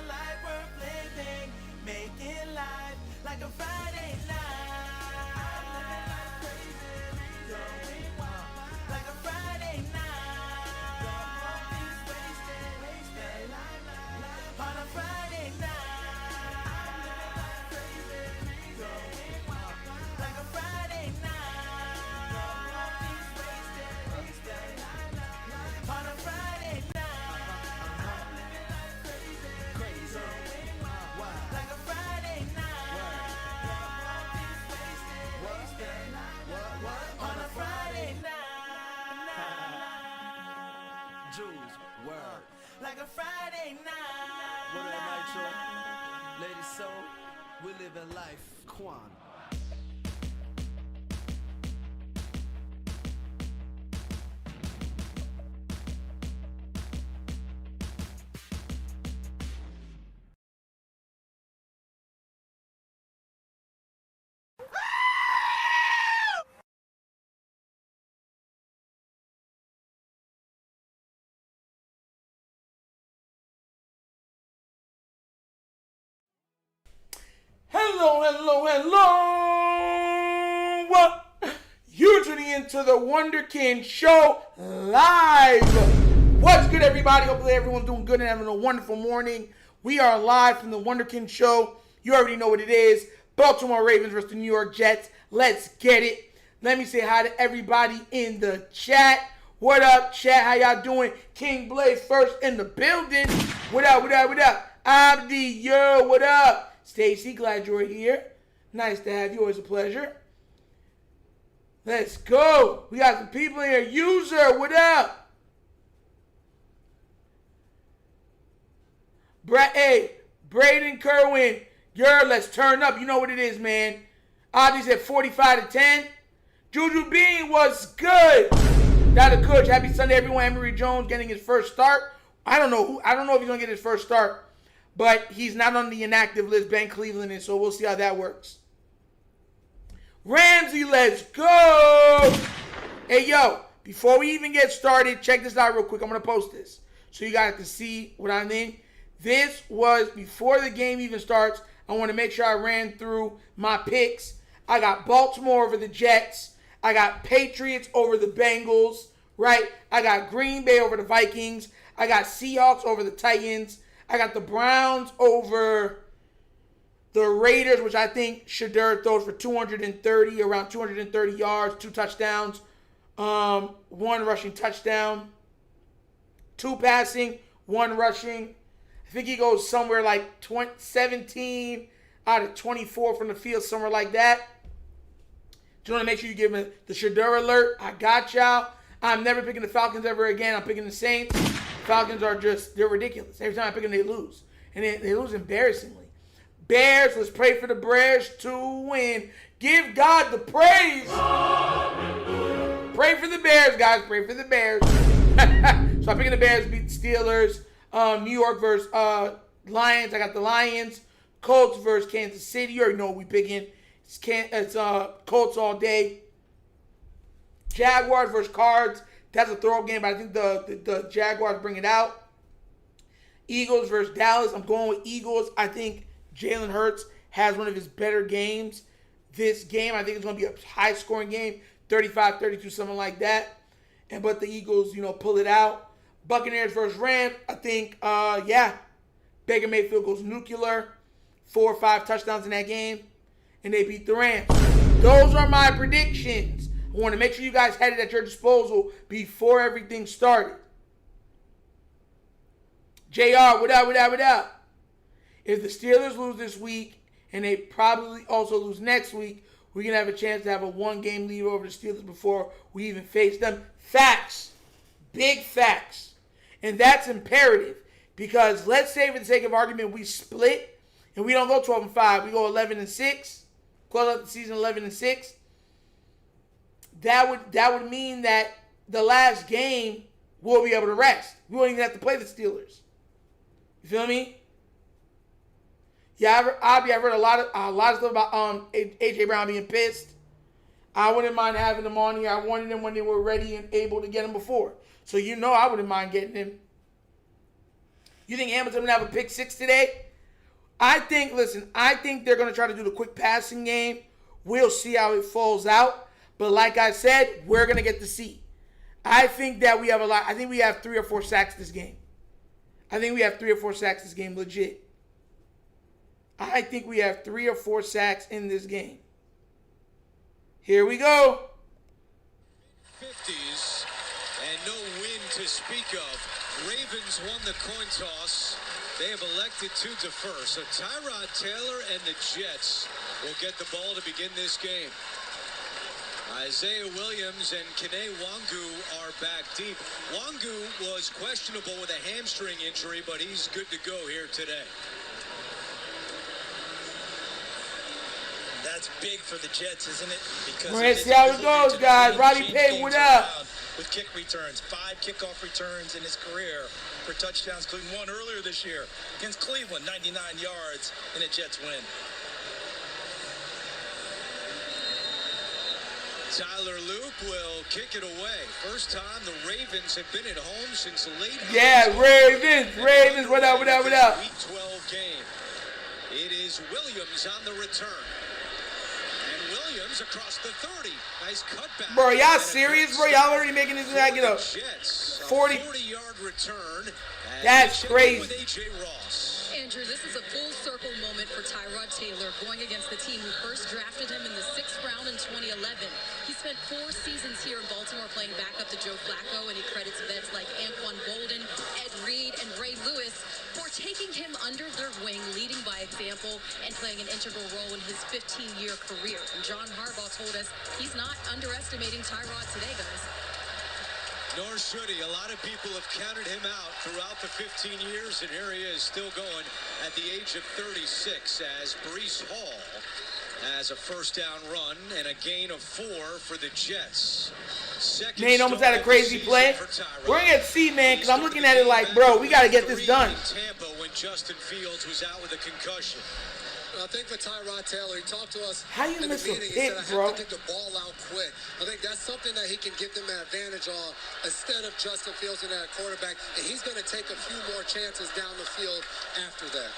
life worth living. Making life like a Friday night. I'm living life crazy, going wild like a Friday night. Don't these wasted life on a Friday night. I'm living life crazy, going wild like a Friday night. Don't these wasted life on a Friday night. I'm living life crazy, going wild like a Friday night. Don't these wasted life on a Friday night. Jules, word. Like a Friday night. What up, Nitro? Lady Soul, we live in life. Quan. Hello. You're tuning into the Wunderkind Show live. What's good, everybody? Hopefully everyone's doing good and having a wonderful morning. We are live from the Wunderkind Show. You already know what it is. Baltimore Ravens versus the New York Jets. Let's get it. Let me say hi to everybody in the chat. What up, chat? How y'all doing? King Blaze first in the building. What up? Abdi, yo, what up? Stacy, glad you're here. Nice to have you. Always a pleasure. Let's go. We got some people in here. User, what up? Braden Kerwin. Let's turn up. You know what it is, man. Abdi's at 45-10. Juju Bean was good. Not a coach. Happy Sunday, everyone. Emory Jones getting his first start. I don't know if he's gonna get his first start. But he's not on the inactive list. Ben Cleveland is, so we'll see how that works. Ramsey, let's go! Hey, yo, before we even get started, check this out real quick. I'm going to post this so you guys can see what I mean. This was before the game even starts. I want to make sure I ran through my picks. I got Baltimore over the Jets. I got Patriots over the Bengals, right? I got Green Bay over the Vikings. I got Seahawks over the Titans. I got the Browns over the Raiders, which I think Shedeur throws for 230, around 230 yards, 2 touchdowns, 1 rushing touchdown, 2 passing, 1 rushing. I think he goes somewhere like 17 out of 24 from the field, somewhere like that. Just want to make sure you give me the Shedeur alert. I got y'all. I'm never picking the Falcons ever again. I'm picking the Saints. Falcons are they're ridiculous. Every time I pick them, they lose. And they lose embarrassingly. Bears, let's pray for the Bears to win. Give God the praise. Hallelujah. Pray for the Bears, guys. Pray for the Bears. So I'm picking the Bears beat the Steelers. New York versus Lions. I got the Lions. Colts versus Kansas City. You already know what we picking. It's Colts all day. Jaguars versus Cards. That's a throw-up game, but I think the Jaguars bring it out. Eagles versus Dallas. I'm going with Eagles. I think Jalen Hurts has one of his better games. This game, I think it's going to be a high-scoring game, 35-32, something like that. But the Eagles, pull it out. Buccaneers versus Rams. I think, Baker Mayfield goes nuclear. 4 or 5 touchdowns in that game, and they beat the Rams. Those are my predictions. I want to make sure you guys had it at your disposal before everything started. JR, what up? If the Steelers lose this week, and they probably also lose next week, we're going to have a chance to have a 1-game lead over the Steelers before we even face them. Facts. Big facts. And that's imperative. Because let's say, for the sake of argument, we split, and we don't go 12-5. We go 11-6. Close out the season 11-6. That would mean that the last game we'll be able to rest. We won't even have to play the Steelers. You feel me? Yeah, I've heard a lot of stuff about AJ Brown being pissed. I wouldn't mind having him on here. I wanted him when they were ready and able to get him before. So I wouldn't mind getting him. You think Hamilton will have a pick 6 today? I think they're going to try to do the quick passing game. We'll see how it falls out. But like I said, we're going to get to see. I think that we have a lot. I think we have 3 or 4 sacks this game. Legit. I think we have 3 or 4 sacks in this game. Here we go. 50s and no win to speak of. Ravens won the coin toss. They have elected to defer. So Tyrod Taylor and the Jets will get the ball to begin this game. Isaiah Williams and Kene Wangu are back deep. Wangu was questionable with a hamstring injury, but he's good to go here today. That's big for the Jets, isn't it? Because we're going to see how it goes, guys. Roddy Payne, what up? With kick returns, 5 kickoff returns in his career for touchdowns, including one earlier this year against Cleveland, 99 yards in a Jets win. Tyler Loop will kick it away. First time the Ravens have been at home since late. Yeah, Ravens, what up? Week 12 game. It is Williams on the return. And Williams across the 30. Nice cutback. Bro, y'all serious, bro? Y'all already making this guy get a 40-yard return. That's crazy. With A.J. Ross. Andrew, this is a full circle moment for Tyrod Taylor going against the team who first drafted him in the 6th round in 2011. He spent 4 seasons here in Baltimore playing backup to Joe Flacco, and he credits vets like Anquan Bolden, Ed Reed, and Ray Lewis for taking him under their wing, leading by example, and playing an integral role in his 15-year career. And John Harbaugh told us he's not underestimating Tyrod today, guys. Nor should he. A lot of people have counted him out throughout the 15 years, and here he is still going at the age of 36 as Breece Hall has a first down run and a gain of 4 for the Jets. Nate almost had a crazy play. We're going to see, man, because I'm looking at it like, bro, we got to get this done. Tampa when Justin Fields was out with a concussion. I think for Tyrod Taylor, he talked to us How you in the miss a meeting. pick, He said, I bro? have to get the ball out quick. I think that's something that he can give them an advantage on instead of Justin Fields in that quarterback. And he's going to take a few more chances down the field after that.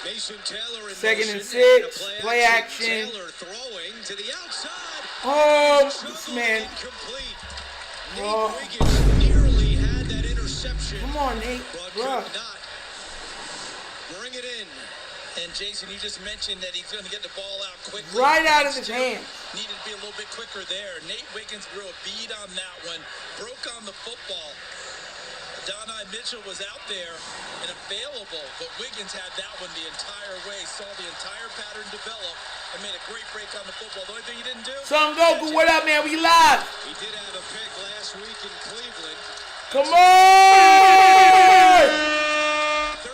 Mason Taylor in 2nd and motion, 6, play action. Taylor throwing to the outside. Oh, this man. Incomplete. Oh. Nate Wiggins nearly had that interception. Come on, Nate, But bro. could not bring it in. And Jason, you just mentioned that he's going to get the ball out quickly. Right out of his hands. Needed to be a little bit quicker there. Nate Wiggins drew a bead on that one. Broke on the football. Donai Mitchell was out there and available, but Wiggins had that one the entire way. Saw the entire pattern develop and made a great break on the football. The only thing he didn't do. Son Goku, what up, man? We live. He did have a pick last week in Cleveland. Come on!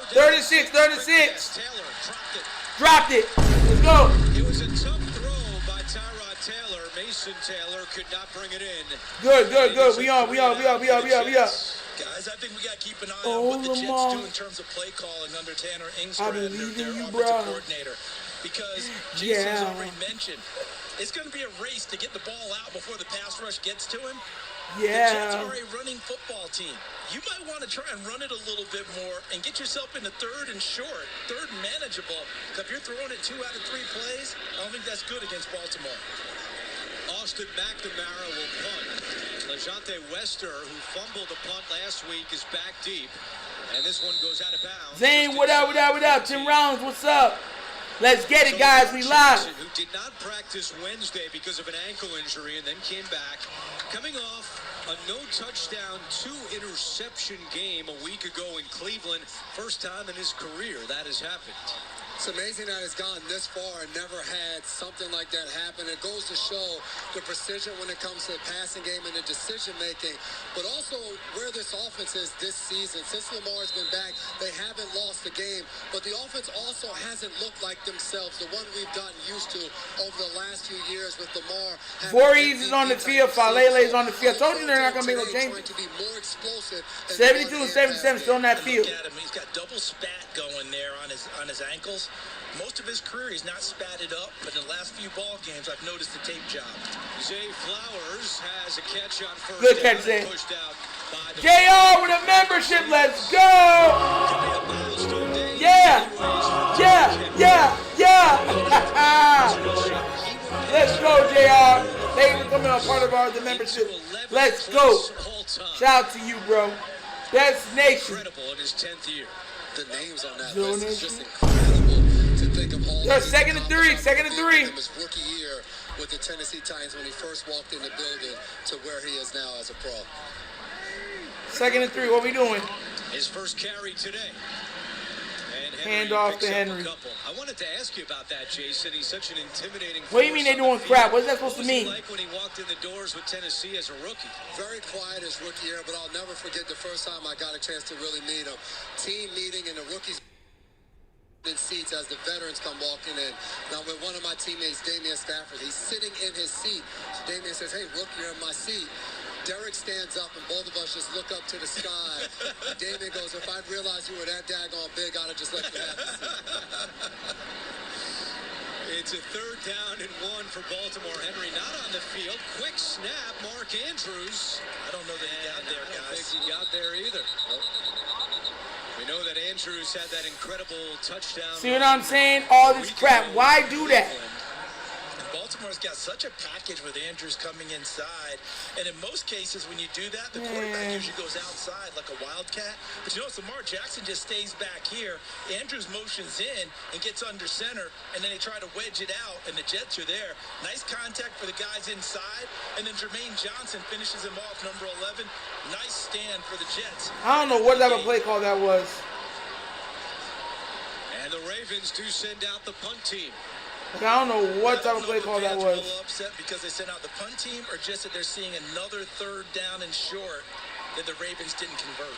36. Taylor Dropped dropped it. it. Let's go. It was a tough throw by Tyrod Taylor. Mason Taylor could not bring it in. Good. We on. Guys, I think we got to keep an eye Oh, on what the Jets Lamar. do in terms of play calling under Tanner I Engstrand, believe in their you, offensive bro. coordinator. Because Jason's Yeah. already mentioned, it's going to be a race to get the ball out before the pass rush gets to him. The Jets Yeah. are a running football team. You might want to try and run it a little bit more and get yourself into 3rd and short, 3rd and manageable. Because if you're throwing it 2 out of 3 plays, I don't think that's good against Baltimore. Austin McNamara will punt. LeJante Wester, who fumbled the punt last week, is back deep. And this one goes out of bounds. Zane, what up? Tim Rollins, what's up? Let's get it, guys. We live. Who did not practice Wednesday because of an ankle injury and then came back. Coming off a no-touchdown, 2-interception game a week ago in Cleveland. First time in his career that has happened. It's amazing that it's gone this far and never had something like that happen. It goes to show the precision when it comes to the passing game and the decision-making, but also where this offense is this season. Since Lamar's been back, they haven't lost a game, but the offense also hasn't looked like themselves, the one we've gotten used to over the last few years with Lamar. Voorhees is on the field. Falele is on the field. I told you they're not going to make no changes. 72 and 77 still on that field. Look at him. He's got double spat going there on his ankles. Most of his career, he's not spatted up, but in the last few ball games, I've noticed the tape job. Zay Flowers has a catch on first Good down catch, Zay. and pushed out JR with a membership. Let's go. Yeah. Let's go, JR. Thank you for coming on part of the membership. Let's go. Shout out to you, bro. Best nation. Incredible in his 10th year. The names on that Zone list is nation. just incredible to think of all. They're second and three. His rookie year with the Tennessee Titans when he first walked in the building to where he is now as a pro. Second and 3. What we doing? His first carry today. And Hand off picks to up a Henry. couple. I wanted to ask you about that, Jason. He's such an intimidating What do you mean they doing crap? What is that supposed to mean? What was he like when he walked in the doors with Tennessee as a rookie? Very quiet his rookie year, but I'll never forget the first time I got a chance to really meet him. Team meeting and the rookies in seats as the veterans come walking in. Now with one of my teammates, Damian Stafford, he's sitting in his seat. Damian says, "Hey, rookie, you're in my seat." Derek stands up and both of us just look up to the sky. Damian goes, "If I'd realized you were that daggone big, I'd have just let you have the seat." It's a 3rd down and 1 for Baltimore. Henry not on the field. Quick snap, Mark Andrews. I don't know that he got there, I don't guys. think he got there either. We know that Andrews had that incredible touchdown. See what I'm saying? All this crap. Why do that? Baltimore's got such a package with Andrews coming inside, and in most cases when you do that, the quarterback usually goes outside like a wildcat. But you notice Lamar Jackson just stays back here. Andrews motions in and gets under center, and then they try to wedge it out, and the Jets are there. Nice contact for the guys inside, and then Jermaine Johnson finishes him off, number 11. Nice stand for the Jets. I don't know what type of play call that was. And the Ravens do send out the punt team. Like, I don't know what type of play call that Fans are a was. little upset because they sent out the punt team, or just that they're seeing another 3rd down and short that the Ravens didn't convert.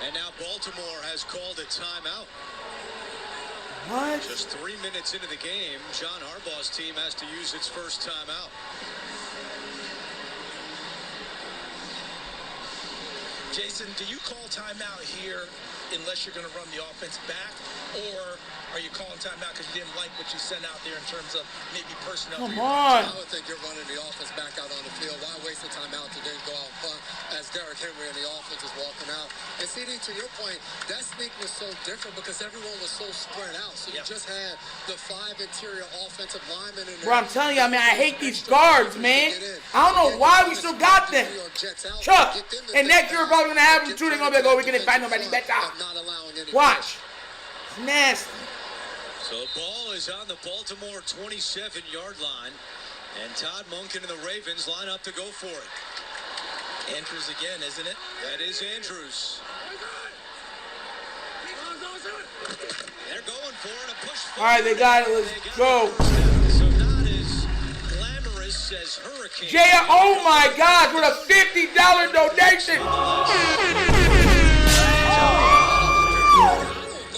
And now Baltimore has called a timeout. What? Just 3 minutes into the game, John Harbaugh's team has to use its first timeout. Jason, do you call timeout here unless you're going to run the offense back, or are you calling timeout because you didn't like what you sent out there in terms of maybe personnel? Come on. I would think you're running the offense back out on the field. Why waste the timeout to then go out and punt as Derrick Henry and the offense is walking out? And CD, to your point, that sneak was so different because everyone was so spread out. So you just had the 5 interior offensive linemen in there. Bro, I'm telling you, I mean, I hate these guards, man. I don't know why we still got them. Chuck, and next year we're probably going to have them too. They're going to be like, oh, we couldn't find nobody better. Watch. It's nasty. So the ball is on the Baltimore 27-yard line. And Todd Monken and the Ravens line up to go for it. Andrews again, isn't it? That is Andrews. They're going for it. A push forward. All right, they got it. Let's go. So not as glamorous as Hurricane. JR, oh my gosh, with a $50 donation.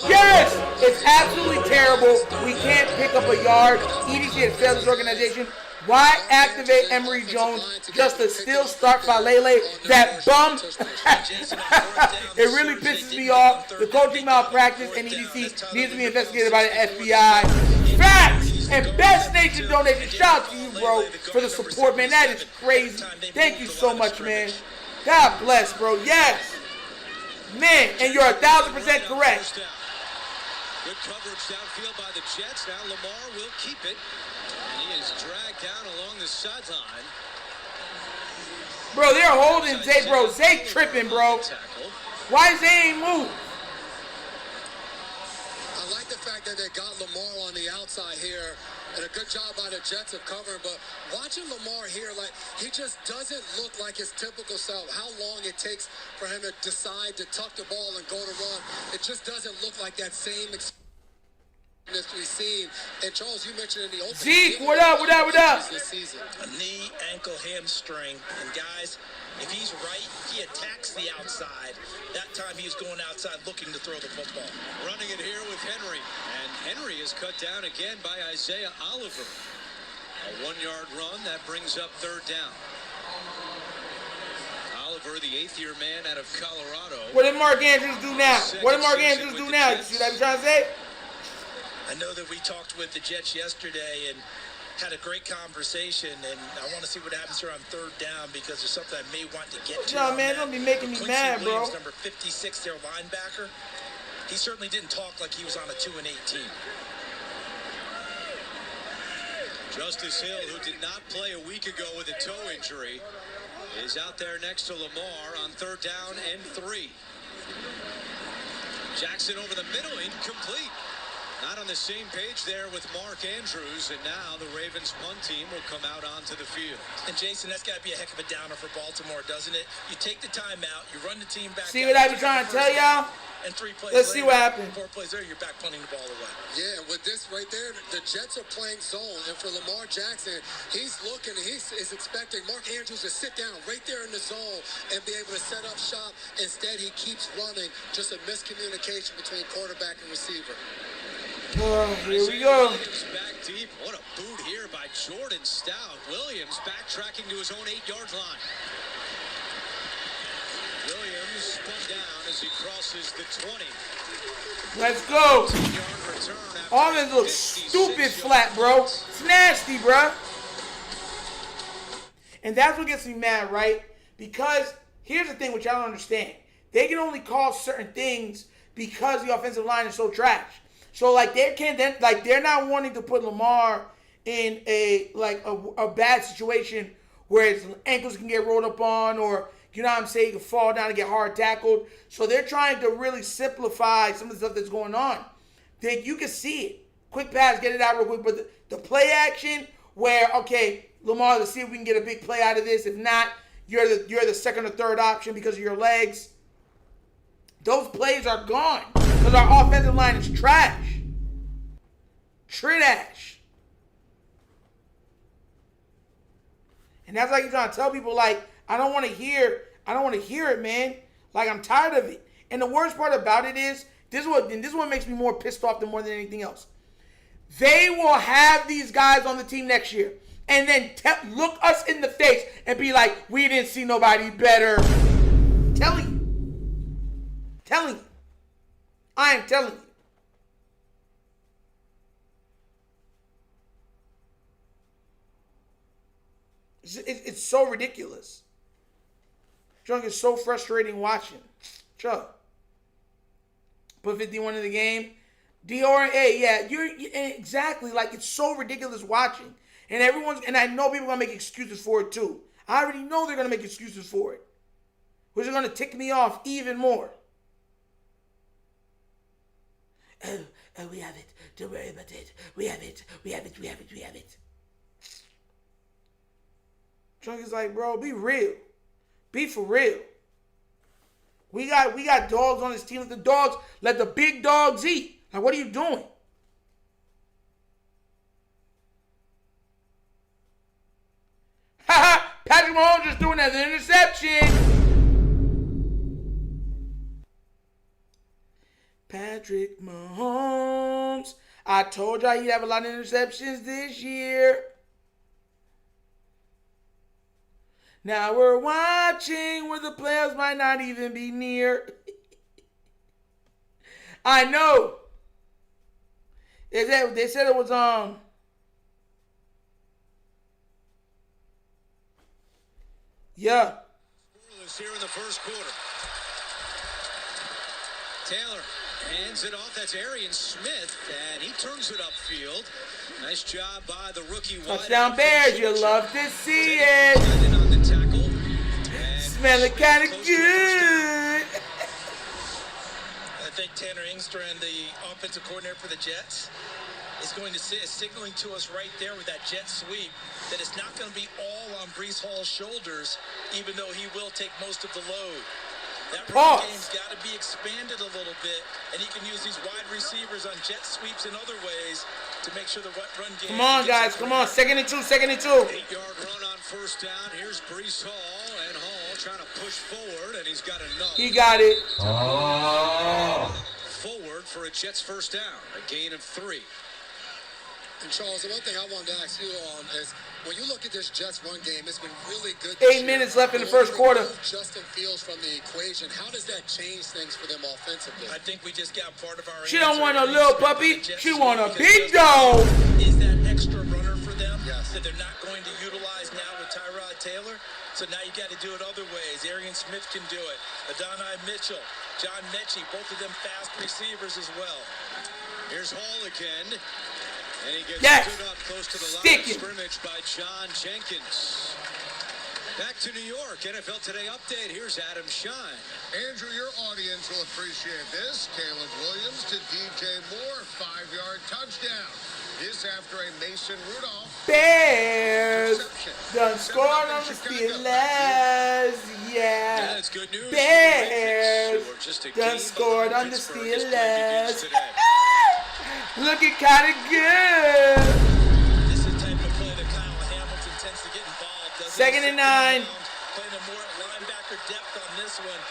Yes, it's absolutely terrible. We can't pick up a yard. EDC has failed this organization. Why activate Emory Jones just to still start Falele? That bum. It really pisses me off. The coaching malpractice and EDC needs to be investigated by the FBI. Facts and Best Nation donation. Shout out to you, bro, for the support, man. That is crazy. Thank you so much, man. God bless, bro. Yes. Man, and you're 1,000% correct. Good coverage downfield by the Jets. Now Lamar will keep it. And he is dragged down along the sideline. Bro, they're holding Zay, bro. Zay tripping, bro. Why Zay ain't move? I like the fact that they got Lamar on the outside here, and a good job by the Jets of covering, but watching Lamar here, like, he just doesn't look like his typical self. How long it takes for him to decide to tuck the ball and go to run, it just doesn't look like that same experience we've seen. And Charles, you mentioned in the opening. Zeke, what up, what up, what up? This season. A knee, ankle, hamstring. And guys, if he's right, he attacks the outside. That time he's going outside looking to throw the football. Running it here with Henry. And Henry is cut down again by Isaiah Oliver. A 1-yard run, that brings up 3rd down. Oliver, the 8th-year man out of Colorado. What did Mark Andrews do now? What did Mark Andrews do now? You see what I'm trying to say? I know that we talked with the Jets yesterday, and had a great conversation, and I want to see what happens here on third down because there's something I may want to get to. No, man, don't be making me Quincy mad, bro. Williams, number 56, their linebacker. He certainly didn't talk like he was on a 2-18. Justice Hill, who did not play a week ago with a toe injury, is out there next to Lamar on third down and 3. Jackson over the middle, incomplete. Not on the same page there with Mark Andrews, and now the Ravens punt team will come out onto the field. And Jason, that's got to be a heck of a downer for Baltimore, doesn't it? You take the timeout, you run the team back. See what I be trying to tell y'all? And 3 plays Let's later, see what happens. 4 plays there, you're back punting the ball away. Yeah, with this right there, the Jets are playing zone, and for Lamar Jackson, he's looking, he is expecting Mark Andrews to sit down right there in the zone and be able to set up shop. Instead, he keeps running. Just a miscommunication between quarterback and receiver. Here we go. Williams back deep. What a boot here by Jordan Stout. Williams backtracking to his own 8-yard line. Williams spun down as he crosses the 20. Let's go. 10-yard return after All this looks 56 stupid yards. flat, bro. It's nasty, bro. And that's what gets me mad, right? Because here's the thing which I don't understand. They can only call certain things because the offensive line is so trash. So like they're not wanting to put Lamar in a bad situation where his ankles can get rolled up on, or you know what I'm saying, he can fall down and get hard tackled. So they're trying to really simplify some of the stuff that's going on. That you can see it. Quick pass, get it out real quick. But the play action where, okay, Lamar, let's see if we can get a big play out of this. If not, you're the second or third option because of your legs. Those plays are gone because our offensive line is trash. Trash. And that's like you're trying to tell people, like, I don't want to hear it, man. Like, I'm tired of it. And the worst part about it is, this is what makes me more pissed off than more than anything else. They will have these guys on the team next year and then look us in the face and be like, we didn't see nobody better. Telling you. I am telling you. It's so ridiculous. Drunk is so frustrating watching. Chuck. Put 51 in the game. Dior, hey, yeah, you're exactly, like, it's so ridiculous watching. And I know people are going to make excuses for it too. I already know they're going to make excuses for it, which is going to tick me off even more. Oh, we have it. Don't worry about it. We have it. Drunk is like, bro, be real. Be for real. We got dogs on this team. Let the big dogs eat. Like, what are you doing? Patrick Mahomes just doing another interception. Patrick Mahomes. I told y'all he'd have a lot of interceptions this year. Now we're watching where the playoffs might not even be near. I know. They said it was yeah. Here in the first quarter. Taylor hands it off. That's Arian Smith, and he turns it upfield. Nice job by the rookie. Touchdown Bears, you love to see it. On the tackle. Smelling kind of good. I think Tanner Engstrand, the offensive coordinator for the Jets, is going to signaling to us right there with that jet sweep that it's not going to be all on Breece Hall's shoulders, even though he will take most of the load. That run game's got to be expanded a little bit, and he can use these wide receivers on jet sweeps and other ways to make sure the run game. Come on, guys. Come on. Second and two. 8-yard run on first down. Here's Breece Hall, and Hall trying to push forward, and he's got enough. He got it. Forward for a Jets first down. A gain of 3. And Charles, the one thing I wanted to ask you on is, when you look at this Jets run game, it's been really good. 8 minutes left in the first quarter. Justin Fields from the equation. How does that change things for them offensively? I think we just got part of our. She don't want a little puppy. She want a big dog. Is that extra runner for them? Yeah. offense that they're not going to utilize now with Tyrod Taylor. So now you got to do it other ways. Arian Smith can do it. Adonai Mitchell, John Mechie, both of them fast receivers as well. Here's Hall again. And he gets stood up close to the line of scrimmage by John Jenkins. Back to New York. NFL Today update. Here's Adam Shine. Andrew, your audience will appreciate this. Caleb Williams to DJ Moore, 5-yard touchdown. This after a Mason Rudolph. Bears done scored on the Steelers. Yeah. That's good news. Bears done scored on the Steelers. Looking kind of good. This is the type of play that Kyle Hamilton tends to get involved. Second and 9. Playing a more linebacker depth on this one.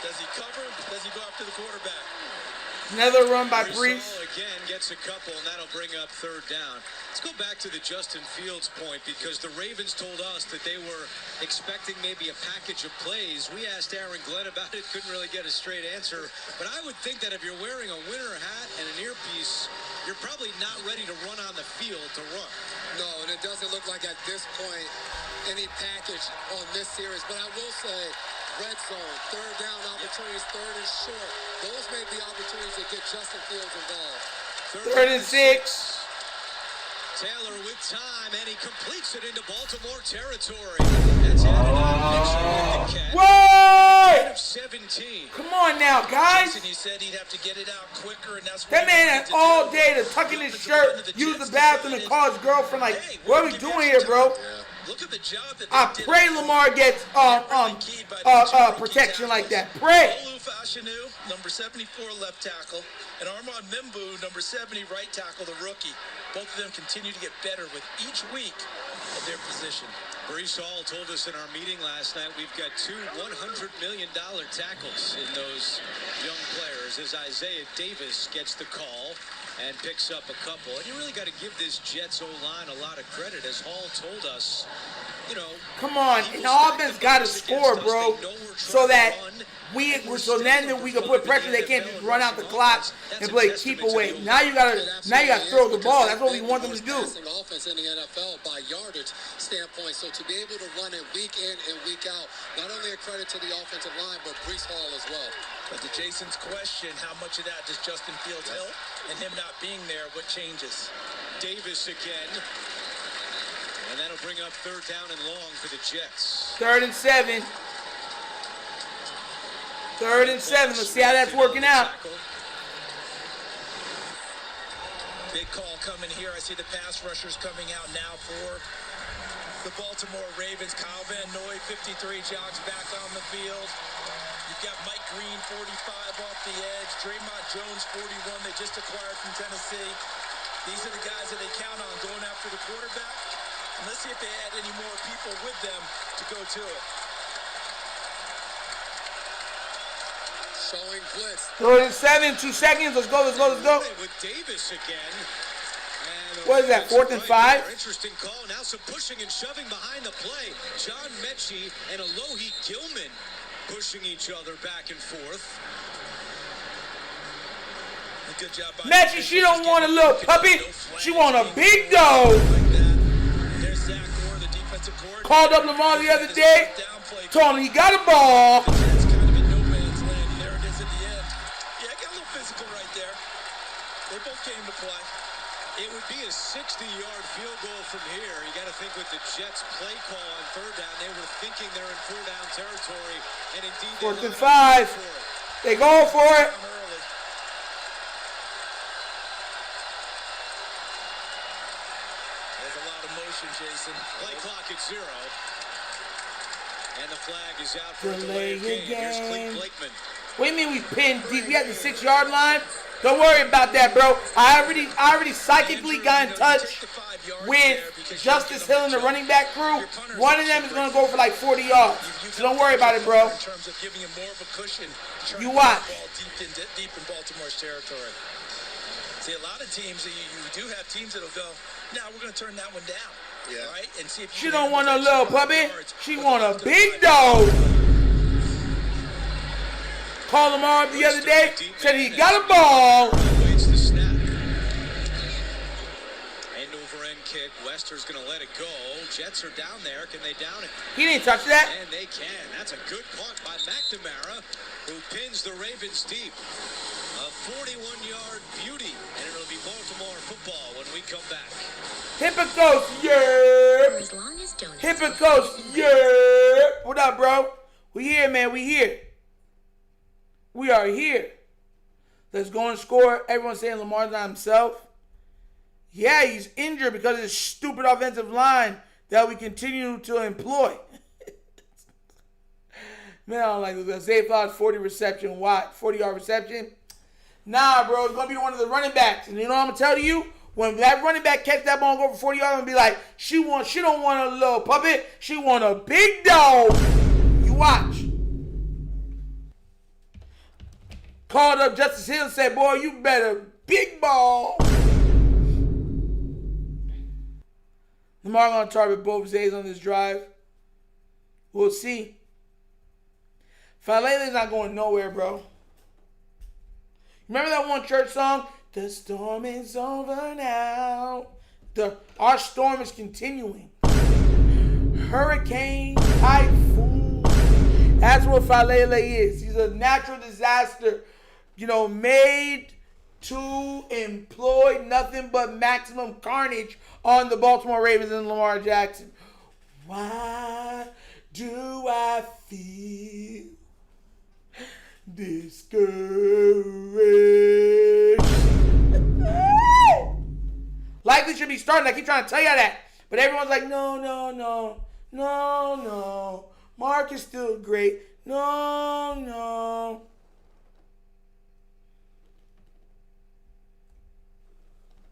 Does he cover? Does he go after the quarterback? Another run by Brees. Again gets a couple, and that'll bring up third down. Let's go back to the Justin Fields point, because the Ravens told us that they were expecting maybe a package of plays. We asked Aaron Glenn about it, couldn't really get a straight answer. But I would think that if you're wearing a winter hat and an earpiece, you're probably not ready to run on the field to run. No, and it doesn't look like at this point any package on this series. But I will say, red zone, third down opportunities, third and short. Those may be opportunities to get Justin Fields involved. Third and 6. Taylor with time, and he completes it into Baltimore territory. That's Whoa! 17. Come on now, guys. He said he'd have to get it out quicker, and that's That man had all day to tuck in his shirt, use the bathroom, and call his girlfriend like, what are we doing here, bro? Look at the job that I pray Lamar gets protection like that. Pray. Fashanu, number 74 left tackle, and Armand Membu, number 70 right tackle, the rookie. Both of them continue to get better with each week of their position. Brees Hall told us in our meeting last night we've got 2 $100 million tackles in those young players, as Isaiah Davis gets the call and picks up a couple. And you really got to give this Jets O-line a lot of credit, as Hall told us. You know, come on, and the offense got to score, bro, so that then we can put pressure. They can't just run out the clock and play keep away. Now you gotta throw the ball. That's what we want them to do. Offense in the NFL by yardage standpoint. So to be able to run it week in and week out, not only a credit to the offensive line, but Brees Hall as well. But to Jason's question, how much of that does Justin Fields help? And him not being there, what changes? Davis again. And that'll bring up third down and long for the Jets. 3rd and 7. 3rd and 7. Let's see how that's working out. Big call coming here. I see the pass rushers coming out now for the Baltimore Ravens. Kyle Van Noy, 53, jogs back on the field. You've got Mike Green, 45 off the edge. Draymond Jones, 41, they just acquired from Tennessee. These are the guys that they count on going after the quarterback. And let's see if they add any more people with them to go to it. Showing blitz. 3rd and 7, 2 seconds. Let's go. With Davis again. What is that, 4th and 5? Interesting call. Now some pushing and shoving behind the play. John Mechie and Alohi Gilman pushing each other back and forth. Good job by Mechie, she don't want a little puppy. She want a big dog. Called up Lamar the other day. Told him he got a ball. That's kind of in no man's land. There it is at the end. Yeah, got a little physical right there. They both came to play. It would be a 60-yard field goal from here. You got to think with the Jets' play call on third down, they were thinking they're in 4th down territory, and indeed 4th and 5. They go for it. There's a lot of motion, Jason. Play clock at 0. And the flag is out for a delay of game. Here's Cleve Blakeman. What do you mean we pinned deep? We had the 6-yard line. Don't worry about that, bro. I already psychically got in touch with Justice Hill and the running back crew. One of them is going to go for like 40 yards. So don't worry about it, bro. In terms of giving him more of a cushion. You watch. Deep in Baltimore's territory. See, a lot of teams, you do have teams that'll go, now we're going to turn that one down. Yeah. Right? And see if she don't want no little puppy. She want a big dog. Called Lamar the other day, said he got a ball. Waits the snap. End over end kick Wester's going to let it go. Jets are down there. Can they down it? He didn't touch that. And they can. That's a good punt by McNamara, who pins the Ravens deep. A 41-yard beauty, and it'll be Baltimore football when we come back. Hippocos, yeah. As long as donuts. Hippocos, yeah. What up, bro? We here, man. We here. We are here. Let's go and score. Everyone's saying Lamar's not himself. Yeah, he's injured because of this stupid offensive line that we continue to employ. Man, I don't like this. Zay Flowers, 40-yard reception. Nah, bro, it's going to be one of the running backs. And you know what I'm going to tell you? When that running back catch that ball and go for 40 yards, I'm going to be like, she don't want a little puppet. She want a big dog. You watch. Called up Justice Hill and said, boy, you better big ball. Lamar going to target both Zays on this drive. We'll see. Falele's not going nowhere, bro. Remember that one church song? The storm is over now. Our storm is continuing. Hurricane, typhoon. That's what Falele is. He's a natural disaster, made to employ nothing but maximum carnage on the Baltimore Ravens and Lamar Jackson. Why do I feel discouraged? Likely should be starting. I keep trying to tell you that. But everyone's like, no. Mark is still great. No.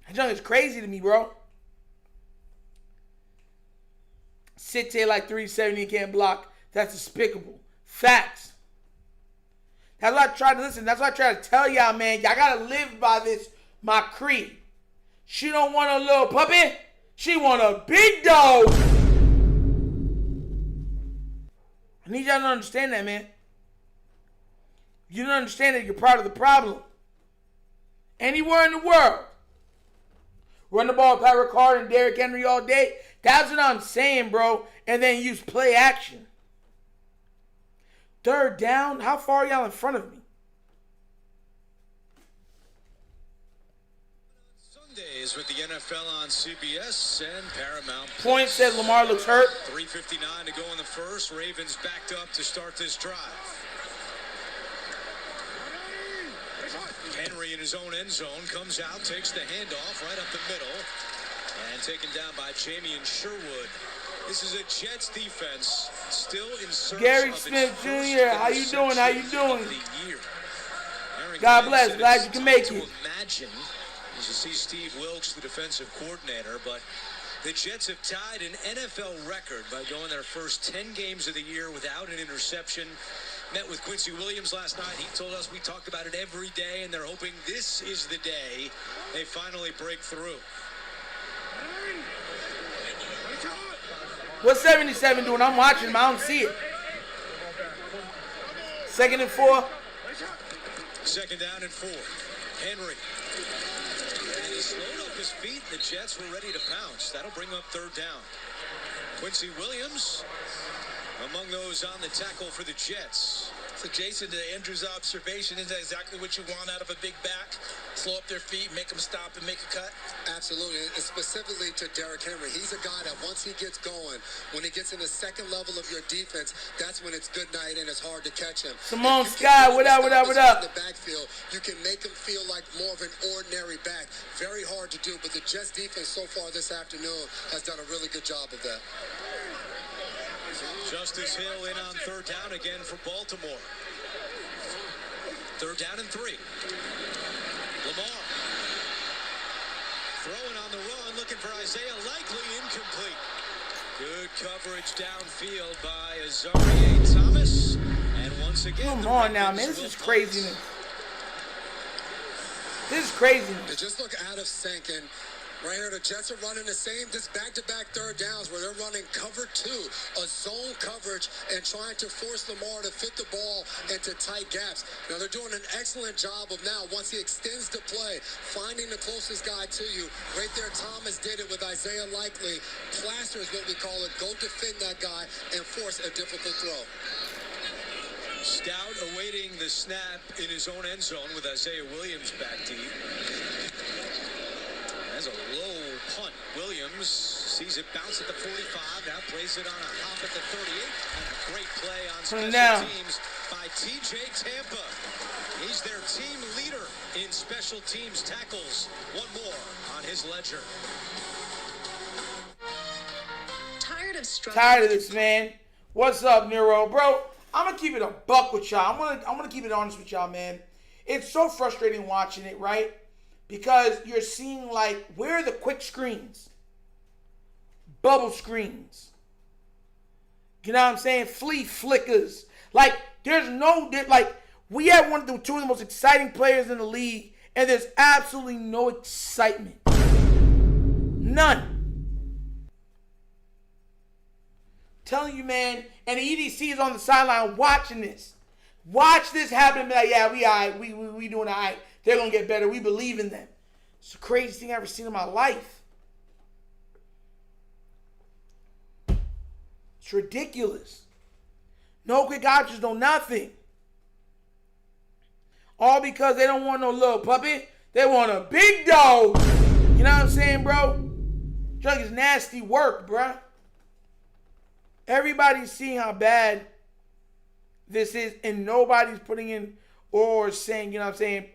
That junk is crazy to me, bro. Sit there like 370 and can't block. That's despicable. Facts. That's why I try to listen. That's why I try to tell y'all, man. Y'all gotta live by this, my creed. She don't want a little puppy. She want a big dog. I need y'all to understand that, man. You don't understand that you're part of the problem. Anywhere in the world. Run the ball with Pat Ricard and Derrick Henry all day. That's what I'm saying, bro. And then use play action. Third down? How far are y'all in front of me? Sundays with the NFL on CBS and Paramount. Point said Lamar looks hurt. 3:59 to go in the first. Ravens backed up to start this drive. Henry in his own end zone comes out, takes the handoff right up the middle, and taken down by Jamie and Sherwood. This is a Jets defense still in search Gary of Smith its Jr., how you doing? How you doing? of the year. God bless. Glad you can make it. Imagine, as you see Steve Wilkes, the defensive coordinator, but the Jets have tied an NFL record by going their first 10 games of the year without an interception. Met with Quincy Williams last night. He told us we talked about it every day, and they're hoping this is the day they finally break through. What's 77 doing? I'm watching him. I don't see it. 2nd and 4. 2nd down and 4. Henry. And he slowed up his feet. The Jets were ready to pounce. That'll bring up 3rd down. Quincy Williams among those on the tackle for the Jets. So, Jason, to Andrew's observation, isn't that exactly what you want out of a big back? Slow up their feet, make them stop and make a cut? Absolutely, and specifically to Derrick Henry. He's a guy that once he gets going, when he gets in the second level of your defense, that's when it's good night and it's hard to catch him. Simone Sky, what up? In the backfield, you can make him feel like more of an ordinary back. Very hard to do, but the Jets defense so far this afternoon has done a really good job of that. Justice Hill in on 3rd down again for Baltimore. 3rd down and 3. Lamar throwing on the run, looking for Isaiah, likely incomplete. Good coverage downfield by Azarie Thomas. And once again, come on now, man. This is craziness. This is craziness. They just look out of sync, and Right here, the Jets are running the same, this back-to-back third downs where they're running cover 2, a zone coverage, and trying to force Lamar to fit the ball into tight gaps. Now, they're doing an excellent job of now, once he extends the play, finding the closest guy to you. Right there, Thomas did it with Isaiah Likely. Plaster is what we call it. Go defend that guy and force a difficult throw. Stout awaiting the snap in his own end zone with Isaiah Williams back deep. That's a low punt. Williams sees it bounce at the 45. Now plays it on a hop at the 38. And a great play on special teams by TJ Tampa. He's their team leader in special teams tackles. One more on his ledger. Tired of this, man. What's up, Nero? Bro, I'm going to keep it a buck with y'all. I'm gonna keep it honest with y'all, man. It's so frustrating watching it, right? Because you're seeing, like, where are the quick screens? Bubble screens. You know what I'm saying? Flea flickers. Like, there's no, like, we have two of the most exciting players in the league, and there's absolutely no excitement. None. Telling you, man, and the EDC is on the sideline watching this. Watch this happen and be like, yeah, we all right. We doing all right. They're going to get better. We believe in them. It's the craziest thing I've ever seen in my life. It's ridiculous. No quick options, no nothing. All because they don't want no little puppy. They want a big dog. You know what I'm saying, bro? Jug is nasty work, bruh. Everybody's seeing how bad this is, and nobody's putting in or saying, you know what I'm saying,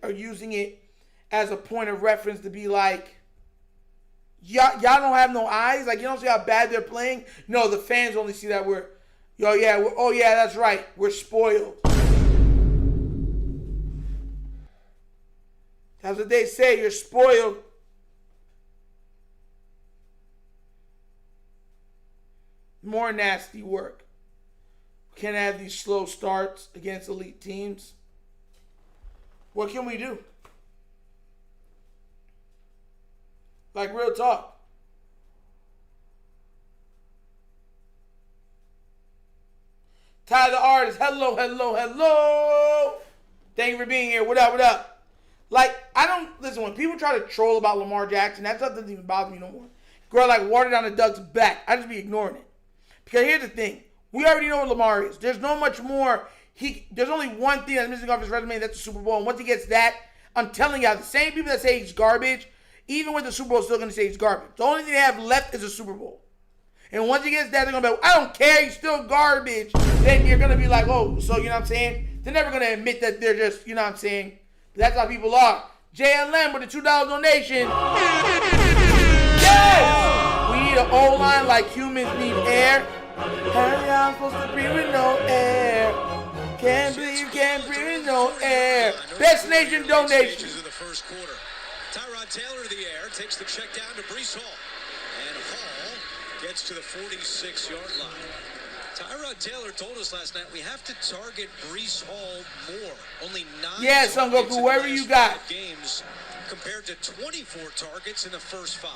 or using it as a point of reference to be like, y'all don't have no eyes? Like, you don't see how bad they're playing? No, the fans only see that oh yeah, that's right. We're spoiled. That's what they say. You're spoiled. More nasty work. Can't have these slow starts against elite teams. What can we do? Like, real talk. Ty the artist, hello. Thank you for being here. What up? Like, listen, when people try to troll about Lamar Jackson, that stuff doesn't even bother me no more. Girl, like water down the duck's back. I just be ignoring it. Because here's the thing. We already know what Lamar is. There's no much more. There's only one thing that's missing off his resume, and that's the Super Bowl. And once he gets that, I'm telling you, the same people that say he's garbage, even with the Super Bowl, still going to say he's garbage. The only thing they have left is a Super Bowl. And once he gets that, they're going to be like, I don't care, he's still garbage. Then you're going to be like, oh, so you know what I'm saying? They're never going to admit that they're just, you know what I'm saying? That's how people are. JLM with a $2 donation. Yes! We need an O-line like humans need air. How y'all supposed to breathe with no air? Can't breathe with no air. Best Nation donation. Of the first quarter. Tyrod Taylor to the air, takes the check down to Breece Hall. And Hall gets to the 46-yard line. Tyrod Taylor told us last night we have to target Breece Hall more. Only 9 Son Goku, whoever you got. Games compared to 24 targets in the first 5.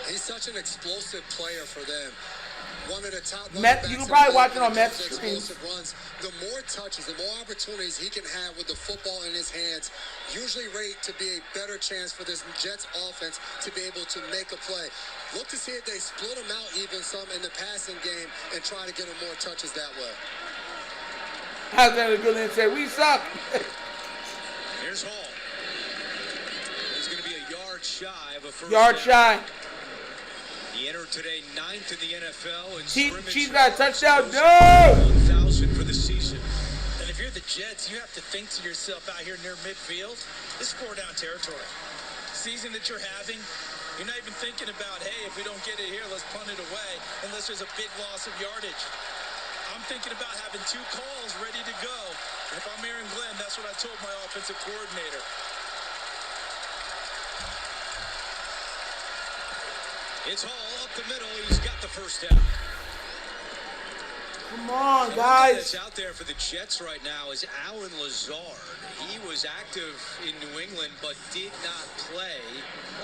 He's such an explosive player for them. One of the top you can probably watch it on Mets runs. The more touches, the more opportunities he can have with the football in his hands, usually rate to be a better chance for this Jets offense to be able to make a play. Look to see if they split him out even some in the passing game and try to get him more touches that way. How's that a good answer? We suck. Here's Hall. He's going to be a yard shy of a first Yard down. shy. He entered today 9th in the NFL. And Chiefs got a touchdown. No! 1,000 for the season. And if you're the Jets, you have to think to yourself out here near midfield, this is 4-down territory. Season that you're having, you're not even thinking about, hey, if we don't get it here, let's punt it away, unless there's a big loss of yardage. I'm thinking about having 2 calls ready to go. And if I'm Aaron Glenn, that's what I told my offensive coordinator. It's Hall up the middle. He's got the first down. Come on, The guys. that's out there for the Jets right now is Alan Lazard. He was active in New England, but did not play.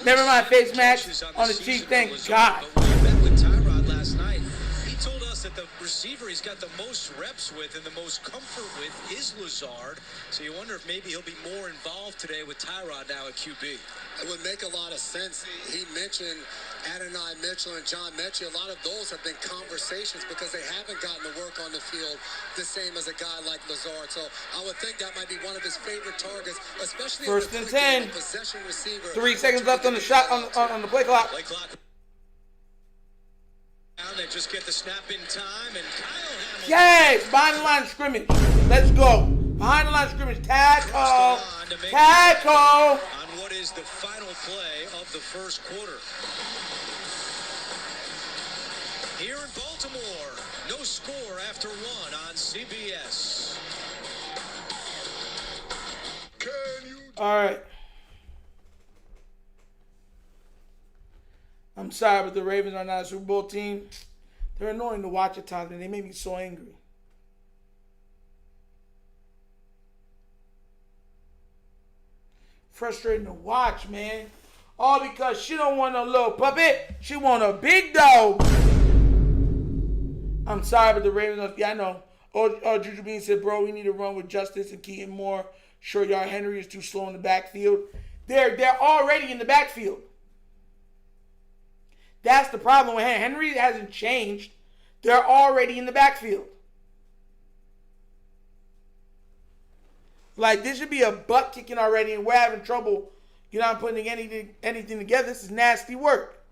Never mind, face match Catches on the season cheek, for thank Lazard. God. But when we met with Tyrod last night, he told us that the receiver he's got the most reps with and the most comfort with is Lazard. So you wonder if maybe he'll be more involved today with Tyrod now at QB. It would make a lot of sense. He mentioned Adonai Mitchell and John Mechie. A lot of those have been conversations because they haven't gotten to work on the field the same as a guy like Lazard. So I would think that might be one of his favorite targets, especially First in and the 10. possession receiver. 3 seconds left on the shot on the play clock. Play clock. They just get the snap in time, and Kyle Hamilton. Yes, behind the line of scrimmage. Let's go. Behind the line of scrimmage. Tackle. Tackle. On what is the final play of the first quarter. Here in Baltimore, no score after 1 on CBS. All right. I'm sorry, but the Ravens are not a Super Bowl team. They're annoying to watch at times, and they make me so angry. Frustrating to watch, man. All because she don't want a little puppet. She want a big dog. I'm sorry, but the Ravens, yeah, I know. Juju Bean said, bro, we need to run with Justice and Keaton Moore. Short yard Henry is too slow in the backfield. They're already in the backfield. That's the problem with Henry. Hasn't changed. They're already in the backfield. Like, this should be a butt kicking already, and we're having trouble, putting anything together. This is nasty work.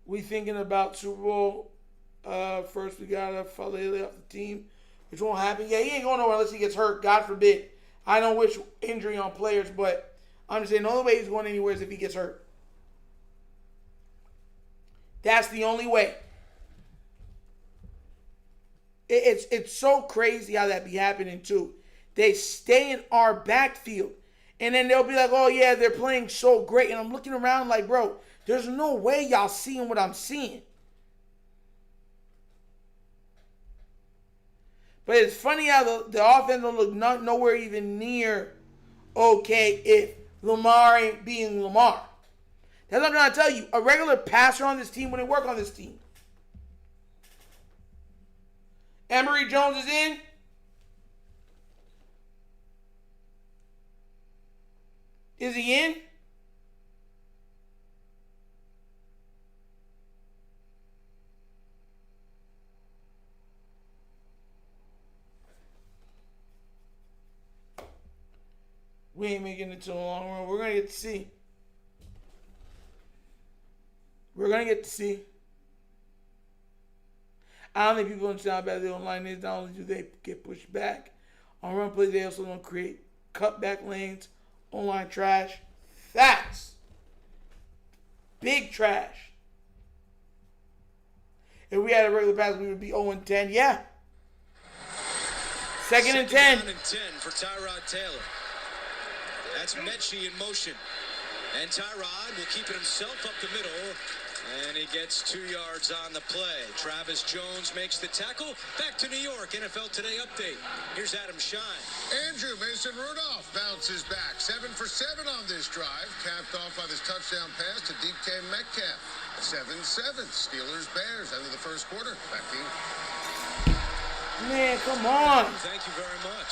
We thinking about Super Bowl. First, we got to Falele off the team, which won't happen. Yeah, he ain't going nowhere unless he gets hurt. God forbid. I don't wish injury on players, but I'm just saying the only way he's going anywhere is if he gets hurt. That's the only way. It's so crazy how that be happening too. They stay in our backfield, and then they'll be like, oh yeah, they're playing so great. And I'm looking around like, bro, there's no way y'all seeing what I'm seeing. But it's funny how the offense will look nowhere even near okay if Lamar ain't being Lamar. That's what I'm trying to tell you. A regular passer on this team wouldn't work on this team. Emory Jones is in. Is he in? We ain't making it to the long run. We're going to get to see. We're going to get to see. I don't think people understand how bad the online is. Not only do they get pushed back on run plays, they also don't create cutback lanes, online trash. Facts. Big trash. If we had a regular pass, we would be 0-10. Yeah. Second and 10. Down and 10 for Tyrod Taylor. That's Mechie in motion. And Tyrod will keep it himself up the middle. And he gets 2 yards on the play. Travis Jones makes the tackle. Back to New York. NFL Today update. Here's Adam Shine. Andrew Mason Rudolph bounces back. 7 for 7 on this drive. Capped off by this touchdown pass to DK Metcalf. 7-7. Steelers-Bears end of the first quarter. Back to you. Man, come on. Thank you very much.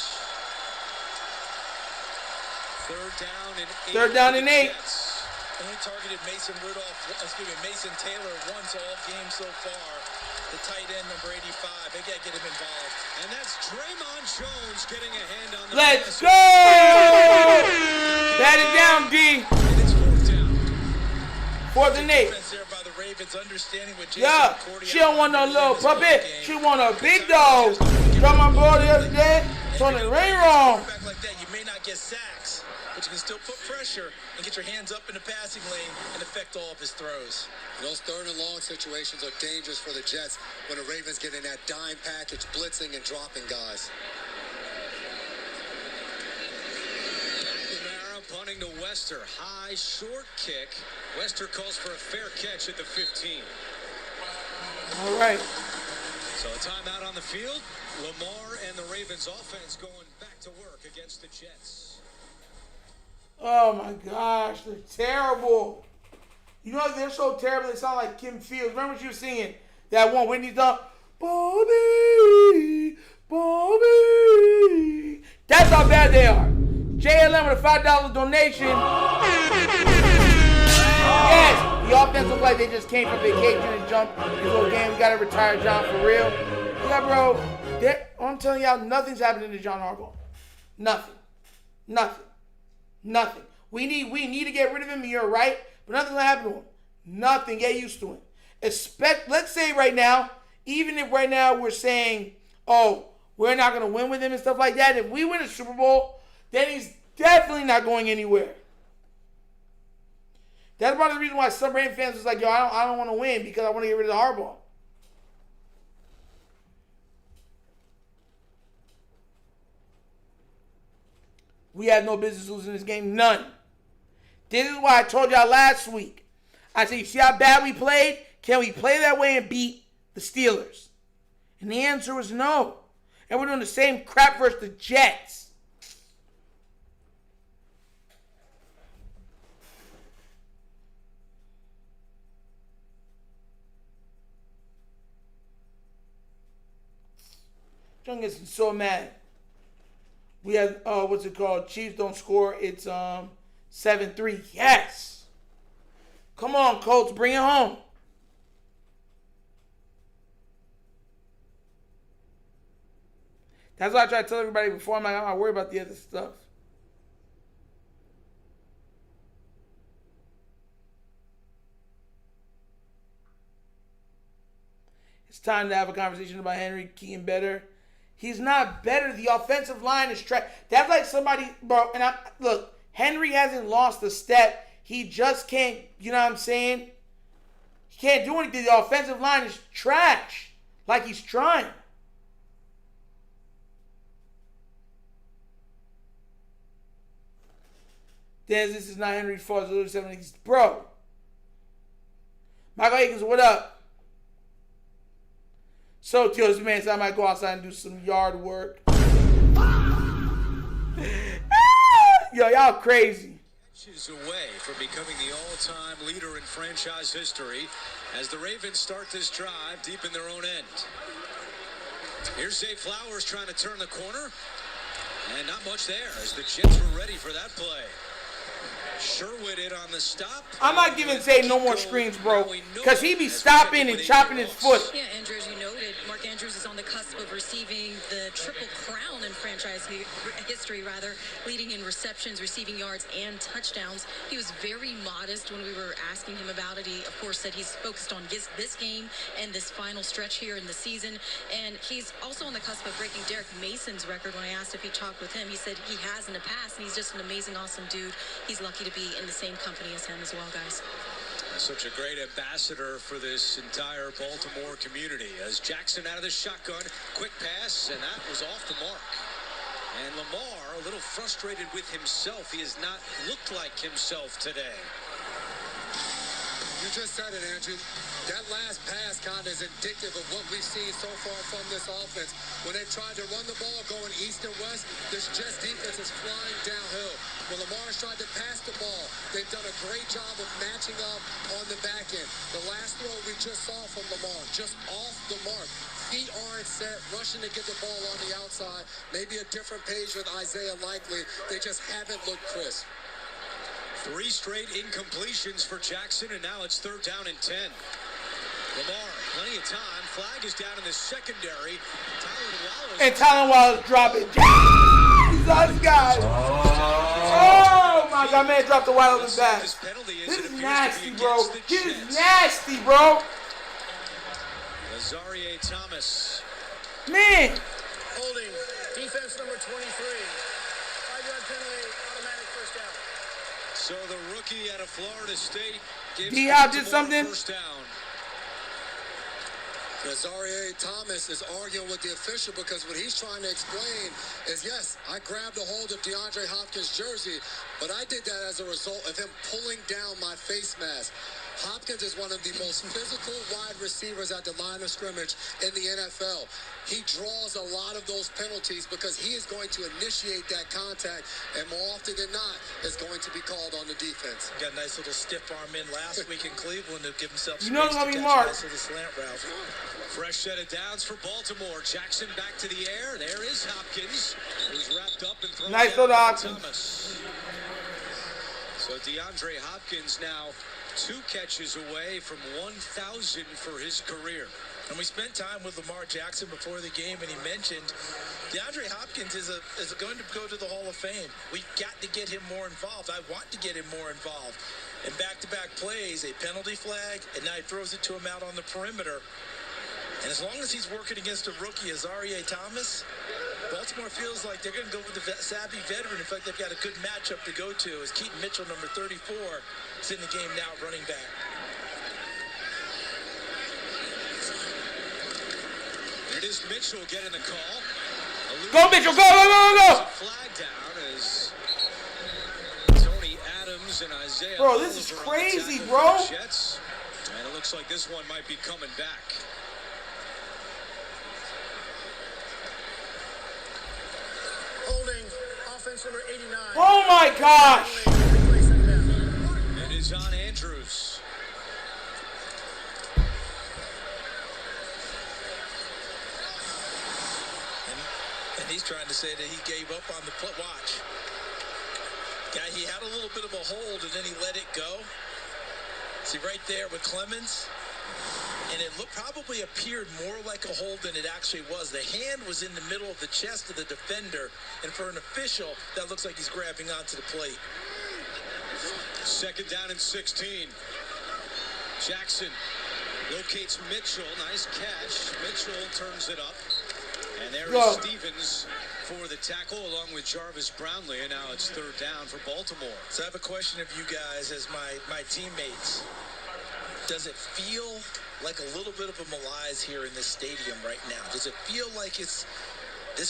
Third down and 8. Only targeted Mason Taylor once all game so far. The tight end, number 85. They got to get him involved. And that's Draymond Jones getting a hand on the Let's pass. go! Bat it down, D. And it's 4th down. 4th and 8. Defense there by the Ravens, understanding what Jason Yeah, McCourty she don't want no had little in this ball puppet. game. She want a big dog. Got my boy the other day. Told it rain wrong. Back like that, you may not get sacks, but you can still put pressure and get your hands up in the passing lane and affect all of his throws. And those third and long situations are dangerous for the Jets when the Ravens get in that dime package, blitzing and dropping guys. Kamara punting to Wester. High, short kick. Wester calls for a fair catch at the 15. All right. So a timeout on the field. Lamar and the Ravens offense going back to work against the Jets. Oh my gosh, they're terrible. You know, they're so terrible, they sound like Kim Fields. Remember she was singing that one, Whitney's up, Bobby, Bobby. That's how bad they are. JLM with a $5 donation. Yes, the offense looks like they just came from vacation and jumped this little game. We got to retire John for real. Yeah, bro. I'm telling y'all, nothing's happening to John Harbaugh. Nothing. We need to get rid of him, and you're right, but nothing's going to happen to him. Nothing. Get used to him. Let's say right now, even if right now we're saying, oh, we're not going to win with him and stuff like that, if we win a Super Bowl, then he's definitely not going anywhere. That's part of the reason why some Ravens fans was like, yo, I don't want to win because I want to get rid of Harbaugh. We had no business losing this game. None. This is why I told y'all last week. I said, you see how bad we played? Can we play that way and beat the Steelers? And the answer was no. And we're doing the same crap versus the Jets. John gets so mad. We have, what's it called? Chiefs don't score. It's 7-3. Yes. Come on, Colts. Bring it home. That's why I try to tell everybody before. I'm not worried about the other stuff. It's time to have a conversation about Henry Keaton better. He's not better. The offensive line is trash. That's like somebody, bro. And look, Henry hasn't lost a step. He just can't, you know what I'm saying? He can't do anything. The offensive line is trash. Like he's trying. This is not Henry's fault. It's 70s. Bro. Michael Akins, what up? So, Tio, this man said I might go outside and do some yard work. Yo, y'all crazy. Inches away from becoming the all-time leader in franchise history as the Ravens start this drive deep in their own end. Here's Zay Flowers trying to turn the corner. And not much there as the Jets were ready for that play. Sherwood it on the stop. I'm not giving Zay no more screens, bro. Because he be stopping and chopping his foot. Yeah, Andrew, as you noted, Mark Andrews is on the cusp of receiving the triple crown in franchise history, leading in receptions, receiving yards, and touchdowns. He was very modest when we were asking him about it. He, of course, said he's focused on this game and this final stretch here in the season. And he's also on the cusp of breaking Derek Mason's record. When I asked if he talked with him, he said he has in the past, and he's just an amazing, awesome dude. He's lucky to be in the same company as him as well, guys. Such a great ambassador for this entire Baltimore community. As Jackson out of the shotgun, quick pass, and that was off the mark. And Lamar a little frustrated with himself. He has not looked like himself today. You just said it, Andrew. That last pass kind of is indicative of what we've seen so far from this offense. When they tried to run the ball going east and west, this Jets defense is flying downhill. When Lamar's tried to pass the ball, they've done a great job of matching up on the back end. The last throw we just saw from Lamar, just off the mark. Feet aren't set, rushing to get the ball on the outside. Maybe a different page with Isaiah Likely. They just haven't looked crisp. 3 straight incompletions for Jackson, and now it's 3rd down and 10. Lamar, plenty of time. Flag is down in the secondary. Tylan Wallace dropping. He's on his guys. Oh my God, man dropped the wide open pass. This is nasty, bro. This is nasty, bro. Lazarie Thomas. Man. Holding. Defense number 23. 5-yard penalty, automatic first down. So the rookie out of Florida State gives D-Hop did something. First down. Nazarie Thomas is arguing with the official because what he's trying to explain is, yes, I grabbed a hold of DeAndre Hopkins' jersey, but I did that as a result of him pulling down my face mask. Hopkins is one of the most physical wide receivers at the line of scrimmage in the NFL. He draws a lot of those penalties because he is going to initiate that contact, and more often than not, is going to be called on the defense. Got a nice little stiff arm in last week in Cleveland to give himself You know space it's to gonna be catch a Mark. nice little slant route. Fresh set of downs for Baltimore. Jackson back to the air. There is Hopkins, who's wrapped up and thrown Nice down little by Hopkins. Thomas. So DeAndre Hopkins now 2 catches away from 1,000 for his career. And we spent time with Lamar Jackson before the game, and he mentioned DeAndre Hopkins is going to go to the Hall of Fame. We've got to get him more involved. I want to get him more involved. In back-to-back plays, a penalty flag, and now he throws it to him out on the perimeter. And as long as he's working against a rookie, Nazarie Thomas, Baltimore feels like they're going to go with the savvy veteran. In fact, they've got a good matchup to go to as Keaton Mitchell, number 34, is in the game now, running back. It is Mitchell getting the call. Go, Mitchell, go, go, go, go! Flag down as Tony Adams and Isaiah. Bro, this is Oliver on the crazy, tackle bro. for the Jets. And it looks like this one might be coming back. Holding offense number 89. Oh my gosh! It is on Andrews. And he's trying to say that he gave up on the watch. Guy, he had a little bit of a hold, and then he let it go. See right there with Clemens? And it probably appeared more like a hold than it actually was. The hand was in the middle of the chest of the defender, and for an official, that looks like he's grabbing onto the plate. Second down and 16. Jackson locates Mitchell. Nice catch. Mitchell turns it up. And there is Stevens for the tackle along with Jarvis Brownlee. And now it's third down for Baltimore. So I have a question of you guys as my teammates. Does it feel like a little bit of a malaise here in this stadium right now? Does it feel like this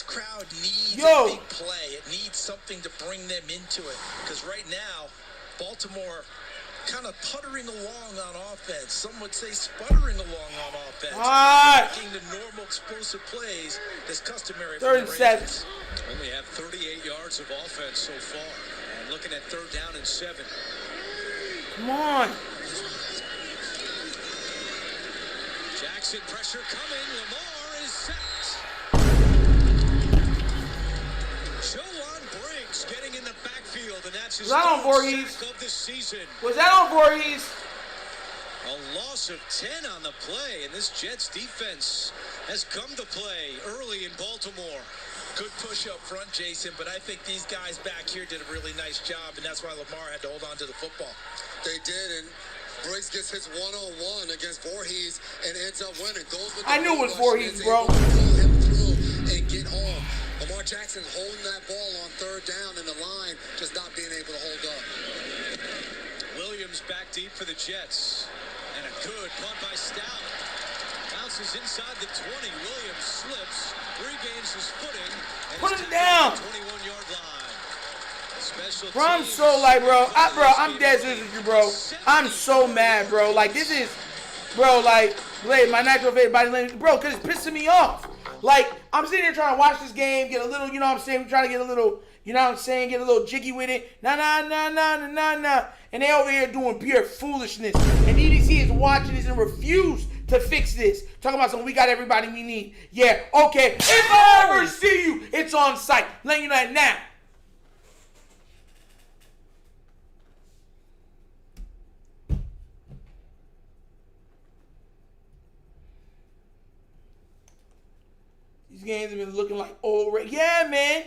crowd needs a big play? It needs something to bring them into it. Because right now, Baltimore kind of puttering along on offense. Some would say sputtering along on offense. Making the normal explosive plays that's customary for the Ravens. Only have 38 yards of offense so far. And looking at third down and 7. Come on. Jackson pressure coming. Lamar is sacked. Joan Briggs getting in the backfield, and that's his sack of the season. Was that on Voorhees? A loss of 10 on the play, and this Jets defense has come to play early in Baltimore. Good push up front, Jason, but I think these guys back here did a really nice job, and that's why Lamar had to hold on to the football. They did, and Briggs gets his one-on-one against Voorhees and ends up winning. Goes with I knew it was Voorhees, bro. Pull him through and get home. Lamar Jackson holding that ball on third down in the line, just not being able to hold up. Williams back deep for the Jets. And a good punt by Stout. Bounces inside the 20. Williams slips, regains his footing. And put him down. 21-yard line. Special Bro, I'm so like, bro, I'm dead serious with you, bro. I'm so mad, bro. Like, this is, bro, like, Blade, my natural favorite body language, bro, because it's pissing me off. Like, I'm sitting here trying to watch this game, get a little, you know what I'm saying, trying to get a little, you know what I'm saying, get a little jiggy with it. Nah. And they over here doing pure foolishness. And EDC is watching this and refuse to fix this. Talking about something, we got everybody we need. Yeah, okay. If I ever see you, it's on site. Letting you know that now. These games have been looking like old. Yeah, man.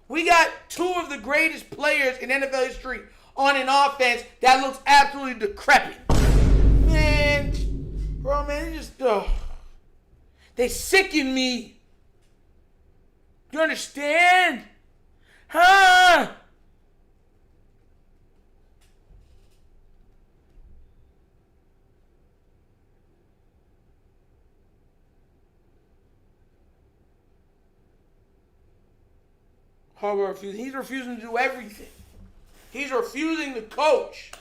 We got two of the greatest players in NFL history on an offense that looks absolutely decrepit. Man, bro, man, they just, they sicken me. You understand? Huh? Harbaugh refusing. He's refusing to do everything. He's refusing to coach.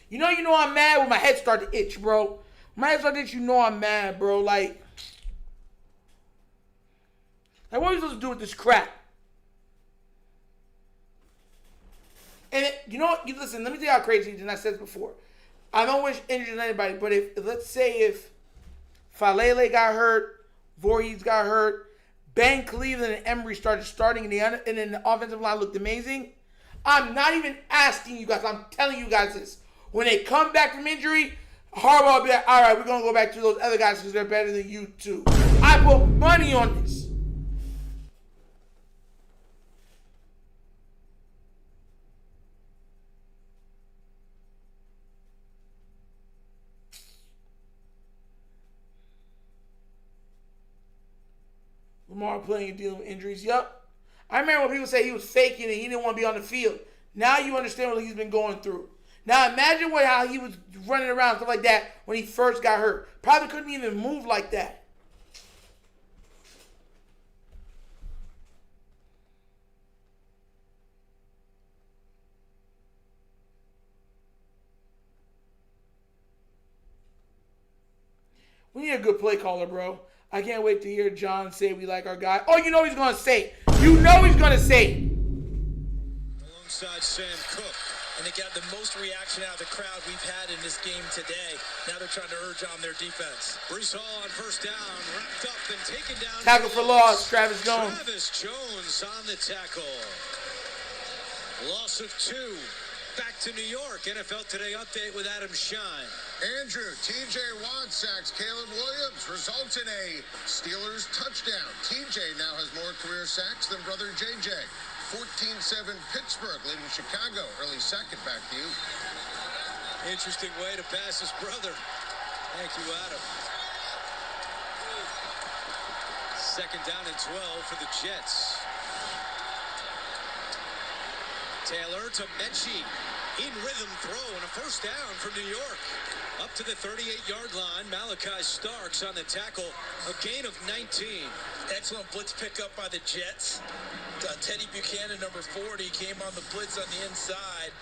You know I'm mad when my head start to itch, bro. When my head start to itch, you know I'm mad, bro. Like what are we supposed to do with this crap? And you know what? Listen, let me tell you how crazy it is, and I said this before. I don't wish injuries on anybody, but let's say if Falele got hurt, Voorhees got hurt, Ben Cleveland and Emery starting and then the offensive line looked amazing. I'm not even asking you guys. I'm telling you guys this. When they come back from injury, Harbaugh will be like, all right, we're going to go back to those other guys because they're better than you too. I put money on this. Lamar playing and dealing with injuries. Yup. I remember when people say he was faking and he didn't want to be on the field. Now you understand what he's been going through. Now imagine how he was running around, stuff like that, when he first got hurt. Probably couldn't even move like that. We need a good play caller, bro. I can't wait to hear John say we like our guy. Oh, you know he's going to say it. You know he's going to say it. Alongside Sam Cook. And they got the most reaction out of the crowd we've had in this game today. Now they're trying to urge on their defense. Brees Hall on first down, wrapped up and taken down. Tackle for loss, Travis Jones. Travis Jones on the tackle. Loss of 2. Back to New York. NFL Today update with Adam Shine. Andrew, TJ Watt sacks Caleb Williams, results in a Steelers touchdown. TJ now has more career sacks than brother JJ. 14-7 Pittsburgh, leading Chicago. Early second, back to you. Interesting way to pass his brother. Thank you, Adam. Second down and 12 for the Jets. Taylor to Mechie. In rhythm throw and a first down for New York. Up to the 38-yard line. Malachi Starks on the tackle. A gain of 19. Excellent blitz pickup by the Jets. Teddy Buchanan, number 40, came on the blitz on the inside.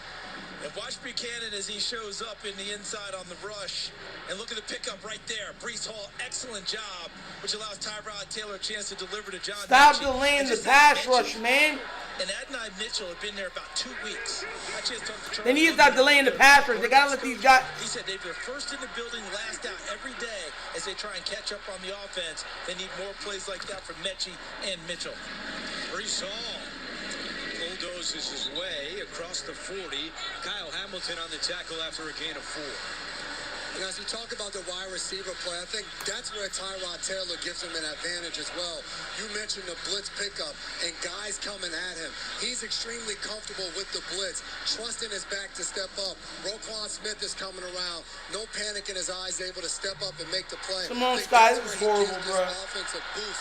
And watch Buchanan as he shows up in the inside on the rush. And look at the pickup right there. Brees Hall, excellent job, which allows Tyrod Taylor a chance to deliver to John. Stop delaying the pass rush, man. And Adonai Mitchell had been there about 2 weeks. They need to stop delaying the pass rush. They got to let these guys. He said they're first in the building, last out every day as they try and catch up on the offense. They need more plays like that from Mechie and Mitchell. Brees Hall bulldozes his way across the 40. Kyle Hamilton on the tackle after a gain of 4. And as we talk about the wide receiver play, I think that's where Tyrod Taylor gives him an advantage as well. You mentioned the blitz pickup and guys coming at him. He's extremely comfortable with the blitz, trusting his back to step up. Roquan Smith is coming around. No panic in his eyes, able to step up and make the play. Come on, Sky, this is horrible, bro.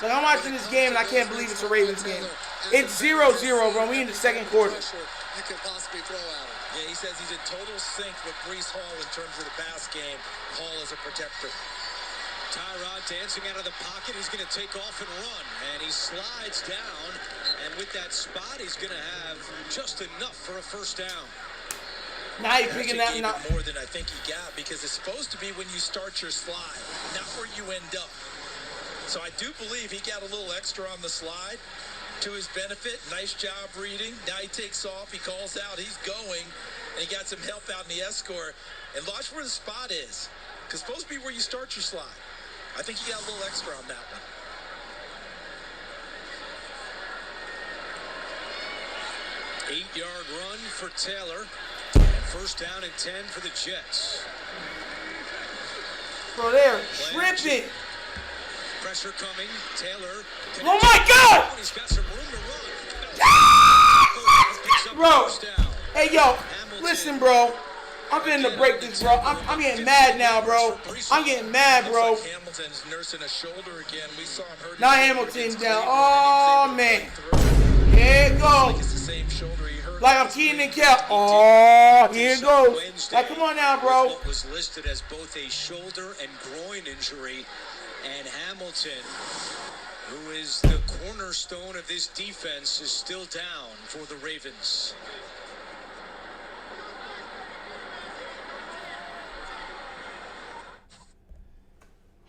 Like, I'm watching this game and I can't believe it's a Ravens game. It's 0-0, bro. We in the second quarter. You can possibly throw at him. Yeah, he says he's in total sync with Brees Hall in terms of the pass game. Hall is a protector. Tyrod dancing out of the pocket. He's going to take off and run. And he slides down. And with that spot, he's going to have just enough for a first down. Now you're picking that up more than I think he got, because it's supposed to be when you start your slide, not where you end up. So I do believe he got a little extra on the slide to his benefit. Nice job reading. Now he takes off. He calls out. He's going. And he got some help out in the escort. And watch where the spot is, because it's supposed to be where you start your slide. I think he got a little extra on that one. Eight-yard run for Taylor. First down and 10 for the Jets. Bro, they're tripping. Pressure coming. Taylor. Oh my God! He's got some room to run. Ah! Bro, hey yo, listen, bro. I'm getting to break this, bro. I'm getting mad now, bro. I'm getting mad, bro. Hamilton's nursing a shoulder again. We saw him hurt. Now Hamilton's down. Oh man. Here it goes. It's the same shoulder he hurt. Like I'm Keenan and Kel. Oh, here it goes. Like, come on now, bro. What was listed as both a shoulder and groin injury. And Hamilton who is the cornerstone of this defense, is still down for the Ravens.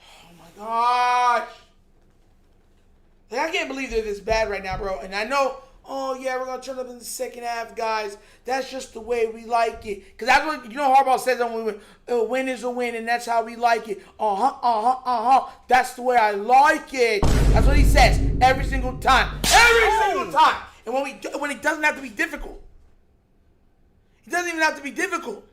Oh my gosh. Like, I can't believe they're this bad right now, bro. And I know, oh yeah, we're going to turn up in the second half, guys. That's just the way we like it. Because that's what, you know, Harbaugh says when we win. A win is a win, and that's how we like it. That's the way I like it. That's what he says every single time. Every single time. And when it doesn't have to be difficult. It doesn't even have to be difficult.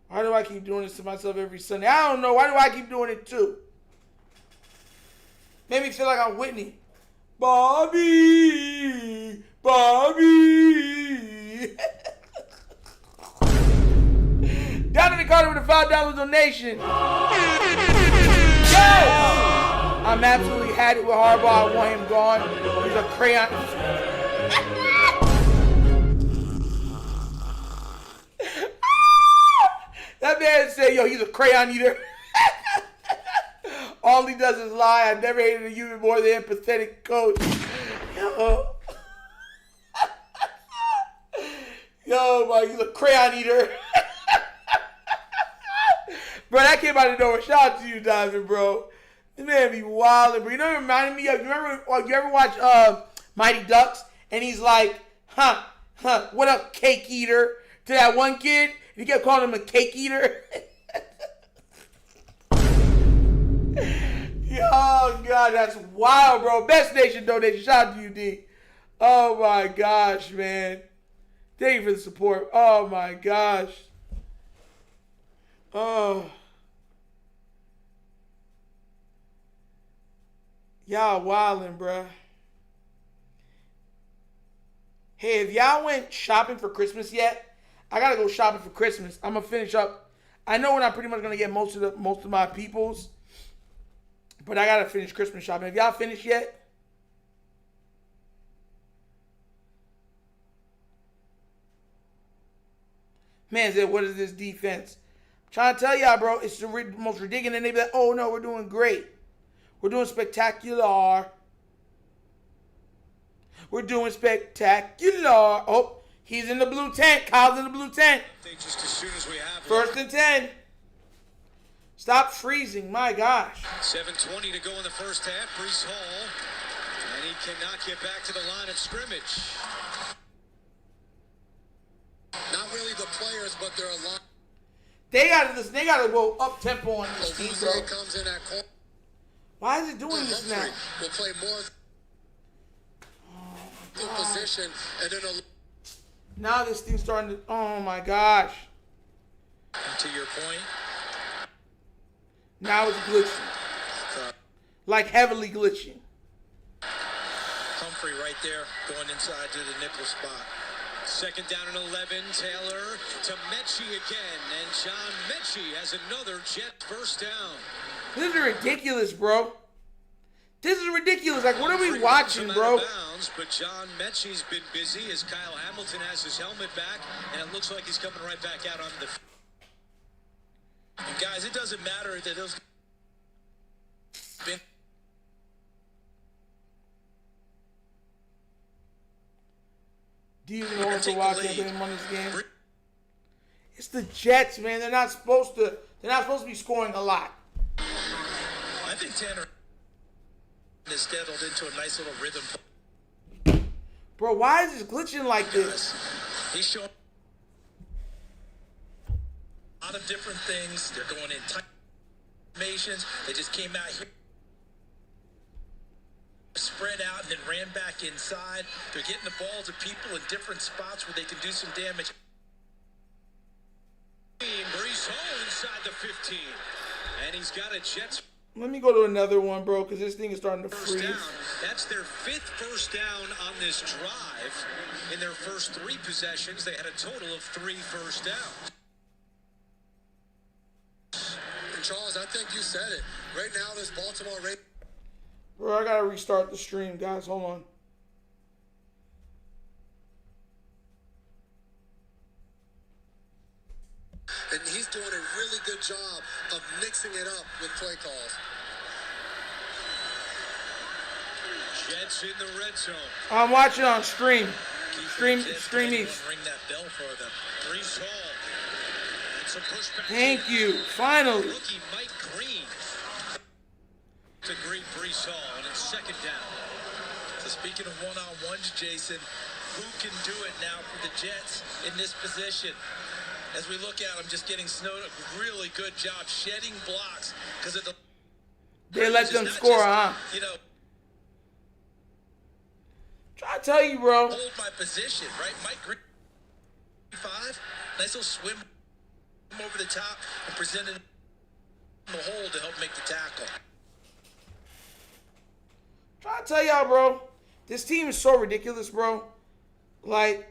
Why do I keep doing this to myself every Sunday? I don't know. Why do I keep doing it too? Made me feel like I'm Whitney. Bobby. Down in the corner with a $5 donation. Yes! I'm absolutely had it with Harbaugh. I want him gone. He's a crayon. That man said, yo, he's a crayon eater. All he does is lie. I've never hated a human more than empathetic coach. Yo, man, he's a crayon eater. Bro, that came out of nowhere. Shout out to you, Diamond, bro. This man be wild, bro. You know what it reminded me of? You ever watch Mighty Ducks? And he's like, what up, cake eater? To that one kid. He kept calling him a cake eater. Oh, God, that's wild, bro. Best Nation donation. Shout out to you, D. Oh, my gosh, man. Thank you for the support. Oh, my gosh. Oh. Y'all wildin', bruh. Hey, if y'all went shopping for Christmas yet, I gotta go shopping for Christmas. I'm gonna finish up. I know when I'm pretty much gonna get most of my peoples, but I gotta finish Christmas shopping. Have y'all finished yet? Man, what is this defense? I'm trying to tell y'all, bro, it's the most ridiculous. And they be like, oh no, we're doing great. We're doing spectacular. We're doing spectacular. Oh. He's in the blue tent. Kyle's in the blue tent. Just as soon as we have 1st and 10. Stop freezing. My gosh. 7:20 to go in the first half. Breece Hall. And he cannot get back to the line of scrimmage. Not really the players, but they're a lot. They gotta go up tempo on this team, bro. Comes in at corner. Why is it doing this now? Will play more position and then now this thing's starting to, oh my gosh. To your point. Now it's glitching. Like heavily glitching. Humphrey right there going inside to the nickel spot. 2nd down and 11. Taylor to Mechie again. And John Mechie has another Jet first down. This is ridiculous, bro. This is ridiculous. Like, what are we watching, bro? Bounds, but John Mechie's been busy as Kyle Hamilton has his helmet back, and it looks like he's coming right back out on the field. And guys, it doesn't matter that those. Do you know what to watch him on this game? It's the Jets, man. They're not supposed to be scoring a lot. I think Tanner is settled into a nice little rhythm. Bro, why is this glitching like this? He's showing a lot of different things. They're going in tight formations. They just came out here, spread out, and then ran back inside. They're getting the ball to people in different spots where they can do some damage. Breece Hall inside the 15. And he's got a Jets. Let me go to another one, bro, because this thing is starting to freeze. Down. That's their 5th first down on this drive. In their first 3 possessions, they had a total of 3 first downs. And Charles, I think you said it. Right now, this Baltimore Ravens. Bro, I gotta restart the stream, guys. Hold on. And he's doing a really good job of mixing it up with play calls. Jets in the red zone. I'm watching on stream. Stream Ring that bell for them. Brees Hall. It's a pushback. Thank you. Finally. Rookie Mike Green to greet Brees Hall, and it's second down. So speaking of one-on-ones, Jason, who can do it now for the Jets in this position? As we look at them, just getting snowed up, really good job shedding blocks because of the. They let them score, huh? You know, Try to tell you, bro. hold my position, right? Mike Green, 5, nice little swim over the top and presented the hole to help make the tackle. Try to tell y'all, bro. This team is so ridiculous, bro. Like,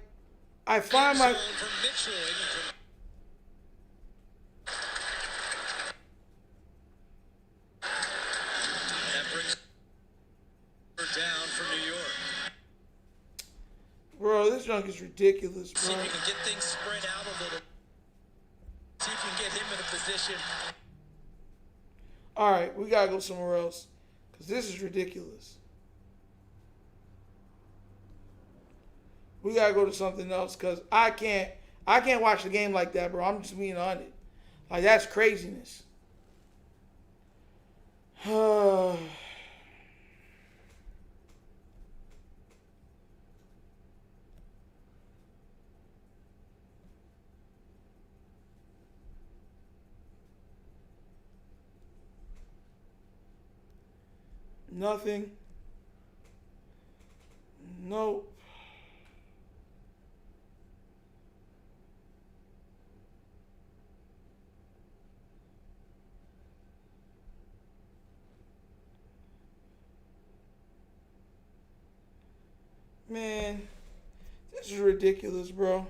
I find my. Zone from Mitchell. That brings her down for New York. Bro, this junk is ridiculous, See bro. if you can get things spread out a little. See if you can get him in a position. All right, we gotta go somewhere else, cause this is ridiculous. We gotta go to something else, cause I can't watch the game like that, bro. I'm just being on it. Like, that's craziness. Nothing. Nope. Man, this is ridiculous, bro.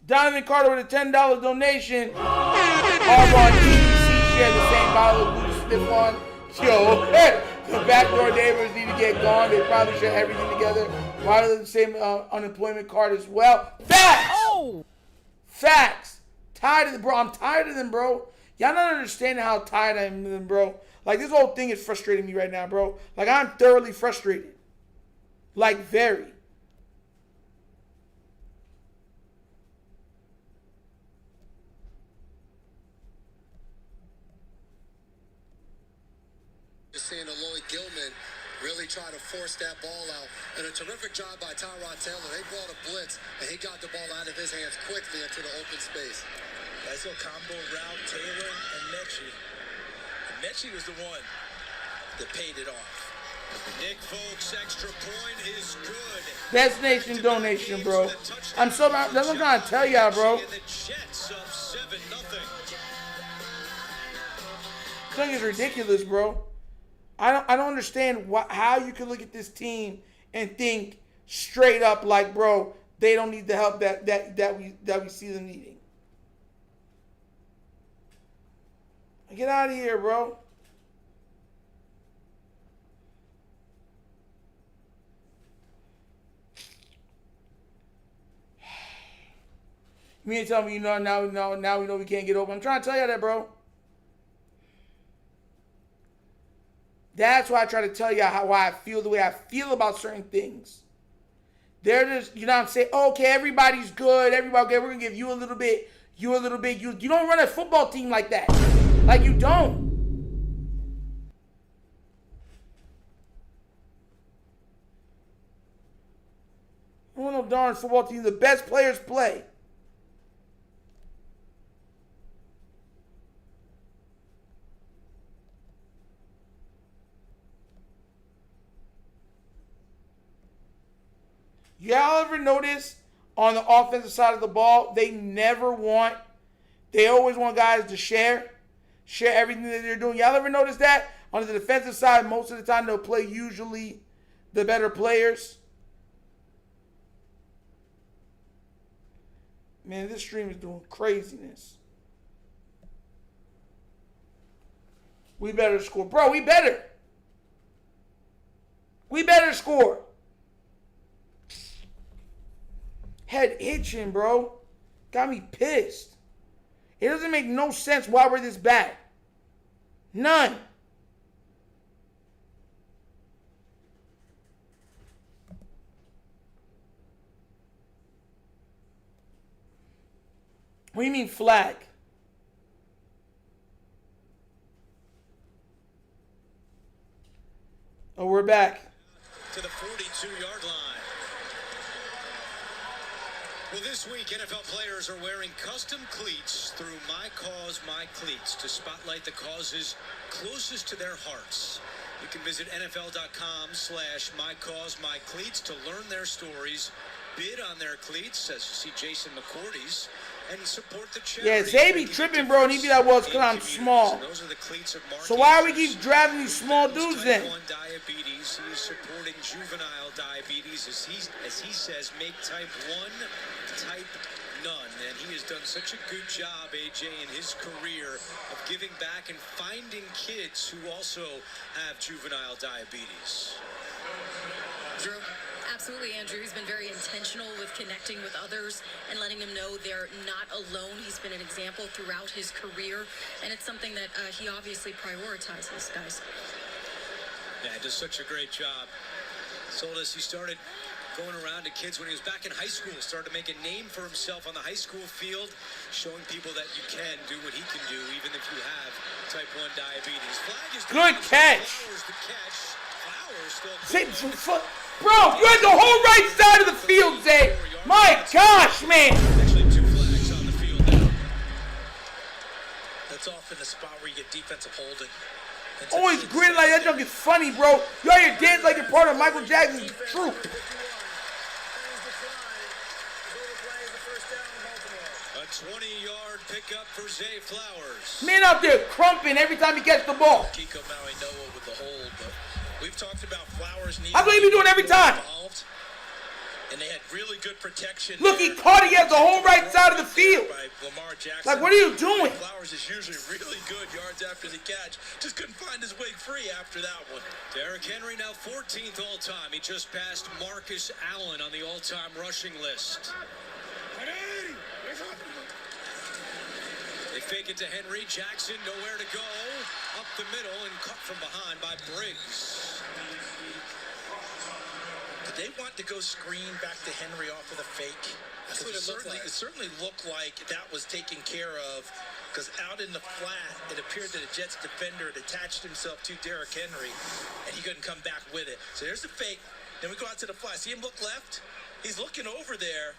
Donovan Carter with a $10 donation. Arbonne TBC shared the same bottle of blue stiff on. Yo, the backdoor neighbors need to get gone. They probably share everything together. Why do they the same unemployment card as well? Facts! Oh! Facts! Tired of them, bro. I'm tired of them, bro. Y'all not understanding how tired I am of them, bro. Like, this whole thing is frustrating me right now, bro. Like, I'm thoroughly frustrated. Like, very. You're seeing a Lloyd Gilman really try to force that ball out. And a terrific job by Tyrod Taylor. They brought a blitz, and he got the ball out of his hands quickly into the open space. Nice little combo route, Taylor and Mechie. And Mechie was the one that paid it off. Nick Folk's extra point is good. Destination donation, bro. I'm so that's what I'm trying to tell y'all, bro. And the Jets up 7-0. This thing is ridiculous, bro. I don't understand how you can look at this team and think straight up like, bro, they don't need the help that we see them needing. Get out of here, bro. You mean to tell me now we know we can't get open? I'm trying to tell you that, bro. That's why I try to tell you why I feel the way I feel about certain things. They're just, you know what I'm saying? Okay, everybody's good. Everybody, okay, we're going to give you a little bit, you a little bit. You don't run a football team like that. Like, you don't. I don't want no darn football team. The best players play. Y'all ever notice on the offensive side of the ball, they always want guys to share everything that they're doing. Y'all ever notice that? On the defensive side, most of the time they'll play usually the better players. Man, this stream is doing craziness. We better score. Bro, we better. We better score. Head itching, bro. Got me pissed. It doesn't make no sense why we're this bad. None. What do you mean flag? Oh, we're back. To the 42-yard line. Well, this week, NFL players are wearing custom cleats through My Cause, My Cleats to spotlight the causes closest to their hearts. You can visit NFL.com/MyCauseMyCleats to learn their stories, bid on their cleats, as you see Jason McCourty's, and support the charity. Yeah, Zay be tripping, bro, and he be like, well, it's because I'm small. Those are the cleats of So why are we keep driving these small dudes then? Type 1 diabetes. He is supporting juvenile diabetes, as he says, make type 1 type none. And he has done such a good job, AJ, in his career of giving back and finding kids who also have juvenile diabetes. Drew? Absolutely, Andrew. He's been very intentional with connecting with others and letting them know they're not alone. He's been an example throughout his career, and it's something that he obviously prioritizes, guys. Yeah, he does such a great job. Told us he started going around to kids when he was back in high school, started to make a name for himself on the high school field, showing people that you can do what he can do, even if you have type 1 diabetes. Flag is good catch. Flowers the catch. Flowers Zay, still. bro, you had the whole right side of the field, Zay. My gosh, man. Actually, 2 flags on the field now. That's often the spot where you get defensive holding. Always grinning like that junk is funny, bro. You out here dance like you're part of Michael Jackson's troop. A 20-yard pickup for Zay Flowers. Man out there crumping every time he gets the ball. Kiko Maui Noah with the hold, but we've talked about Flowers needing. That's what he be doing every time. Involved, and they had really good protection. Look, he caught it. He has the whole right side of the field. By Lamar Jackson. Like, what are you doing? Flowers is usually really good yards after the catch. Just couldn't find his way free after that one. Derrick Henry now 14th all-time. He just passed Marcus Allen on the all-time rushing list. They fake it to Henry. Jackson nowhere to go. Up the middle and cut from behind by Briggs. Did they want to go screen back to Henry off of the fake? That's what it looked like. It certainly looked like that was taken care of, because out in the flat, it appeared that a Jets defender had attached himself to Derrick Henry, and he couldn't come back with it. So there's the fake. Then we go out to the flat. See him look left? He's looking over there,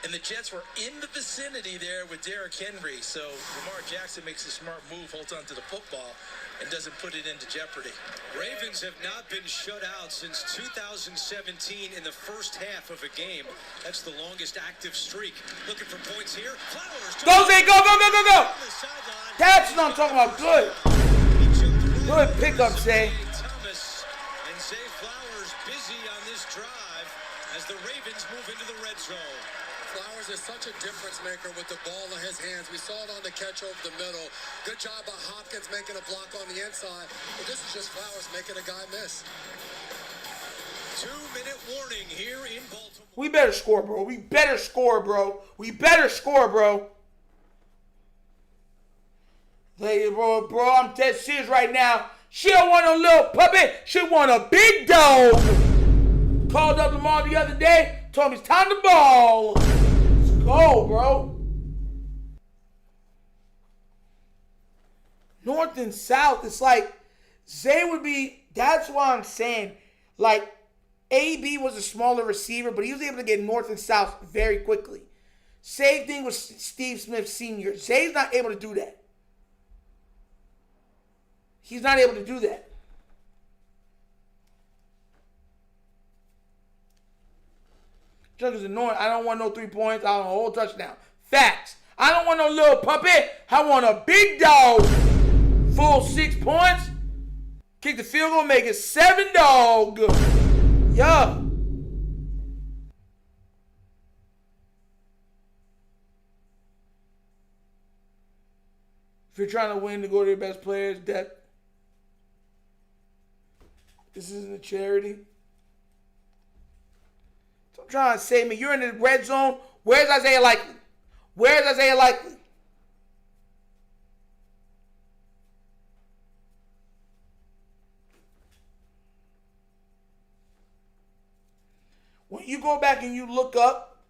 and the Jets were in the vicinity there with Derrick Henry. So Lamar Jackson makes a smart move, holds on to the football, and doesn't put it into jeopardy. Ravens have not been shut out since 2017 in the first half of a game. That's the longest active streak. Looking for points here. Flowers. Go, Zay, go, go, go, go, go. On the sideline. That's what I'm talking about. Good. Good pickup, Zay. Thomas and Zay Flowers busy on this drive as the Ravens move into the red zone. Flowers is such a difference maker with the ball in his hands. We saw it on the catch over the middle. Good job by Hopkins making a block on the inside. But this is just Flowers making a guy miss. 2-minute warning here in Baltimore. We better score, bro. We better score, bro. We better score, bro. Hey, bro, I'm dead serious right now. She don't want a little puppy. She want a big dog. Called up Lamar the other day. Told me it's time to ball. Let's go, bro. North and South, it's like Zay would be, that's why I'm saying, like, AB was a smaller receiver, but he was able to get North and South very quickly. Same thing with Steve Smith Sr. Zay's not able to do that. He's not able to do that. Junk is annoying. I don't want no 3 points. I want a whole touchdown. Facts. I don't want no little puppy. I want a big dog. Full 6 points. Kick the field goal, make it 7 dog. Yeah. If you're trying to win to go to your best players, that this isn't a charity. I'm trying to say, man, you're in the red zone. Where's Isaiah Likely? Where's Isaiah Likely? When you go back and you look up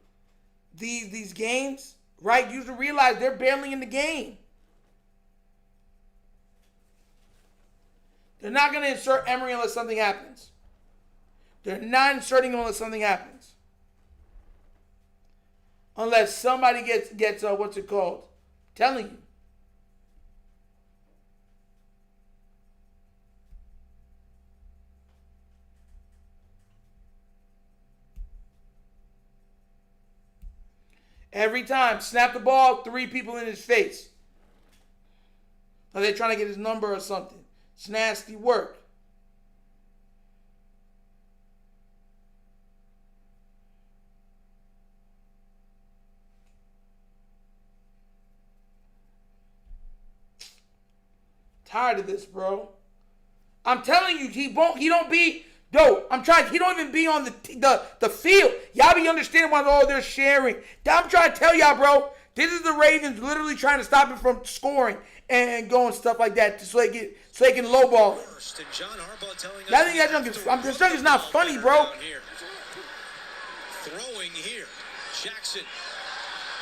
these games, right, you should realize they're barely in the game. They're not going to insert Emery unless something happens. They're not inserting him unless something happens. Unless somebody gets what's it called? I'm telling you. Every time, snap the ball, 3 people in his face. Are they trying to get his number or something? It's nasty work. Tired of this, bro. I'm telling you, he don't be. Yo, he don't even be on the field. Y'all be understanding why all they're sharing. I'm trying to tell y'all, bro. This is the Ravens literally trying to stop him from scoring and going stuff like that so they can lowball him. I think this junk is not funny, bro. Throwing here. Jackson.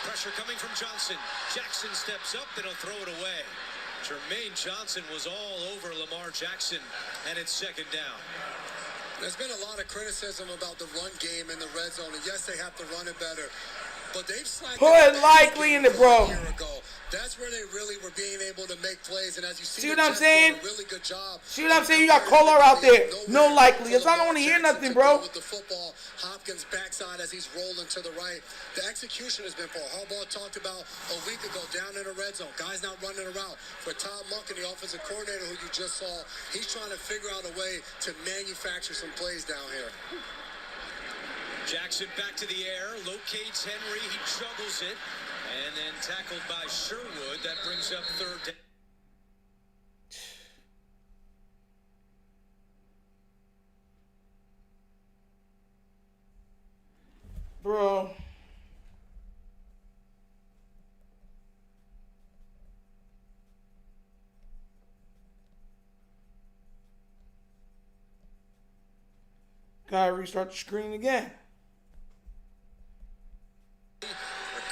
Pressure coming from Johnson. Jackson steps up, then he'll throw it away. Jermaine Johnson was all over Lamar Jackson, and it's second down. There's been a lot of criticism about the run game in the red zone, and yes, they have to run it better. But they've slacked. Put Likely in the bro. That's where they really were being able to make plays, and as you see what I'm saying? A really good job. See what I'm saying? You got Kolar out there. No Likely. It's I don't want to hear nothing, bro. With the football, Hopkins backside as he's rolling to the right. The execution has been poor. Harbaugh talked about a week ago down in the red zone. Guys not running around. For Tom Monken, the offensive coordinator who you just saw, he's trying to figure out a way to manufacture some plays down here. Jackson back to the air, locates Henry, he juggles it, and then tackled by Sherwood. That brings up third down. Bro. Gotta restart the screen again.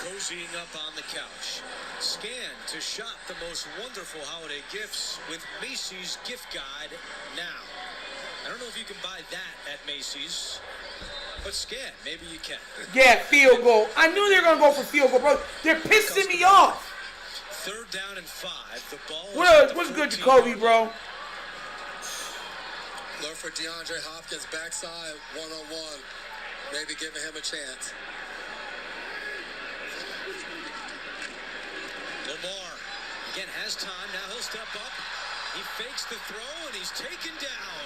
Cozying up on the couch. Scan to shop the most wonderful holiday gifts with Macy's Gift Guide now. I don't know if you can buy that at Macy's, but scan, maybe you can. Yeah, field goal. I knew they were going to go for field goal, bro. They're pissing me off. Third down and 5. The ball what's good, Jacoby, bro? Look for DeAndre Hopkins backside, one-on-one. Maybe giving him a chance. Lamar, again, has time. Now he'll step up. He fakes the throw, and he's taken down.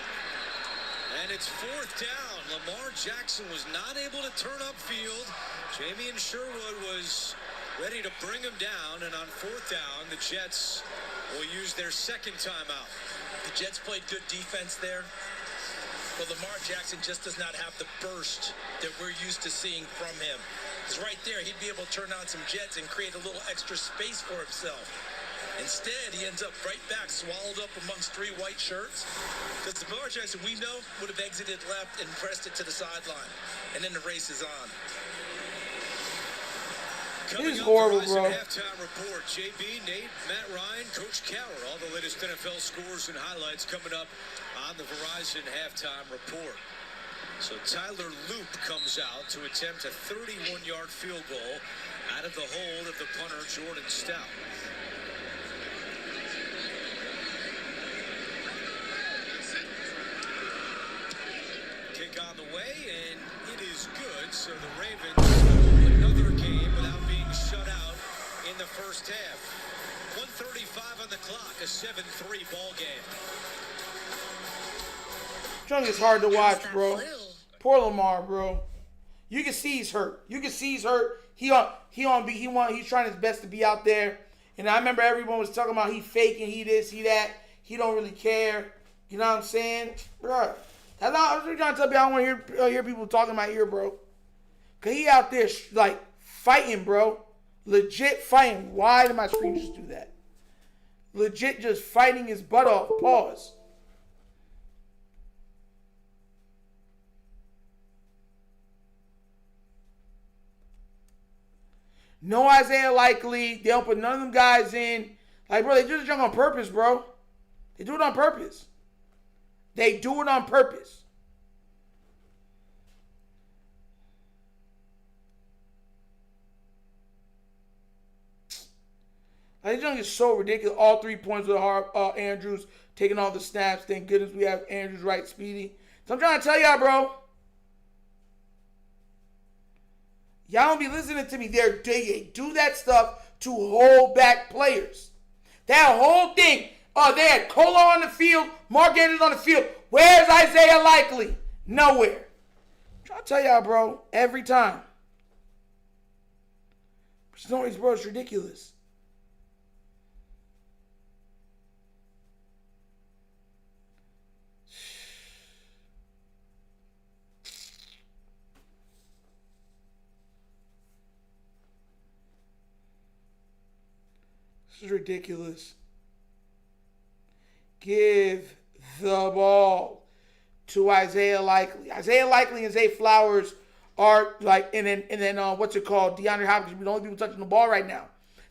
And it's fourth down. Lamar Jackson was not able to turn upfield. Jamie and Sherwood was ready to bring him down. And on fourth down, the Jets will use their second timeout. The Jets played good defense there. But Lamar Jackson just does not have the burst that we're used to seeing from him. Because right there, he'd be able to turn on some jets and create a little extra space for himself. Instead, he ends up right back, swallowed up amongst 3 white shirts. Because Lamar Jackson, we know, would have exited left and pressed it to the sideline. And then the race is on. This is horrible, bro. Halftime report. JB, Nate, Matt Ryan, Coach Cowher. All the latest NFL scores and highlights coming up on the Verizon halftime report. So Tyler Loop comes out to attempt a 31-yard field goal out of the hold of the punter, Jordan Stout. Kick on the way, and it is good. So the Ravens another game without being shut out in the first half. 1:35 on the clock, a 7-3 ball game. Junk is hard to watch, bro. Poor Lamar, bro. You can see he's hurt. He's trying his best to be out there. And I remember everyone was talking about he faking, he this, he that. He don't really care. You know what I'm saying? Bro. I'm trying to tell you, I don't want to hear people talking in my ear, bro. Because he out there, like, fighting, bro. Legit fighting. Why did my screen just do that? Legit just fighting his butt off. Pause. No Isaiah Likely. They don't put none of them guys in. Like, bro, they do this junk on purpose, bro. They do it on purpose. They do it on purpose. Like, this junk is so ridiculous. All 3 points with Andrews taking all the snaps. Thank goodness we have Andrews right, Speedy. So I'm trying to tell y'all, bro. Y'all don't be listening to me. They do that stuff to hold back players. That whole thing. Oh, they had Kolar on the field, Mark Andrews on the field. Where's Isaiah Likely? Nowhere. I'm trying to tell y'all, bro, every time. Bro, it's ridiculous. This is ridiculous. Give the ball to Isaiah Likely. Isaiah Likely and Zay Flowers are like, and then what's it called? DeAndre Hopkins. We're the only people touching the ball right now.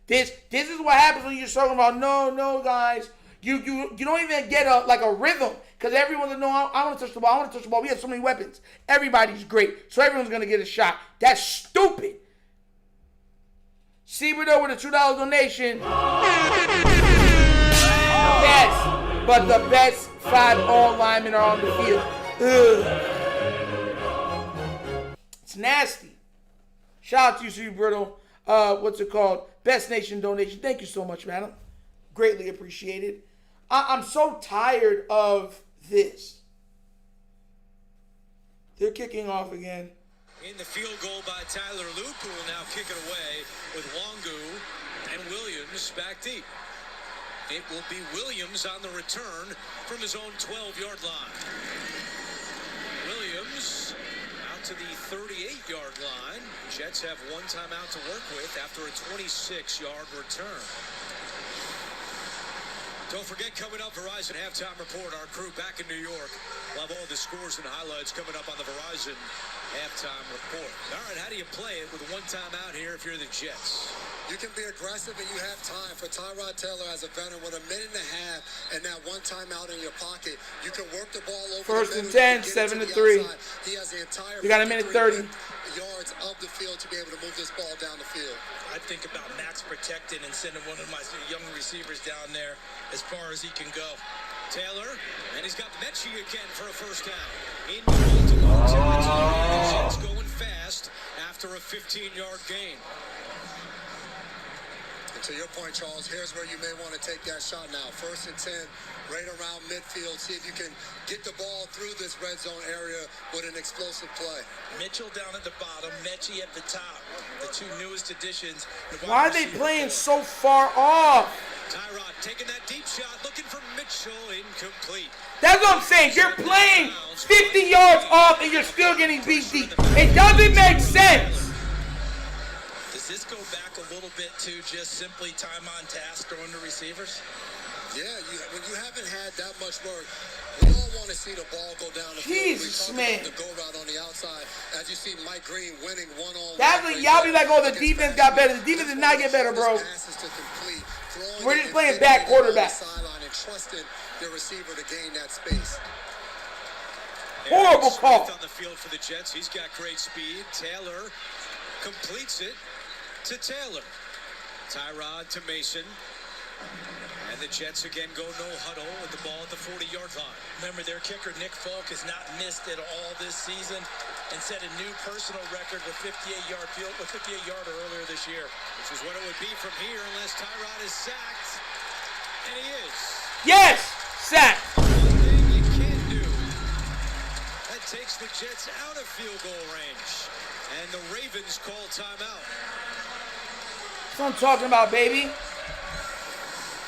This is what happens when you're talking about no guys. You don't even get a rhythm because everyone's like, no, I want to touch the ball. I want to touch the ball. We have so many weapons. Everybody's great, so everyone's gonna get a shot. That's stupid. Seaberdo with a $2 donation. Yes. But the best 5 all linemen are on the field. Ugh. It's nasty. Shout out to you, Seaberdo. What's it called? Best Nation donation. Thank you so much, madam. Greatly appreciated. I'm so tired of this. They're kicking off again. In the field goal by Tyler Lupu will now kick it away with Wangu and Williams back deep. It will be Williams on the return from his own 12-yard line. Williams out to the 38-yard line. Jets have one timeout to work with after a 26-yard return. Don't forget, coming up, Verizon Halftime Report. Our crew back in New York. We'll have all the scores and highlights coming up on the Verizon Halftime Report. All right, how do you play it with one timeout here if you're the Jets? You can be aggressive and you have time. For Tyrod Taylor as a veteran with a minute and a half and that one timeout in your pocket, you can work the ball over. First and 10, 7-3. He has the entire you got a minute 30 yards of the field to be able to move this ball down the field. I think about max protecting and sending one of my young receivers down there as far as he can go. Taylor, and he's got Mechie again for a first down. In Baltimore territory, the Jets going fast after a 15-yard gain. And to your point, Charles, here's where you may want to take that shot now. First and 10, right around midfield. See if you can get the ball through this red zone area with an explosive play. Mitchell down at the bottom, Mechie at the top. The two newest additions. Why are they playing so far off? Tyrod taking that deep shot, looking for Mitchell, incomplete. That's what I'm saying. You're playing 50 yards off and you're still getting beat deep. It doesn't make sense. Does this go back a little bit to just simply time on task throwing to receivers? Yeah, when you haven't had that much work, we all want to see the ball go down the field. Jesus, we man. the go route on the outside. As you see Mike Green winning one-on-one. That's what y'all be like, oh, the defense got better. The defense did not get better, bro. We're just playing back quarterback. And trusting the receiver to gain that space. Horrible call. On the field for the Jets. He's got great speed. Taylor completes it to Taylor. Tyrod to Mason. And the Jets again go no huddle with the ball at the 40-yard line. Remember, their kicker, Nick Folk, has not missed at all this season and set a new personal record with 58-yarder earlier this year. Which is what it would be from here unless Tyrod is sacked. And he is. Yes! Sacked. One thing you can't do. That takes the Jets out of field goal range. And the Ravens call timeout. That's what I'm talking about, baby.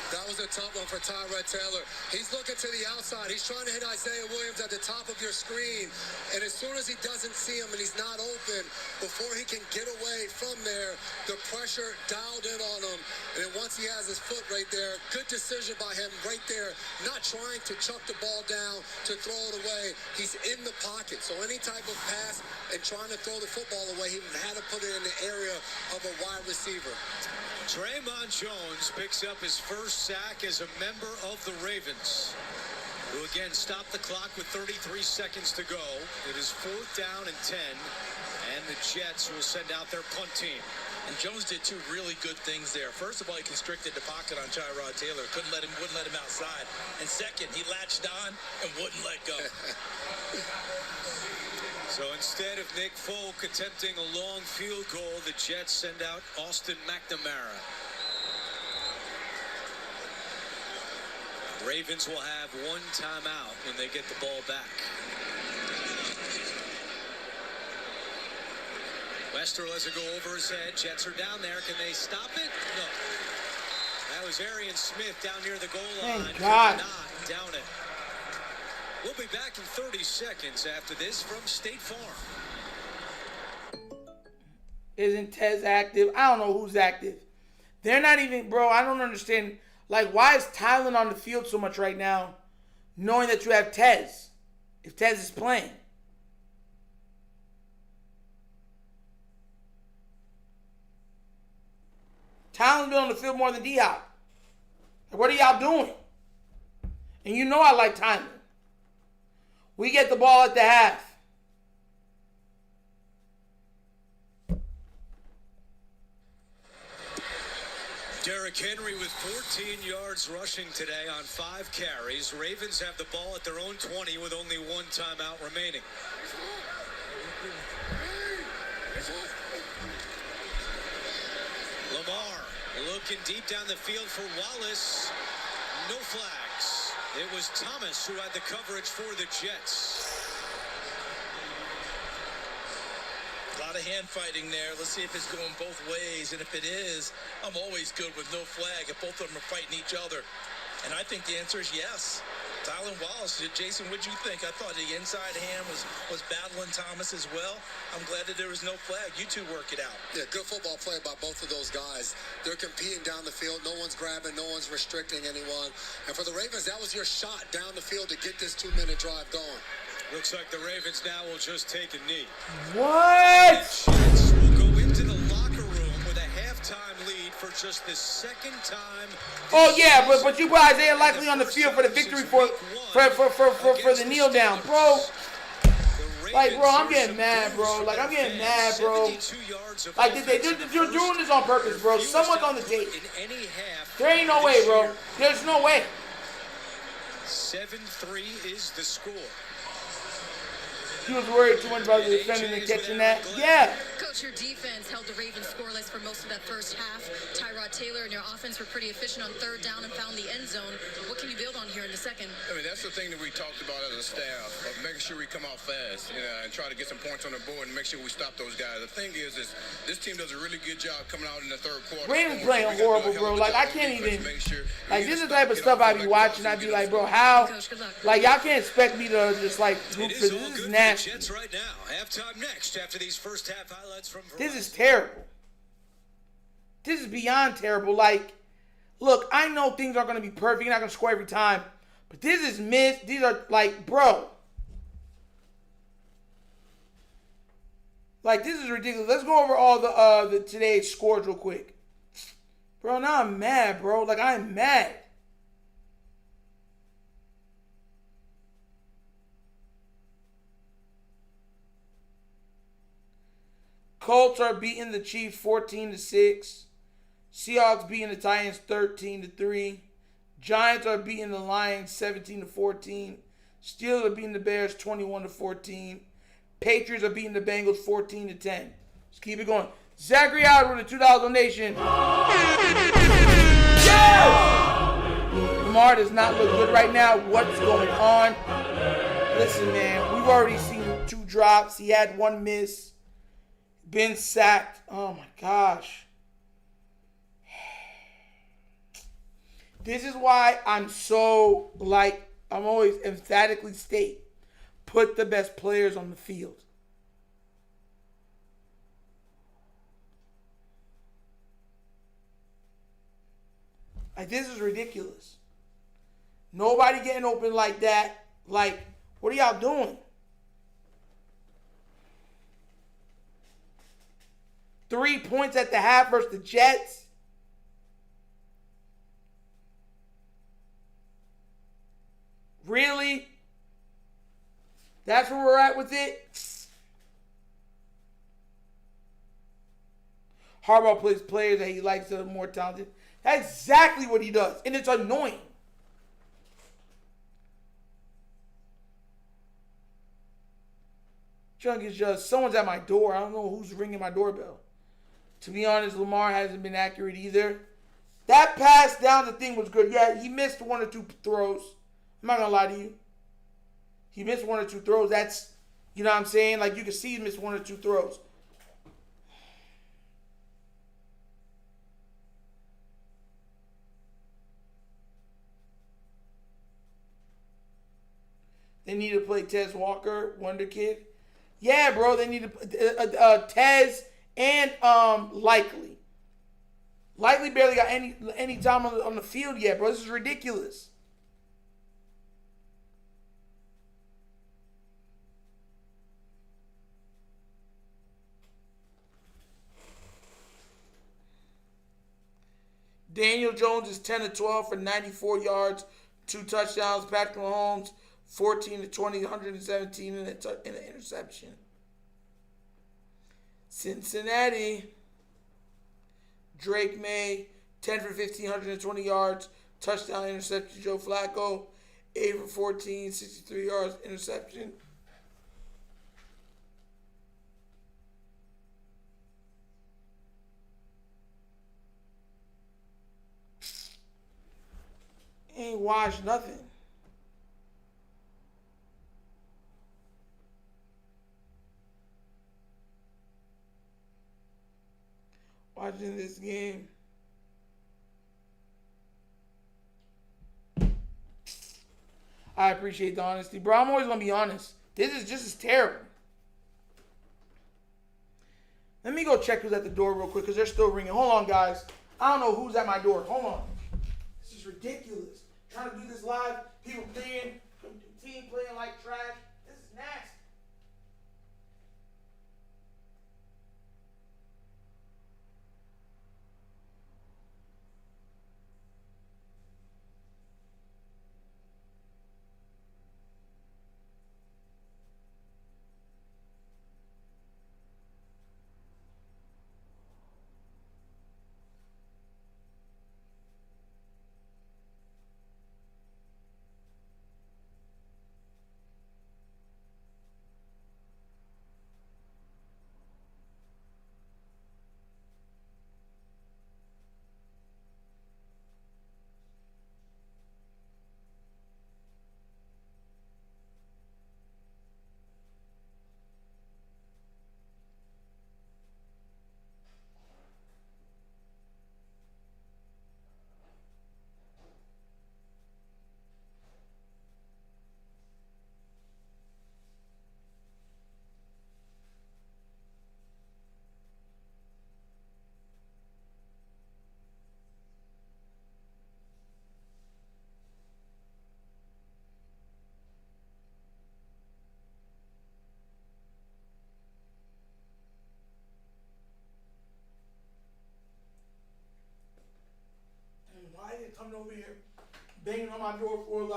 That was a tough one for Tyrod Taylor. He's looking to the outside. He's trying to hit Isaiah Williams at the top of your screen. And as soon as he doesn't see him and he's not open, before he can get away from there, the pressure dialed in on him. And then once he has his foot right there, good decision by him right there, not trying to chuck the ball down to throw it away. He's in the pocket. So any type of pass and trying to throw the football away, he had to put it in the area of a wide receiver. Draymond Jones picks up his first sack as a member of the Ravens, who again stopped the clock with 33 seconds to go. It is 4th down and 10, and the Jets will send out their punt team. And Jones did two really good things there. First of all, he constricted the pocket on Tyrod Taylor. Wouldn't let him outside. And second, he latched on and wouldn't let go. So instead of Nick Folk attempting a long field goal, the Jets send out Austin McNamara. Ravens will have one timeout when they get the ball back. Wester lets it go over his head. Jets are down there. Can they stop it? No. That was Arian Smith down near the goal line. Thank God. Could not down it. We'll be back in 30 seconds after this from State Farm. Isn't Tez active? I don't know who's active. They're not even, bro, I don't understand. Like, why is Tylen on the field so much right now, knowing that you have Tez, if Tez is playing? Tylen's been on the field more than Diop. Like, what are y'all doing? And you know I like Tylen. We get the ball at the half. Derrick Henry with 14 yards rushing today on 5 carries. Ravens have the ball at their own 20 with only one timeout remaining. Lamar looking deep down the field for Wallace. No flags. It was Thomas who had the coverage for the Jets. A lot of hand fighting there. Let's see if it's going both ways. And if it is, I'm always good with no flag if both of them are fighting each other. And I think the answer is yes. Tylen Wallace. Jason, what'd you think? I thought the inside hand was battling Thomas as well. I'm glad that there was no flag. You two work it out. Yeah, good football play by both of those guys. They're competing down the field. No one's grabbing. No one's restricting anyone. And for the Ravens, that was your shot down the field to get this 2-minute drive going. Looks like the Ravens now will just take a knee. What? The Jets will go into the locker room with a halftime lead for just the second time. Oh yeah, but you put Isaiah Likely on the field for the victory for the kneel down, bro. Like, bro, I'm getting mad, bro. Like, I'm getting mad, bro. Like, they're doing this on purpose, bro. Someone's on the tape. There ain't no way, bro. There's no way. 7-3 is the score. He was worried too much about the defending and catching that. Yeah. Coach, your defense held the Ravens scoreless for most of that first half. Tyrod Taylor and your offense were pretty efficient on 3rd down and found the end zone. What can you build on here in the second? I mean, that's the thing that we talked about as a staff, of making sure we come out fast, and try to get some points on the board and make sure we stop those guys. The thing is this team does a really good job coming out in the 3rd quarter. Ravens playing horrible, bro. Like, I can't even. Like, this is the type of stuff I be watching. I be like, bro, how? Like, y'all can't expect me to just, like, root for this. This is nasty. Jets right now. Halftime next after these first half highlights from This is terrible. This is beyond terrible. Like, look, I know things aren't going to be perfect. You're not going to score every time. But this is missed. These are, like, bro. Like, this is ridiculous. Let's go over all the today's scores real quick. Bro, now I'm mad, bro. Like, I'm mad. Colts are beating the Chiefs 14-6. Seahawks beating the Titans 13-3. Giants are beating the Lions 17-14. Steelers are beating the Bears 21-14. Patriots are beating the Bengals 14-10. Let's keep it going. Zachary Howard with a $2 donation. Yeah! Lamar does not look good right now. What's going on? Listen, man, we've already seen 2 drops. He had 1 miss. Been sacked. Oh my gosh. This is why I'm so, I'm always emphatically state, put the best players on the field. This is ridiculous. Nobody getting open like that. What are y'all doing? 3 points at the half versus the Jets. Really? That's where we're at with it? Harbaugh plays players that he likes that are more talented. That's exactly what he does. And it's annoying. Chunk is just, someone's at my door. I don't know who's ringing my doorbell. To be honest, Lamar hasn't been accurate either. That pass down the thing was good. Yeah, he missed 1 or 2 throws. I'm not going to lie to you. He missed 1 or 2 throws. That's, you know what I'm saying? You can see he missed 1 or 2 throws. They need to play Tez Walker, Wonder Kid. Yeah, bro, they need to Tez and Likely. Likely barely got any time on the field yet, bro. This is ridiculous. Daniel Jones is 10 of 12 for 94 yards, 2 touchdowns. Patrick Mahomes, 14 to 20, 117 in an interception. Cincinnati, Drake May, 10 for 15, 120 yards, touchdown, interception. Joe Flacco, 8 for 14, 63 yards, interception. Ain't watched nothing. Watching this game. I appreciate the honesty. Bro, I'm always going to be honest. This is just as terrible. Let me go check who's at the door real quick because they're still ringing. Hold on, guys. I don't know who's at my door. Hold on. This is ridiculous. Trying to do this live. People playing. Team playing like trash. This is nasty. Why are they coming over here, banging on my door for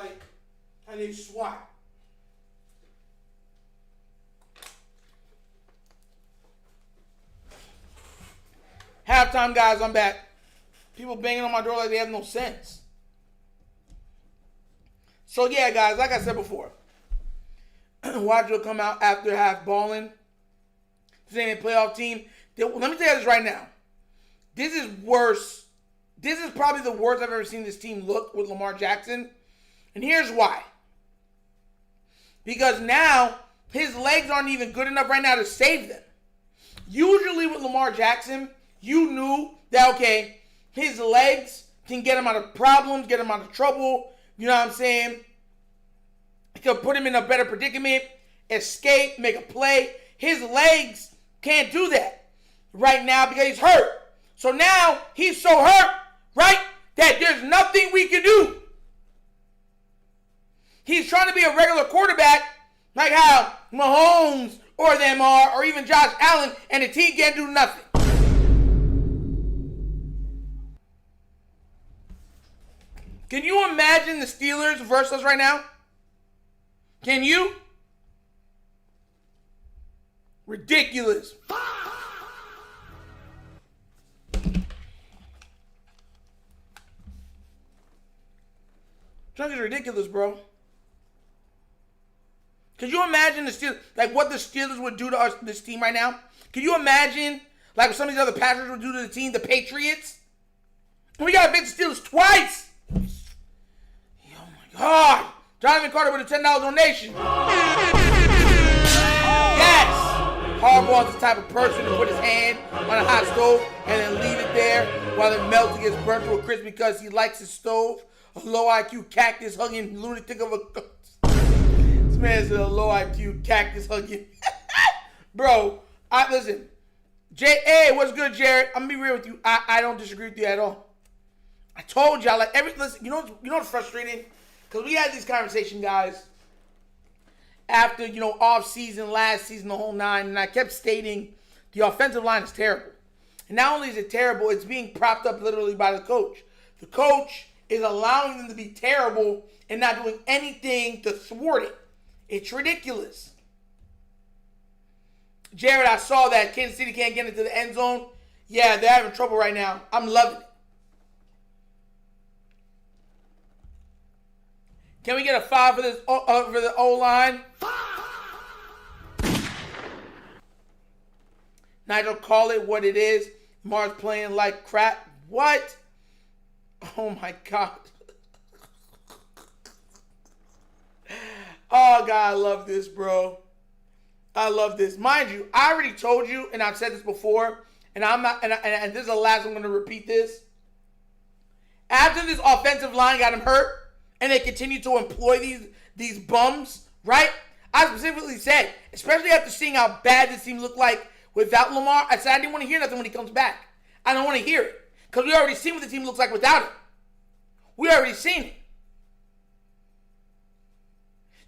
how they SWAT? Halftime, guys, I'm back. People banging on my door like they have no sense. So, yeah, guys, like I said before, watch will come out after half balling. This ain't a playoff team. Let me tell you this right now. This is worse. This is probably the worst I've ever seen this team look with Lamar Jackson. And here's why. Because now, his legs aren't even good enough right now to save them. Usually with Lamar Jackson, you knew that, okay, his legs can get him out of problems, get him out of trouble. You know what I'm saying? It can put him in a better predicament, escape, make a play. His legs can't do that right now because he's hurt. So now he's so hurt, right, that there's nothing we can do. He's trying to be a regular quarterback like how Mahomes or them are, or even Josh Allen, and the team can't do nothing. Can you imagine the Steelers versus us right now? Can you? Ridiculous. It's ridiculous, bro. Could you imagine the Steelers, like what the Steelers would do to us, this team right now? Could you imagine, like what some of these other Patriots would do to the team, the Patriots? We got to beat the Steelers twice. Oh my God. Jonathan Carter with a $10 donation. Yes. Harbaugh is the type of person to put his hand on a hot stove and then leave it there while it melts and gets burnt to a crisp because he likes his stove. A low IQ cactus hugging lunatic of a... This man is a low IQ cactus hugging. Bro, listen. Hey, what's good, Jared? I'm gonna be real with you. I don't disagree with you at all. I told y'all, like, listen, you know what's frustrating? Because we had this conversation, guys, after, off season, last season, the whole nine, and I kept stating the offensive line is terrible. And not only is it terrible, it's being propped up literally by the coach. The coach is allowing them to be terrible and not doing anything to thwart it. It's ridiculous. Jared, I saw that Kansas City can't get into the end zone. Yeah, they're having trouble right now. I'm loving it. Can we get a 5 for this for the O-line? Nigel, call it what it is. Mars playing like crap. What? Oh my God. Oh God, I love this, bro. I love this. Mind you, I already told you, and I've said this before, and I'm not, and this is the last I'm going to repeat this. After this offensive line got him hurt, and they continue to employ these bums, right? I specifically said, especially after seeing how bad this team looked like without Lamar, I said I didn't want to hear nothing when he comes back. I don't want to hear it. Because we already seen what the team looks like without him. We already seen it.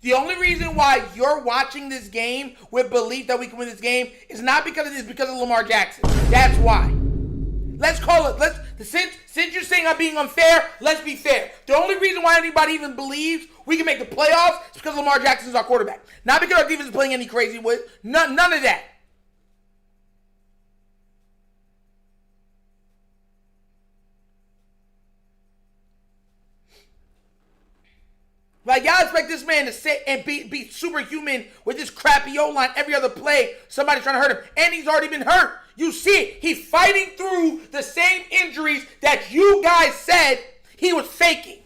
The only reason why you're watching this game with belief that we can win this game is not because of this, because of Lamar Jackson. That's why. Let's call it. Since you're saying I'm being unfair, let's be fair. The only reason why anybody even believes we can make the playoffs is because Lamar Jackson is our quarterback. Not because our defense is playing any crazy with. None of that. Like, y'all expect this man to sit and be superhuman with this crappy O-line every other play. Somebody's trying to hurt him. And he's already been hurt. You see it. He's fighting through the same injuries that you guys said he was faking.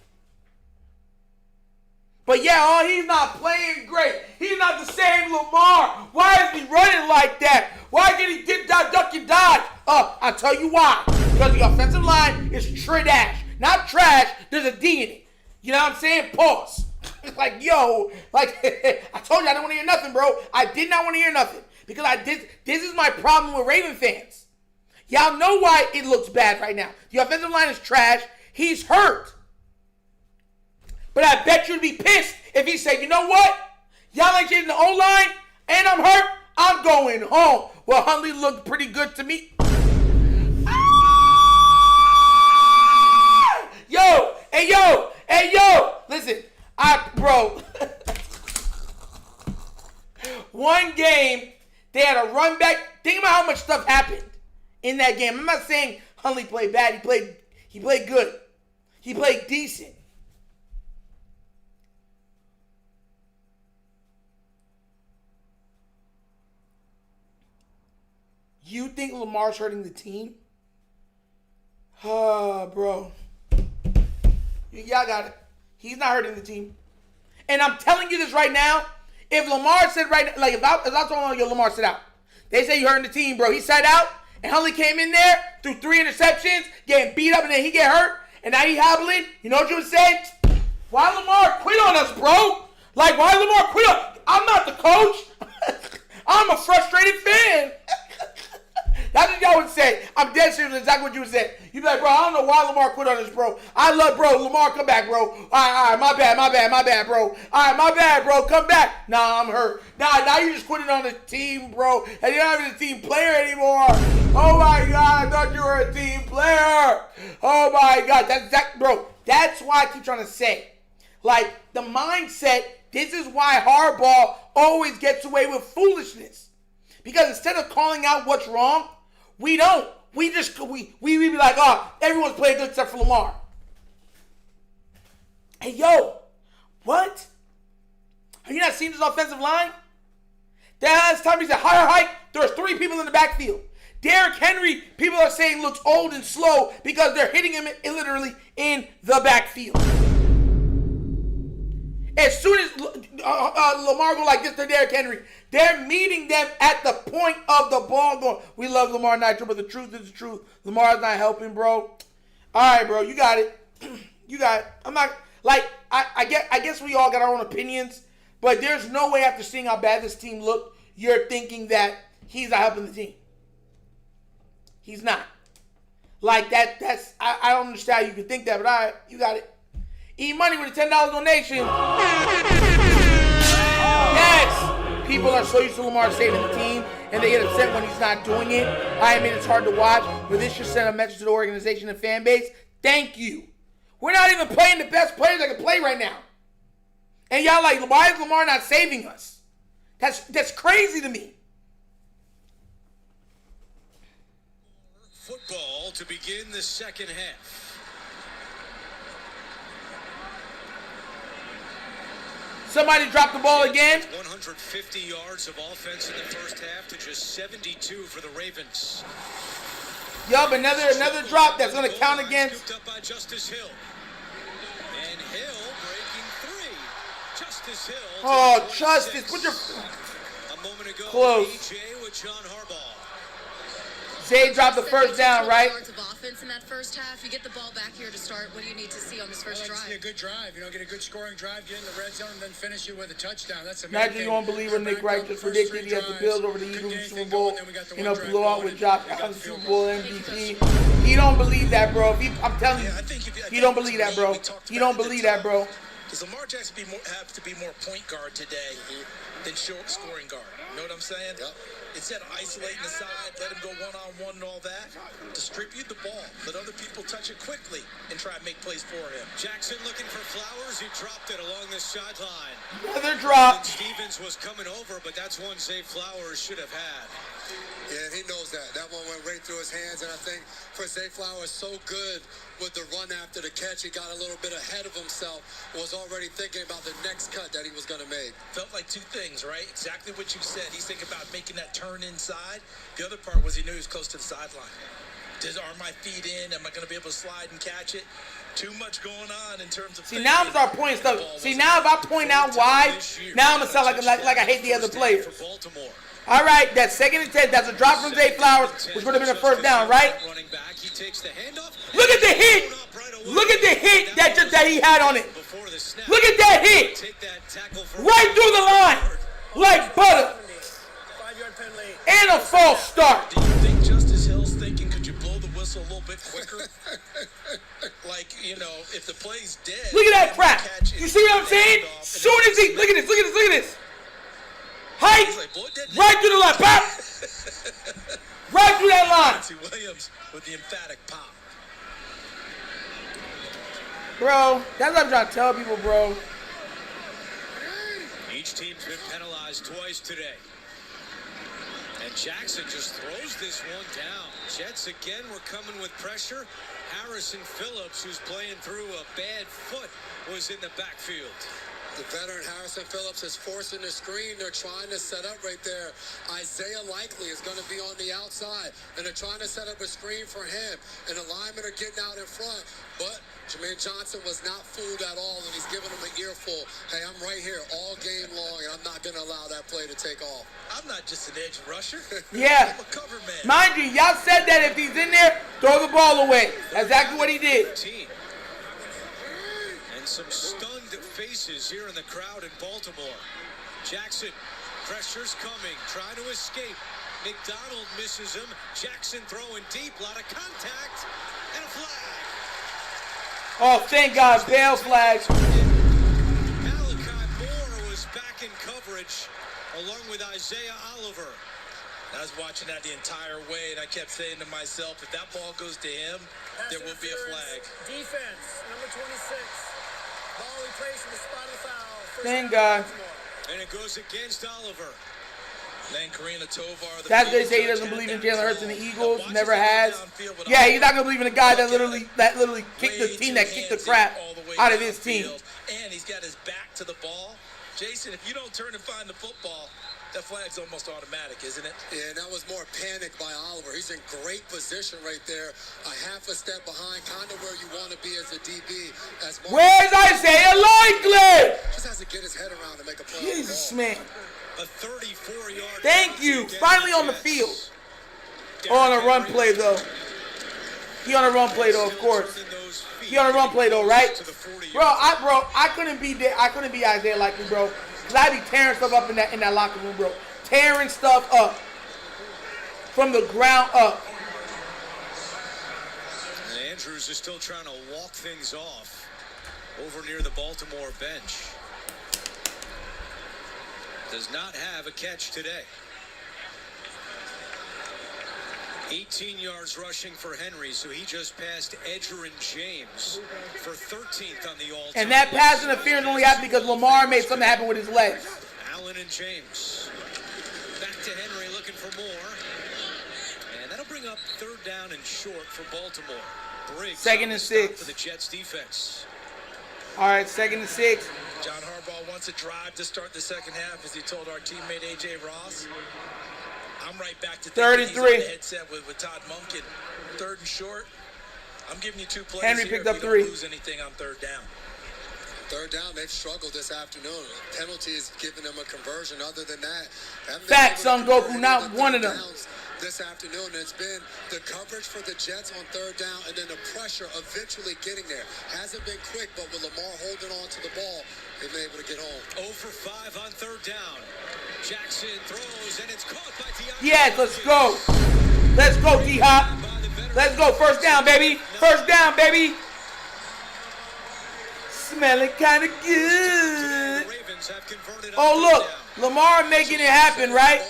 But yeah, he's not playing great. He's not the same Lamar. Why is he running like that? Why can he dip, duck, and dodge? I'll tell you why. Because the offensive line is trash. Not trash. There's a D in it. You know what I'm saying? Pause. Like, yo, like, I told you I didn't want to hear nothing, bro. I did not want to hear nothing. Because this is my problem with Raven fans. Y'all know why it looks bad right now. The offensive line is trash. He's hurt. But I bet you'd be pissed if he said, you know what? Y'all ain't changing the O-line, and I'm hurt. I'm going home. Well, Huntley looked pretty good to me. Yo, hey, yo. Listen, bro. One game, they had a run back. Think about how much stuff happened in that game. I'm not saying Huntley played bad. He played good. He played decent. You think Lamar's hurting the team? Bro. Y'all got it. He's not hurting the team. And I'm telling you this right now. If Lamar said right now, like if I told you Lamar sit out, they say you hurting the team, bro. He sat out, and Huntley came in there, threw 3 interceptions, getting beat up, and then he get hurt, and now he hobbling. You know what you would say? Why Lamar quit on us, bro? Like, why Lamar quit on? I'm not the coach. I'm a frustrated fan. That's what y'all would say. I'm dead serious. Exactly what you would say. You'd be like, bro, I don't know why Lamar quit on us, bro. I love, bro. Lamar, come back, bro. All right, my bad, bro. All right, my bad, bro. Come back. Nah, I'm hurt. Nah, now you're just quitting on the team, bro. And you're not even a team player anymore. Oh, my God. I thought you were a team player. Oh, my God. Bro, that's why I keep trying to say. Like, the mindset, this is why Harbaugh always gets away with foolishness. Because instead of calling out what's wrong, we don't. We be like, oh, everyone's playing good except for Lamar. Hey, yo, what? Have you not seen this offensive line? Last time he said higher height, there's 3 people in the backfield. Derrick Henry, people are saying looks old and slow because they're hitting him literally in the backfield. As soon as Lamar go like this to Derrick Henry, they're meeting them at the point of the ball going, we love Lamar Nitro, but the truth is the truth. Lamar's not helping, bro. All right, bro, you got it. You got it. I'm not, like, I guess we all got our own opinions, but there's no way after seeing how bad this team looked, you're thinking that he's not helping the team. He's not. Like, that's I don't understand how you can think that, but all right, you got it. E-Money with a $10 donation. Yes! People are so used to Lamar saving the team, and they get upset when he's not doing it. I mean, it's hard to watch, but this should send a message to the organization and fan base. Thank you. We're not even playing the best players that can play right now. And y'all like, why is Lamar not saving us? That's crazy to me. Football to begin the second half. Somebody dropped the ball again. 150 yards of offense in the first half to just 72 for the Ravens. Yup, another drop that's going to count against. Scooped up by Justice Hill. And Hill breaking 3. Justice Hill. Oh, Justice, put your... A moment ago, close. EJ with John Harbaugh. Zay dropped the first down, right? Yards of offense in that first half. You get the ball back here to start. What do you need to see on this first drive? See a good drive. You know, get a good scoring drive, get in the red zone, and then finish it with a touchdown. That's a Imagine you won't believe what Nick Wright just predicted. He had the Bills over the Eagles in the Super Bowl. Blowout with Josh Allen, Super Bowl MVP. He don't believe that, bro. I'm telling you, he don't believe that, bro. He don't believe that, bro. Does Lamar Jackson have to be more point guard today than short scoring guard? You know what I'm saying? Yep. Instead of isolating the side, let him go one-on-one and all that, distribute the ball. Let other people touch it quickly and try and make plays for him. Jackson looking for Flowers. He dropped it along the sideline. Another drop. Stevens was coming over, but that's one save Flowers should have had. Yeah, and he knows that. That one went right through his hands, and I think for Zay Flowers, so good with the run after the catch, he got a little bit ahead of himself, was already thinking about the next cut that he was going to make. Felt like 2 things, right? Exactly what you said. He's thinking about making that turn inside. The other part was he knew he was close to the sideline. Are my feet in? Am I going to be able to slide and catch it? Too much going on in terms of... See, now I'm start pointing stuff. See, now if I point out why, now I'm going to sound like I hate the other players. All right, that's 2nd and 10. That's a drop from Zay Flowers, which would have been a first down, right? Look at the hit. Look at the hit that he had on it. Look at that hit. Right through the line. Like butter. 5-yard penalty. And a false start. Do you think Justice Hill's thinking, could you blow the whistle a little bit quicker? Like, you know, if the play's dead... Look at that crap. You see what I'm saying? Soon as he... Look at this. Height, right through the line, pop! Right through that line. Williams with the emphatic pop. Bro, that's what I'm trying to tell people, bro. Each team's been penalized twice today. And Jackson just throws this one down. Jets again were coming with pressure. Harrison Phillips, who's playing through a bad foot, was in the backfield. The veteran Harrison Phillips is forcing the screen. They're trying to set up right there. Isaiah Likely is going to be on the outside, and they're trying to set up a screen for him. And the linemen are getting out in front, but Jermaine Johnson was not fooled at all, and he's giving him an earful. Hey, I'm right here all game long, and I'm not going to allow that play to take off. I'm not just an edge rusher. Yeah. I'm a cover man. Mind you, y'all said that if he's in there, throw the ball away. That's exactly what he did. And some stunned faces here in the crowd in Baltimore. Jackson, pressure's coming, trying to escape. McDonald misses him. Jackson throwing deep, a lot of contact, and a flag. Oh, thank God, bail flags. Malachi Moore was back in coverage, along with Isaiah Oliver. I was watching that the entire way, and I kept saying to myself, if that ball goes to him, there will be a flag. Defense, number 26. Ball replaced in the spot of the foul. Thank God. And it goes against Oliver. Then Karina Tovar. That's good to say he doesn't believe in Jalen Hurts and the Eagles. Never has. Yeah, he's not gonna believe in a guy that literally kicked the team that kicked the crap out of his team. And he's got his back to the ball. Jason, if you don't turn and find the football, that flag's almost automatic, isn't it? Yeah, and that was more panic by Oliver. He's in great position right there. A half a step behind, kind of where you want to be as a DB. Where's Isaiah Likely? Just has to get his head around and make a play. Jesus, man. A 34-yard. Thank you. Finally on the field. On a run play, though. He on a run play, though, of course. He on a run play, though, right? Bro, I couldn't be there. I couldn't be Isaiah Likely, bro. Because I'd be tearing stuff up in that locker room, bro. Tearing stuff up. From the ground up. And Andrews is still trying to walk things off over near the Baltimore bench. Does not have a catch today. 18 yards rushing for Henry, so he just passed Edgerrin James for 13th on the all-time. And that pass interference only happened because Lamar made something happen with his legs. Allen and James. Back to Henry looking for more. And that'll bring up third down and short for Baltimore. Briggs 2nd and 6 for the Jets defense. All right, 2nd and 6. John Harbaugh wants a drive to start the second half, as he told our teammate A.J. Ross. I'm right back to 33. He's on the headset with Todd Monken. 3rd and short. I'm giving you 2 plays. Henry here picked if up you 3. Don't lose anything on 3rd down. 3rd down, they've struggled this afternoon. Penalties giving them a conversion. Other than that, Facts, Son Goku, not one of them. This afternoon, it's been the coverage for the Jets on 3rd down, and then the pressure eventually getting there. Hasn't been quick, but with Lamar holding on to the ball, they've been able to get home. 0 for 5 on 3rd down. Jackson throws, and it's caught by DeAndre. Yes, let's go. Let's go, D-Hop. Let's go. 1st down, baby. 1st down, baby. Smelling kind of good. Oh, look. Lamar making it happen, right?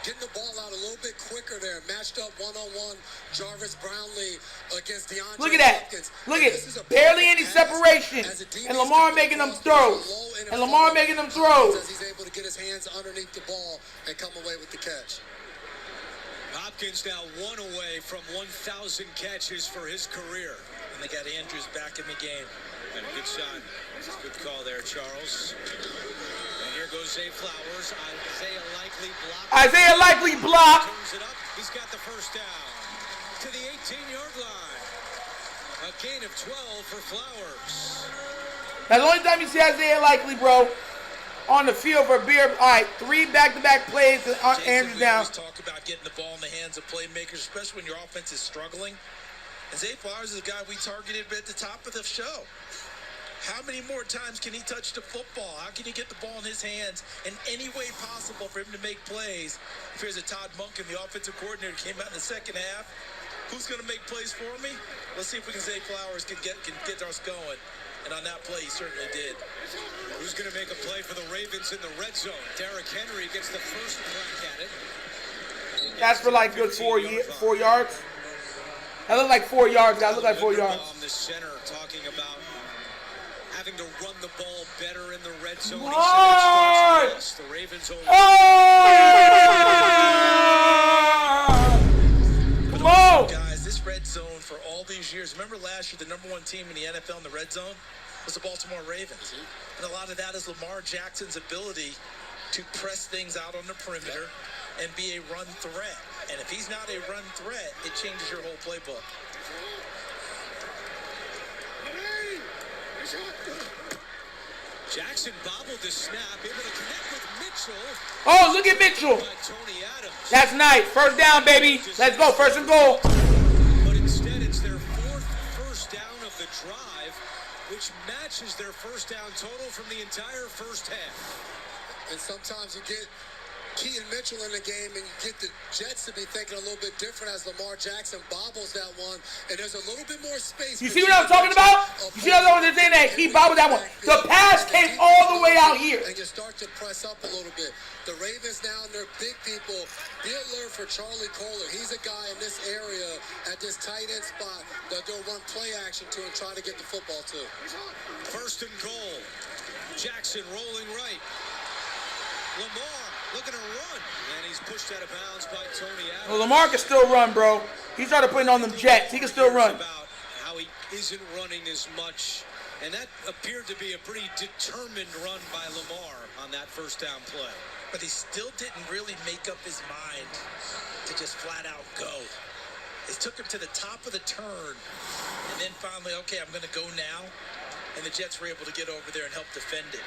Getting the ball out a little bit quicker there. Matched up one-on-one. Jarvis Brownlee against DeAndre. Look at that. Hopkins. Look at it. Barely any separation. And Lamar making them throws. And Lamar making them throws. He's able to get his hands underneath the ball and come away with the catch. Hopkins now 1 away from 1,000 catches for his career. And they got Andrews back in the game. And a good shot. Good call there, Charles. And here goes Zay Flowers. Isaiah Likely blocked. Isaiah Likely blocked. Turns it up. He's got the 1st down to the 18-yard line. A gain of 12 for Flowers. That's the only time you see Isaiah Likely, bro, on the field for beer. All right, 3 back-to-back plays to Andrews down. We talk about getting the ball in the hands of playmakers, especially when your offense is struggling. And Zay Flowers is a guy we targeted at the top of the show. How many more times can he touch the football? How can he get the ball in his hands in any way possible for him to make plays? If here's a Todd Monken, the offensive coordinator, came out in the second half. Who's going to make plays for me? Let's see if we can Zay Flowers can get us going. And on that play, he certainly did. Who's going to make a play for the Ravens in the red zone? Derrick Henry gets the first crack at it. That's for like good 4 yards. That looked like 4 yards, guys. Look like 4 yards. The center talking about having to run the ball better in the red zone. The Ravens only. Come on, guys! This red zone for all these years. Remember last year, the #1 team in the NFL in the red zone was the Baltimore Ravens, and a lot of that is Lamar Jackson's ability to press things out on the perimeter and be a run threat. And if he's not a run threat, it changes your whole playbook. Jackson bobbled the snap, able to connect with Mitchell. Oh, look at Mitchell. That's nice. 1st down, baby. Let's go. 1st and goal. But instead, it's their 4th 1st down of the drive. which matches their first down total from the entire first half. And sometimes you get Keaton Mitchell in the game, and you get the Jets to be thinking a little bit different as Lamar Jackson bobbles that one, and there's a little bit more space. You see what I'm talking about? You see what I'm saying? That he bobbled that one. The pass came all the way out here. And you start to press up a little bit. The Ravens now, and their big people, be alert for Charlie Kohler. He's a guy in this area at this tight end spot that they'll run play action to and try to get the football to. First and goal. Jackson rolling right. Lamar looking to run, and he's pushed out of bounds by Tony Adams. Well, Lamar can still run, bro. He started putting on them Jets. He can still run. About how he isn't running as much, and that appeared to be a pretty determined run by Lamar on that first down play. But he still didn't really make up his mind to just flat out go. It took him to the top of the turn, and then finally, okay, I'm going to go now, and the Jets were able to get over there and help defend it.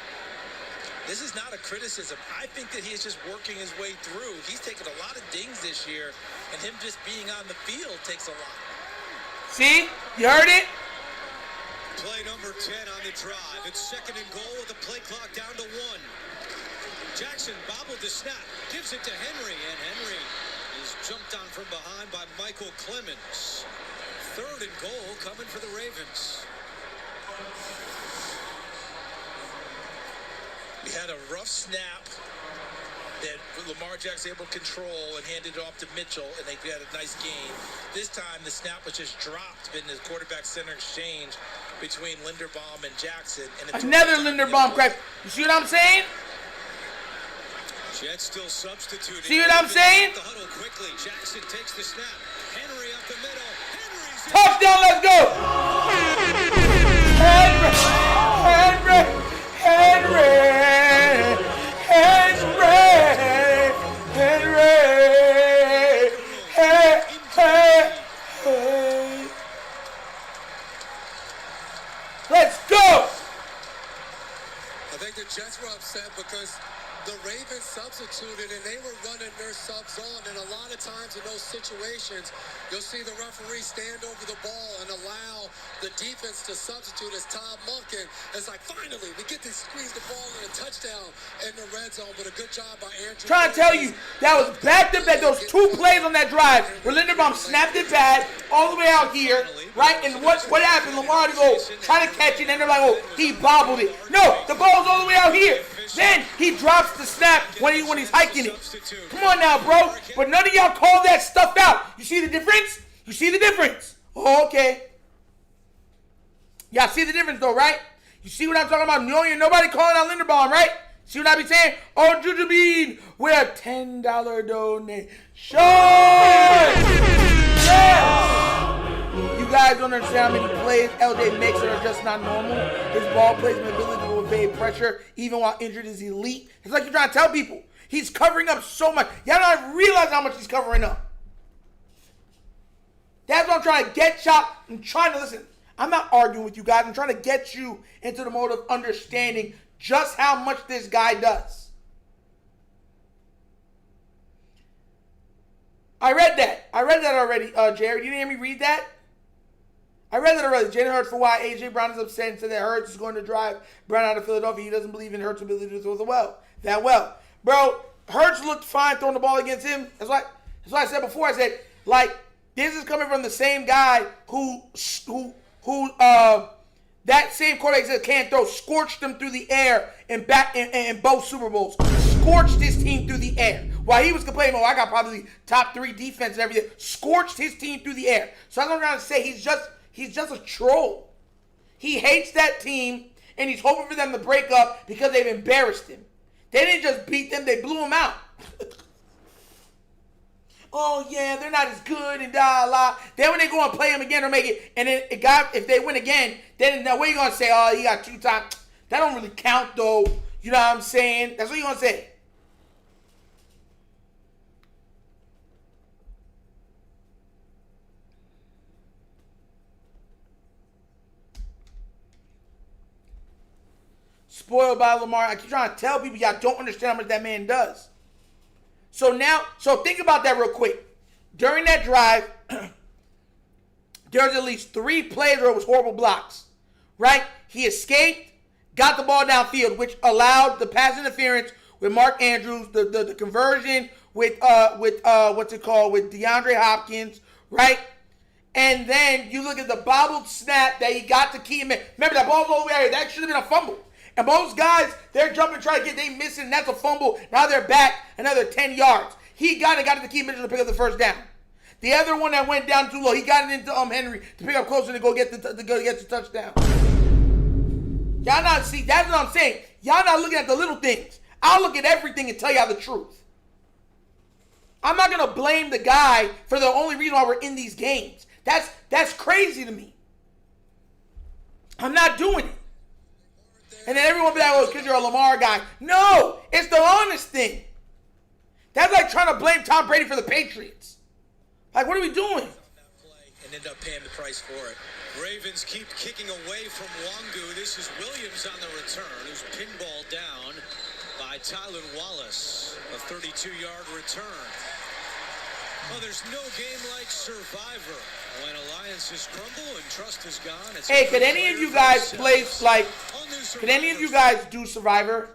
This is not a criticism. I think that he is just working his way through. He's taken a lot of dings this year, and him just being on the field takes a lot. See? You heard it? Play number 10 on the drive. It's second and goal with the play clock down to 1. Jackson bobbled the snap, gives it to Henry, and Henry is jumped on from behind by Michael Clemens. Third and goal coming for the Ravens. We had a rough snap that Lamar Jackson able to control and handed it off to Mitchell, and they had a nice gain. This time, the snap was just dropped in the quarterback-center exchange between Linderbaum and Jackson. And another Linderbaum crack. You see what I'm saying? Jets still substituting. See what I'm saying? The huddle quickly. Jackson takes the snap. Henry up the middle. Henry's touchdown, let's go! Henry! Henry! Henry! Henry! Henry! Hey, hey, hey. Let's go! I think the Jets were upset because the Ravens substituted and they were running their subs on, and a lot of times in those situations you'll see the referee stand over the ball and allow the defense to substitute as Tom Monken. It's like, finally we get to squeeze the ball in a touchdown in the red zone, but a good job by Andrew. Trying to tell you, that was back to back, those two plays on that drive where Linderbaum snapped it back all the way out here, right? And what happened? Lamar to go try to catch it, and they're like, oh, he bobbled it. No, the ball's all the way out here. Then he drops the snap when he's hiking it. Come on now, bro. But none of y'all call that stuff out. You see the difference? You see the difference? Oh, okay. Y'all see the difference though, right? You see what I'm talking about? Nobody calling out Linderbaum, right? See what I be saying? Oh, Juju Bean, we're a $10 donation. Yes! You guys don't understand how many plays LJ makes that are just not normal. His ball placement ability to evade pressure, even while injured, is elite. It's like you're trying to tell people. He's covering up so much. Y'all don't realize how much he's covering up. That's what I'm trying to get y'all. I'm trying to listen. I'm not arguing with you guys. I'm trying to get you into the mode of understanding just how much this guy does. I read that already, Jared. You didn't hear me read that? I read that already. Jalen Hurts for why A.J. Brown is upset and said that Hurts is going to drive Brown out of Philadelphia. He doesn't believe in Hurts' ability to throw that well. Bro, Hurts looked fine throwing the ball against him. That's why I said before. I said, like, this is coming from the same guy who that same quarterback that can't throw, scorched them through the air in both Super Bowls. Scorched his team through the air. While he was complaining, I got probably top 3 defense and everything. Scorched his team through the air. So I'm trying to say he's just a troll. He hates that team, and he's hoping for them to break up because they've embarrassed him. They didn't just beat them, they blew him out. Oh, yeah, they're not as good and da. Then when they go and play him again or make it, and then if they win again, then what are you going to say? Oh, he got 2 times. That don't really count, though. You know what I'm saying? That's what you're going to say. Spoiled by Lamar. I keep trying to tell people y'all don't understand how much that man does. So think about that real quick. During that drive, there was at least 3 plays where it was horrible blocks. right? He escaped, got the ball downfield, which allowed the pass interference with Mark Andrews, the conversion with what's it called, with DeAndre Hopkins, right? And then you look at the bobbled snap that he got to key him in. Remember, that ball was all the way out here. That should have been a fumble. And most guys, they're jumping, trying to get, they missing, and that's a fumble. Now they're back another 10 yards. He got it to Key Mitchell to pick up the first down. The other one that went down too low, he got it into Henry to pick up closer to go get the touchdown. Y'all not see, that's what I'm saying. Y'all not looking at the little things. I'll look at everything and tell y'all the truth. I'm not going to blame the guy for the only reason why we're in these games. That's crazy to me. I'm not doing it. And then everyone be like, oh, it's because you're a Lamar guy. No, it's the honest thing. That's like trying to blame Tom Brady for the Patriots. Like, what are we doing? And end up paying the price for it. Ravens keep kicking away from Wangu. This is Williams on the return, who's pinballed down by Tylan Wallace. A 32-yard return. Well, there's no game like Survivor. When alliances crumble and trust is gone. Hey, could any of you guys play, like, could any of you guys do Survivor?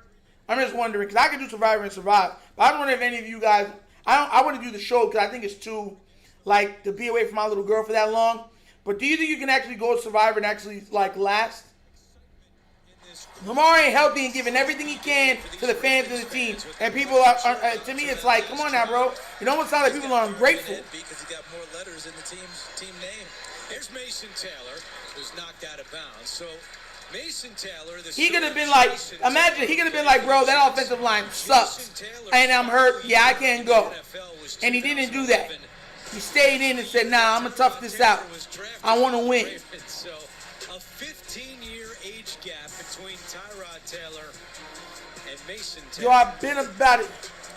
I'm just wondering, because I can do Survivor and survive. But I don't wonder if any of you guys, I want to do the show because I think it's too, like, to be away from my little girl for that long. But do you think you can actually go Survivor and actually, like, last? Lamar ain't healthy and giving everything he can to the fans of the team. And people are to me, it's like, come on now, bro. It almost sounds like people are ungrateful. Because he got more letters in the team name. Here's Mason Taylor, who's knocked out of bounds. So, Mason Taylor, he could have been like, imagine, he could have been like, bro, that offensive line sucks. And I'm hurt. Yeah, I can't go. And he didn't do that. He stayed in and said, nah, I'm going to tough this out. I want to win. So, a 15-year age gap between Tyrod Taylor and Mason Taylor. Yo, I've been about it.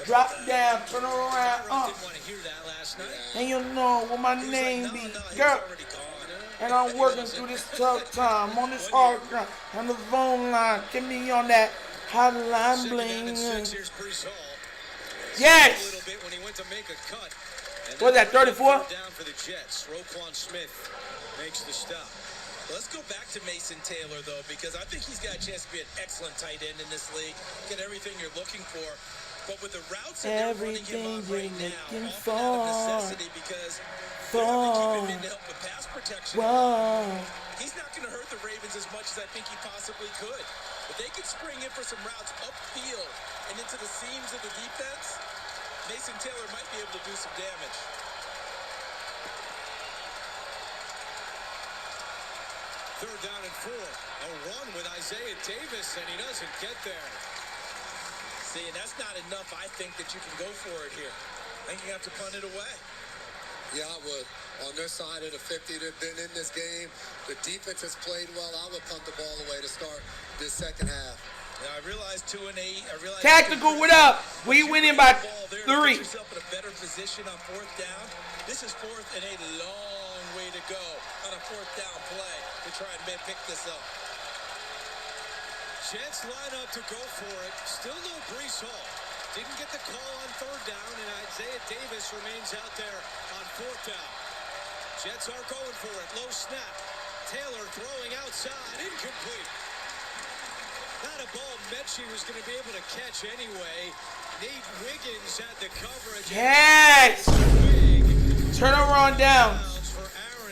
Drop down, turn around, Didn't want to hear that last night. and you know what my name be, girl. And I'm working through this tough time on this hard grind. On the phone line, get me on that hotline bling. Yes. When he went to make a cut. What's that, 34? Down for the Jets. Roquan Smith makes the stop. Let's go back to Mason Taylor, though, because I think he's got a chance to be an excellent tight end in this league. Get everything you're looking for. But with the routes that they're running him on right now, often out of necessity because they're having to keep him in to help with pass protection. He's not going to hurt the Ravens as much as I think he possibly could. If they could spring in for some routes upfield and into the seams of the defense, Mason Taylor might be able to do some damage. Third down and 4. A run with Isaiah Davis, and he doesn't get there. See, and that's not enough, I think, that you can go for it here. I think you have to punt it away. Yeah, I would. On their side of the 50, they've been in this game. The defense has played well. I would punt the ball away to start this second half. Now, I realize 2-8. Tactical, what up? We winning by 3. Put yourself in a better position on fourth down. This is fourth and a long way to go on a fourth down play to try and pick this up. Jets line up to go for it. Still no Breece Hall. Didn't get the call on third down, and Isaiah Davis remains out there on fourth down. Jets are going for it. Low snap. Taylor throwing outside. Incomplete. Not a ball Mechie was going to be able to catch anyway. Nate Wiggins had the coverage. Yes! Turnover on downs.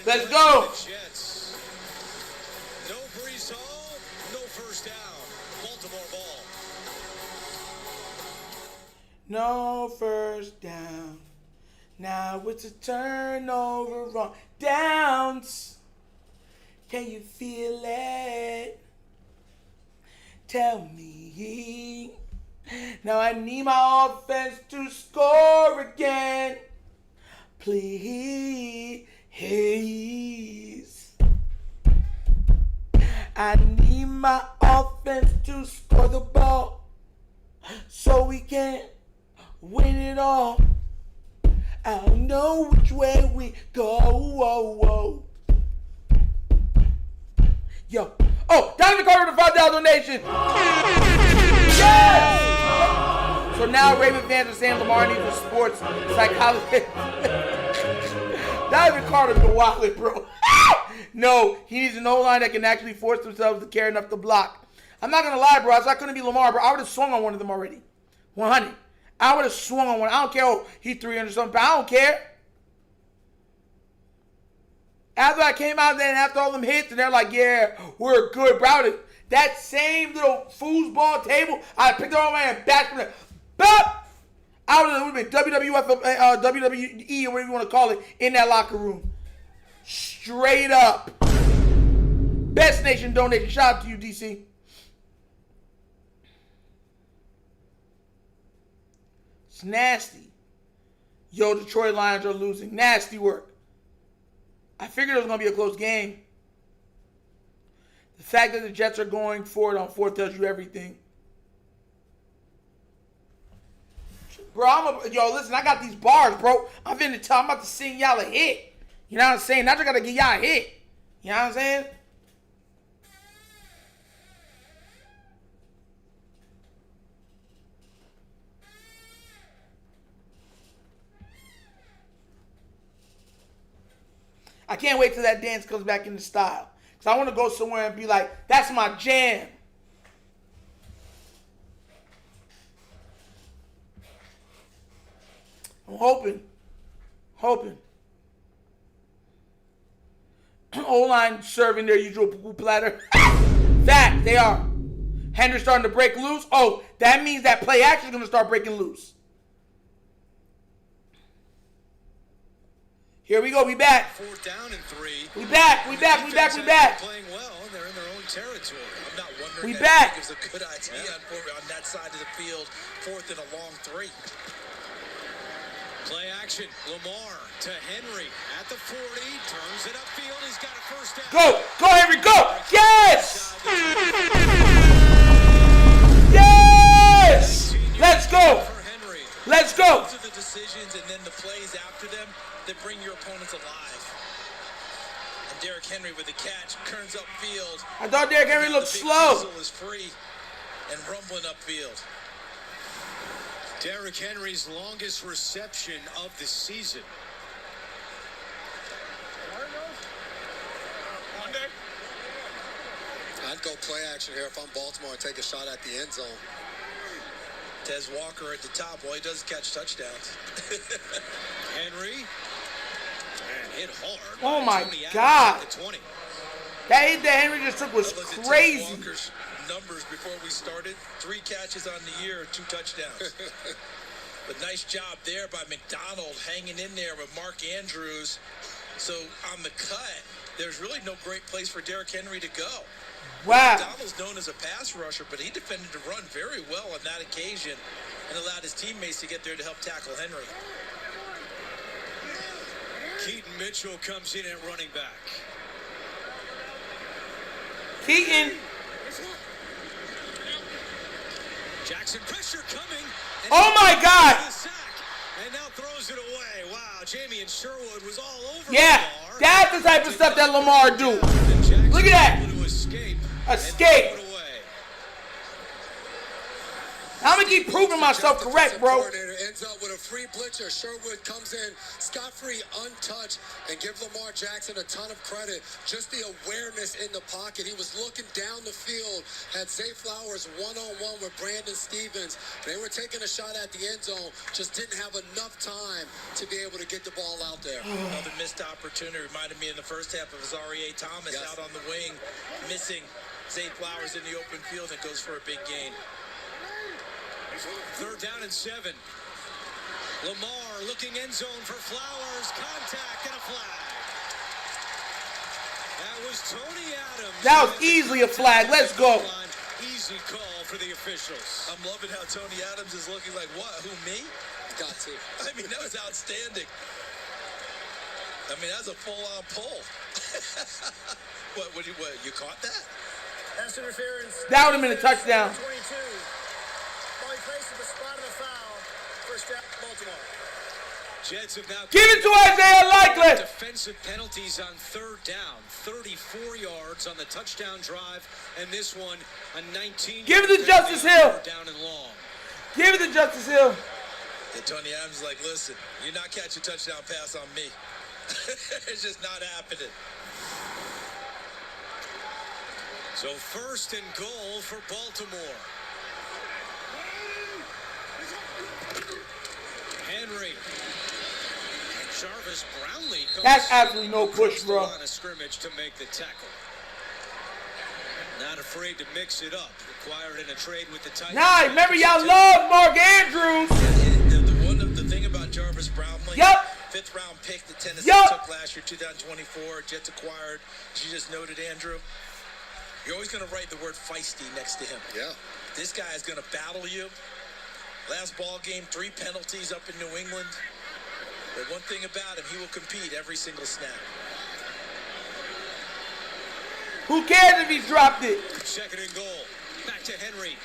Let's go. No Breece Hall, no first down. Baltimore ball. No first down. Now it's a turnover on downs. Can you feel it? Tell me. Now I need my offense to score again. Please. I need my offense to score the ball so we can win it all. I don't know which way we go. Whoa, whoa. Yo. Oh, Donovan Carter with a $5 donation. Yes! So now Raven fans are saying Lamar needs a sports psychologist. Donovan Carter been wildin', bro. No, he needs an O-line that can actually force themselves to care enough to block. I'm not going to lie, bro. If I couldn't be Lamar, bro, I would have swung on one of them already. 100. I would have swung on one. I don't care. Oh, he's 300-something pounds. I don't care. After I came out there and after all them hits, and they're like, yeah, we're good, bro. That same little foosball table, I picked it up my hand and bashed him there. Bop! I would have been WWF, WWE, or whatever you want to call it, in that locker room. Straight up. Best Nation donation. Shout out to you, DC. It's nasty. Yo, Detroit Lions are losing. Nasty work. I figured it was going to be a close game. The fact that the Jets are going for it on fourth tells you everything. Bro, yo, listen, I got these bars, bro. I'm about to sing y'all a hit. You know what I'm saying? Not just got to get y'all a hit. You know what I'm saying? I can't wait till that dance comes back into style. Because I want to go somewhere and be like, that's my jam. I'm hoping. O-line serving their usual poo-poo platter. Fact, they are. Henry starting to break loose. Oh, that means that play action is going to start breaking loose. Here we go, we back. 4th down and 3. We back. Playing well, they're in their own territory. I'm not wondering if it was a good idea on that side of the field. 4th and a long 3. Play action. Lamar to Henry at the 40. Turns it upfield. He's got a first down. Go, Henry, go. Yes! Yes! Let's go. Let's go. Those are the decisions and then the plays after them that bring your opponents alive. And Derrick Henry with the catch turns upfield. I thought Derrick Henry looked slow. The is free and rumbling upfield. Derrick Henry's longest reception of the season. I'd go play action here if I'm Baltimore and take a shot at the end zone. Des Walker at the top. All he does is catch touchdowns. Henry. And hit hard. Oh my God. That hit that Henry just took was crazy. Des Walker's numbers before we started. 3 catches on the year, 2 touchdowns. But nice job there by McDonald hanging in there with Mark Andrews. So on the cut, there's really no great place for Derrick Henry to go. Wow. McDonald's known as a pass rusher, but he defended the run very well on that occasion and allowed his teammates to get there to help tackle Henry. Keaton Mitchell comes in at running back. Keaton. Jackson pressure coming. Oh my God. And now throws it away. Wow, Jamie and Sherwood was all over. Yeah, that's the type of stuff that Lamar do. Look at that. Escape. I'm going to keep proving myself correct, bro. Ends up with a free blitzer. Sherwood comes in scot-free, untouched, and give Lamar Jackson a ton of credit. Just the awareness in the pocket. He was looking down the field, had Zay Flowers one-on-one with Brandon Stevens. They were taking a shot at the end zone, just didn't have enough time to be able to get the ball out there. Another missed opportunity reminded me in the first half of Azarie Thomas out on the wing, missing Zay Flowers in the open field and goes for a big gain. 3rd down and 7. Lamar looking end zone for Flowers. Contact and a flag. That was Tony Adams. That was easily a flag. Let's go. Easy call for the officials. I'm loving how Tony Adams is looking like, what? Who, me? Got to. I mean, that was outstanding. I mean, that's a full-on pull. What, you caught that? Pass interference. That would have been a touchdown. 22. Ball placed at the spot of the foul. First down, Baltimore. Jets have now Give it to Isaiah Likely. Defensive penalties on 3rd down. 34 yards on the touchdown drive, and this one a 19. Give it to Justice Hill. Down and long. Give it to Justice Hill. And Tony Adams is like, listen, you're not catching a touchdown pass on me. It's just not happening. So first and goal for Baltimore. Henry. And Jarvis Brownlee comes. That's absolutely no push, the bro. line of scrimmage to make the tackle. Not afraid to mix it up. Required in a trade with the Titans. Nah, remember y'all love Mark Andrews. The thing about Jarvis Brownlee, fifth round pick that Tennessee took last year, 2024, Jets acquired. As you just noted, Andrew, you're always going to write the word feisty next to him. Yeah. This guy is going to battle you. Last ball game, 3 penalties up in New England. But one thing about him, he will compete every single snap. Who cares if he's dropped it? Second and goal. Back to Henry.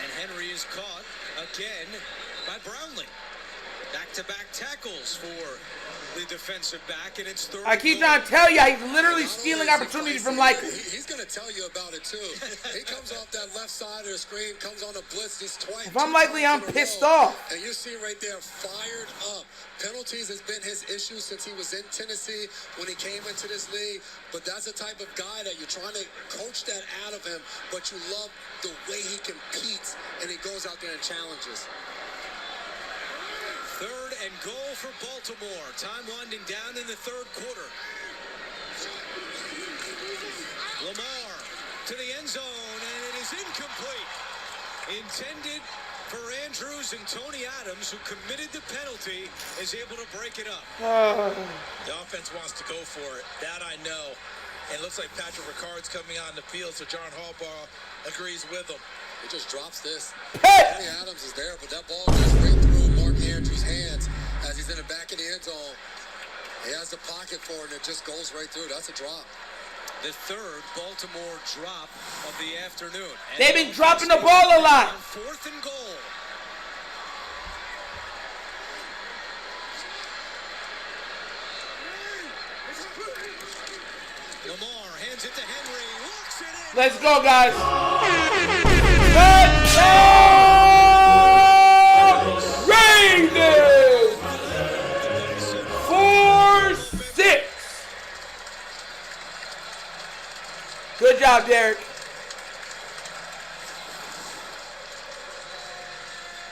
And Henry is caught again by Brownlee. Back-to-back tackles for the defensive back, and it's third. I keep trying to tell you, he's literally stealing opportunities from Likely. He's going to tell you about it, too. He comes off that left side of the screen, comes on a blitz. He's twice. If I'm Likely, I'm pissed off. And you see right there, fired up. Penalties has been his issue since he was in Tennessee when he came into this league. But that's the type of guy that you're trying to coach that out of him, but you love the way he competes and he goes out there and challenges. Third and goal for Baltimore. Time winding down in the third quarter. Lamar to the end zone, and it is incomplete. Intended for Andrews, and Tony Adams, who committed the penalty, is able to break it up. The offense wants to go for it. That I know. And it looks like Patrick Ricard's coming on the field, so John Harbaugh agrees with him. He just drops this. Tony Adams is there, but that ball goes straight through Mark Andrews' hands as he's in the back of the end zone. He has the pocket for it, and it just goes right through. That's a drop. The third Baltimore drop of the afternoon. And they've been dropping the ball a lot. Fourth and goal. Lamar hands it to Henry. Walks it in. Let's go, guys. Let's go! Ravens! 4-6. Good job, Derek.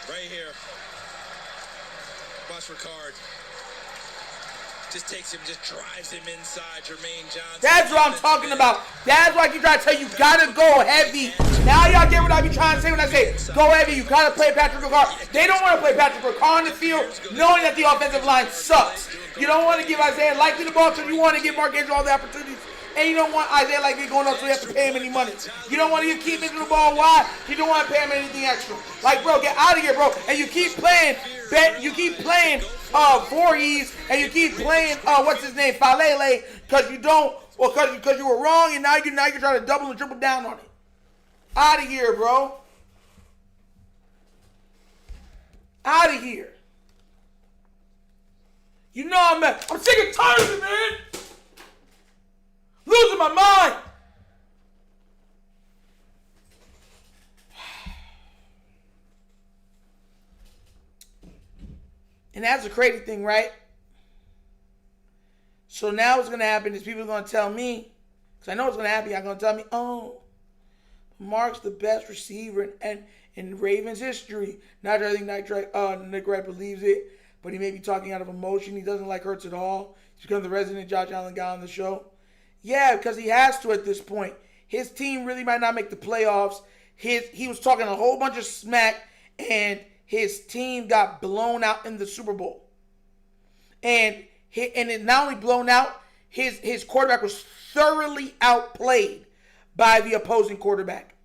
Right here. Watch Ricard. Just takes him, just drives him inside Jermaine Johnson. That's what I'm talking about. That's why I keep trying to tell you, gotta go heavy. Now y'all get what I be trying to say when I say go heavy. You gotta play Patrick Ricard. They don't want to play Patrick Ricard on the field, knowing that the offensive line sucks. You don't want to give Isaiah Likely the ball, so you want to give Mark Andrews all the opportunities. And you don't want Isaiah Likely going up, so you have to pay him any money. You don't want to keep Mitchell the ball. Why? You don't want to pay him anything extra. Like, bro, get out of here, bro. And you keep playing, Voorhees, and you keep playing, what's his name, Falele, because you don't, or because you were wrong, and now you're trying to double and triple down on it. Out of here, bro. Out of here. You know I'm sick and tired of it, man. Losing my mind. And that's a crazy thing, right? So now what's going to happen is people are going to tell me, because I know what's going to happen, y'all going to tell me, oh, Mark's the best receiver in Ravens history. Not that I think Nick Wright believes it, but he may be talking out of emotion. He doesn't like Hurts at all. He's become the resident Josh Allen guy on the show. Yeah, because he has to at this point. His team really might not make the playoffs. He was talking a whole bunch of smack, and his team got blown out in the Super Bowl. And it not only blown out, his quarterback was thoroughly outplayed by the opposing quarterback.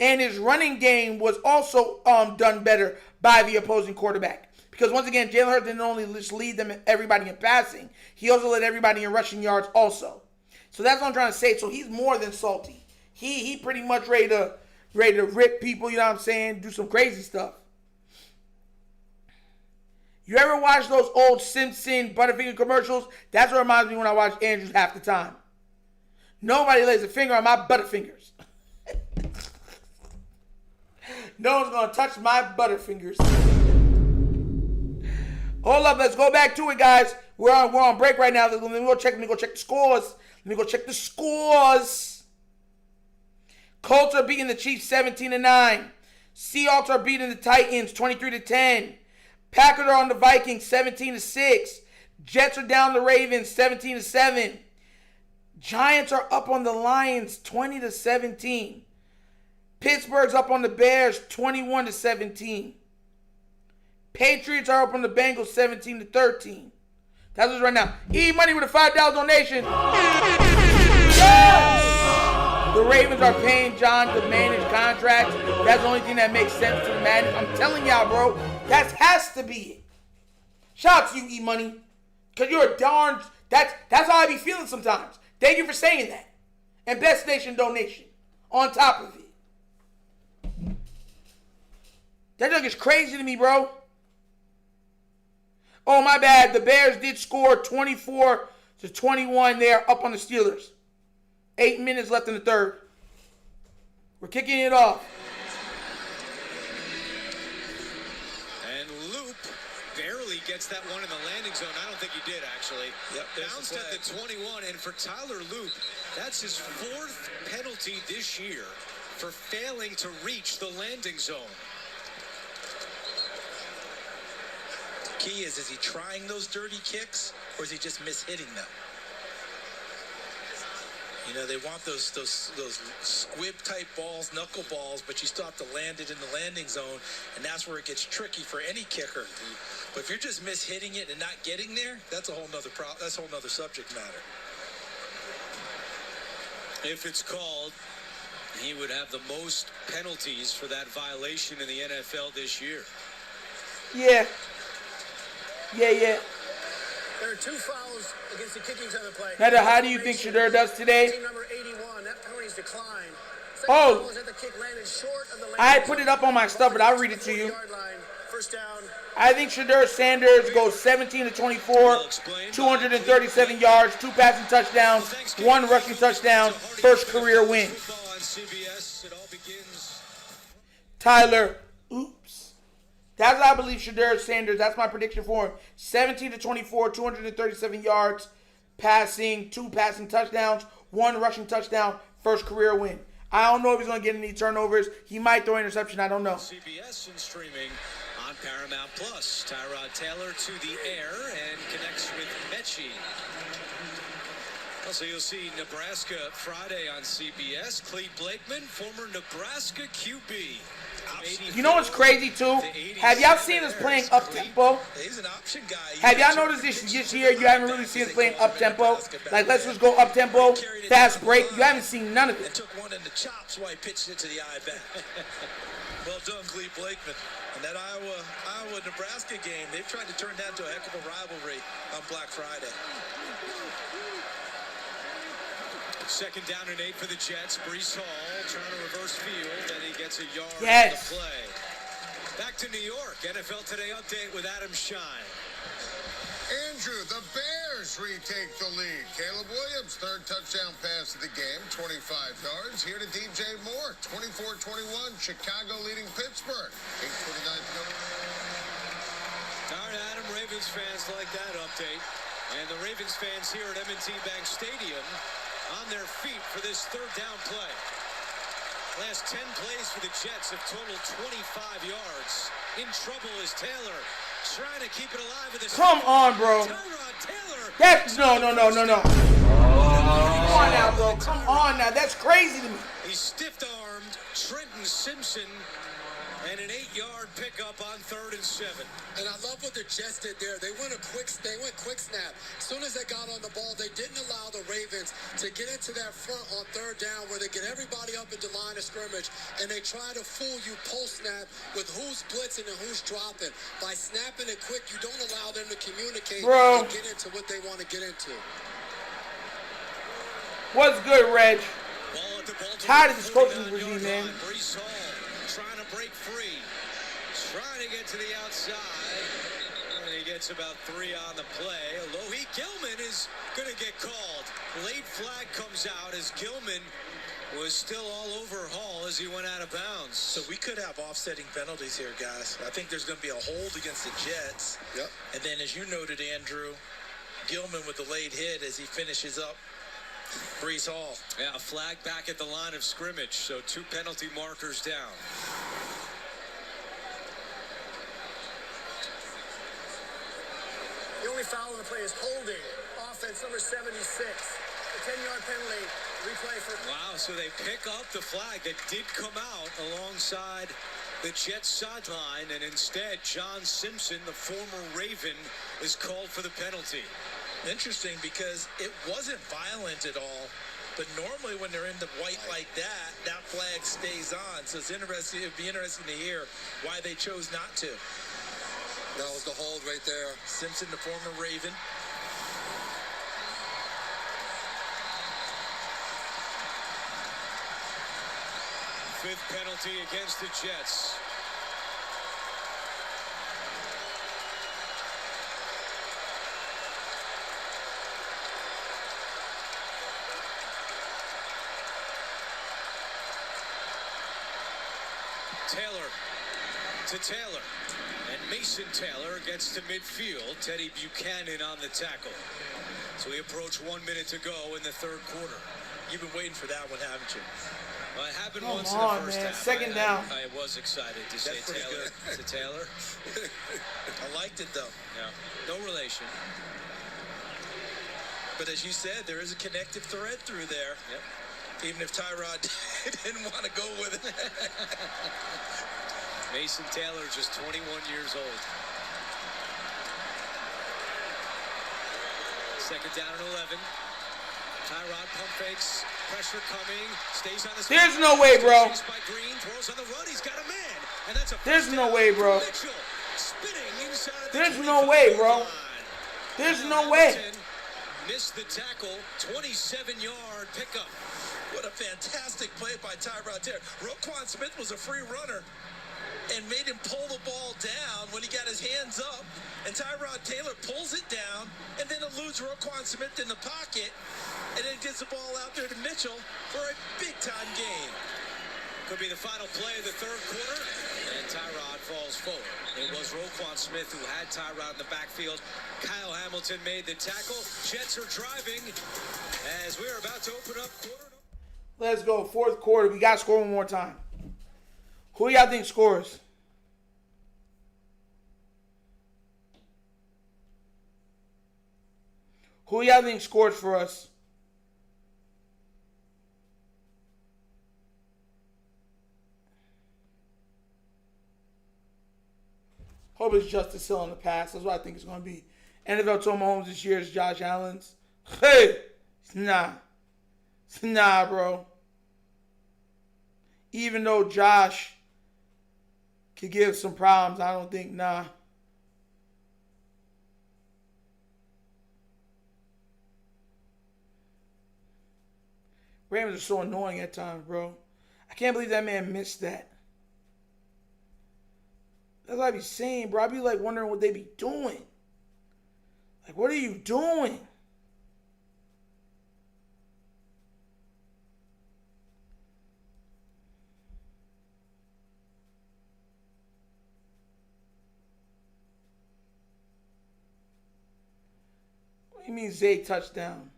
And his running game was also done better by the opposing quarterback. Because once again, Jalen Hurts didn't only just lead everybody in passing, he also led everybody in rushing yards also. So that's what I'm trying to say. So he's more than salty. He pretty much ready to rip people, you know what I'm saying, do some crazy stuff. You ever watch those old Simpson Butterfinger commercials? That's what reminds me when I watch Andrews half the time. Nobody lays a finger on my Butterfingers. No one's going to touch my Butterfingers. Hold up, let's go back to it, guys. We're on break right now. Let me go check the scores. Colts are beating the Chiefs 17-9. Seahawks are beating the Titans 23-10. Packers are on the Vikings 17-6. Jets are down the Ravens 17-7. Giants are up on the Lions 20-17. Pittsburgh's up on the Bears 21-17. Patriots are up on the Bengals 17-13. That's what's right now. E-Money with a $5 donation. Yes! The Ravens are paying John to manage contracts. That's the only thing that makes sense to the man. I'm telling y'all, bro, that has to be it. Shout out to you, E-Money. Because you're a darn... That's how I be feeling sometimes. Thank you for saying that. And Best Nation donation on top of it. That junk is crazy to me, bro. Oh, my bad. The Bears did score 24-21 there up on the Steelers. 8 minutes left in the third. We're kicking it off. And Loop barely gets that one in the landing zone. I don't think he did, actually. Yep, bounced at the 21, and for Tyler Loop, that's his 4th penalty this year for failing to reach the landing zone. Key is he trying those dirty kicks, or is he just mishitting them? You know, they want those squib type balls, knuckle balls, but you still have to land it in the landing zone, and that's where it gets tricky for any kicker. But if you're just mishitting it and not getting there, that's a whole nother that's a whole nother subject matter. If it's called, he would have the most penalties for that violation in the NFL this year. Yeah. There are 2 fouls against the kicking on the play. Neda, how do you think Shedeur does today? Team number 81, that penalty's declined. Oh, I put it up on my stuff, but I'll read it to you. First down. I think Shedeur Sanders goes 17-24, 237 yards, 2 passing touchdowns, 1 rushing touchdown, first career win. Tyler, oops. That's what I believe Shedeur Sanders. That's my prediction for him. 17-24, 237 yards, passing, 2 passing touchdowns, 1 rushing touchdown, first career win. I don't know if he's going to get any turnovers. He might throw an interception. I don't know. CBS and streaming on Paramount Plus. Tyrod Taylor to the air and connects with Mechie. Also, you'll see Nebraska Friday on CBS. Clete Blakeman, former Nebraska QB. You know what's crazy, too? Have y'all seen us playing up-tempo? He's an option guy. Have y'all noticed this year? You haven't really seen us playing up-tempo? Like, let's just go up-tempo, fast break. You haven't seen none of it. Took one in the chops while he pitched it to the eye back. Well done, Clete Blakeman. And that Iowa-Nebraska game, they've tried to turn that into a heck of a rivalry on Black Friday. 2nd down and 8 for the Jets. Breece Hall trying to reverse field, and he gets a yard on the play. Back to New York. NFL Today update with Adam Shine. Andrew, the Bears retake the lead. Caleb Williams, 3rd touchdown pass of the game, 25 yards. Here to DJ Moore, 24-21. Chicago leading Pittsburgh. 8:29 to go. All right, Adam, Ravens fans like that update. And the Ravens fans here at M&T Bank Stadium on their feet for this 3rd down play. Last 10 plays for the Jets have totaled 25 yards. In trouble is Taylor, trying to keep it alive with this. Come on, bro. That's no. Come on now, bro. Come on now. That's crazy to me. He stiff-armed Trenton Simpson and an 8-yard pickup on 3rd and 7. And I love what the Jets did there. They went quick snap. As soon as they got on the ball, they didn't allow the Ravens to get into that front on 3rd down where they get everybody up at the line of scrimmage, and they try to fool you post-snap with who's blitzing and who's dropping. By snapping it quick, you don't allow them to communicate and get into what they want to get into. What's good, Reg? Tired of this coaching regime, man. Breece Hall trying to break free. Trying to get to the outside. And he gets about 3 on the play. Alohi Gilman is going to get called. Late flag comes out as Gilman was still all over Hall as he went out of bounds. So we could have offsetting penalties here, guys. I think there's going to be a hold against the Jets. Yep. And then, as you noted, Andrew, Gilman with the late hit as he finishes up Brees Hall. Yeah, a flag back at the line of scrimmage, so 2 penalty markers down. The only foul in the play is holding. Offense number 76. A 10-yard penalty. Replay for... Wow, so they pick up the flag that did come out alongside the Jets sideline, and instead John Simpson, the former Raven, is called for the penalty. Interesting because it wasn't violent at all, but normally when they're in the white like that, that flag stays on. So it's interesting. It'd be interesting to hear why they chose not to. That was the hold right there. Simpson, the former Raven. Fifth penalty against the Jets. Taylor to Taylor, and Mason Taylor gets to midfield. Teddy Buchanan on the tackle. So we approach 1 minute to go in the third quarter. You've been waiting for that one, haven't you? Well, it happened Come once on, in the first man. half. Second down. I was excited to say That's pretty Taylor good. to Taylor. I liked it though. Yeah, no relation. But as you said, there is a connective thread through there. Yep. Even if Tyrod didn't want to go with it. Mason Taylor, just 21 years old. Second down and 11. Tyrod pump fakes, pressure coming, stays on his feet. There's no way, bro. Chased by Green, throws on the run, he's got a man. And that's a There's no way, bro. Mitchell, spinning inside the There's no way, bro. line. There's Now no way. Hamilton missed the tackle, 27-yard pickup. What a fantastic play by Tyrod Taylor. Roquan Smith was a free runner and made him pull the ball down when he got his hands up. And Tyrod Taylor pulls it down and then eludes Roquan Smith in the pocket and then gets the ball out there to Mitchell for a big-time gain. Could be the final play of the third quarter, and Tyrod falls forward. It was Roquan Smith who had Tyrod in the backfield. Kyle Hamilton made the tackle. Jets are driving as we're about to open up quarter. Let's go. Fourth quarter. We got to score one more time. Who y'all think scores? Who y'all think scores for us? Hope it's Justice Hill in the pass. That's what I think it's going to be. NFL told Mahomes this year is Josh Allen's. Hey! Nah. Nah, bro. Even though Josh could give some problems, I don't think, nah. Ravens are so annoying at times, bro. I can't believe that man missed that. That's what I be saying, bro. I be like wondering what they be doing. Like, what are you doing? What do you mean Zay touchdown?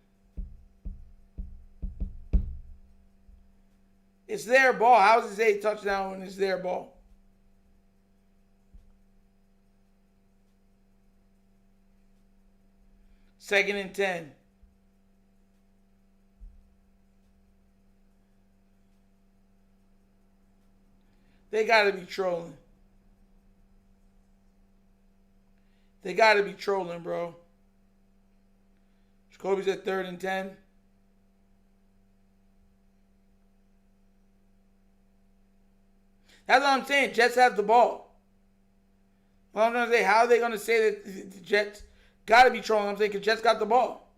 It's their ball. How is it Zay touchdown when it's their ball? Second and 10. They got to be trolling. They got to be trolling, bro. Jacoby's at 3rd and 10. That's what I'm saying. Jets have the ball. Well, I'm going to say, how are they going to say that the Jets got to be trolling? I'm saying, because Jets got the ball.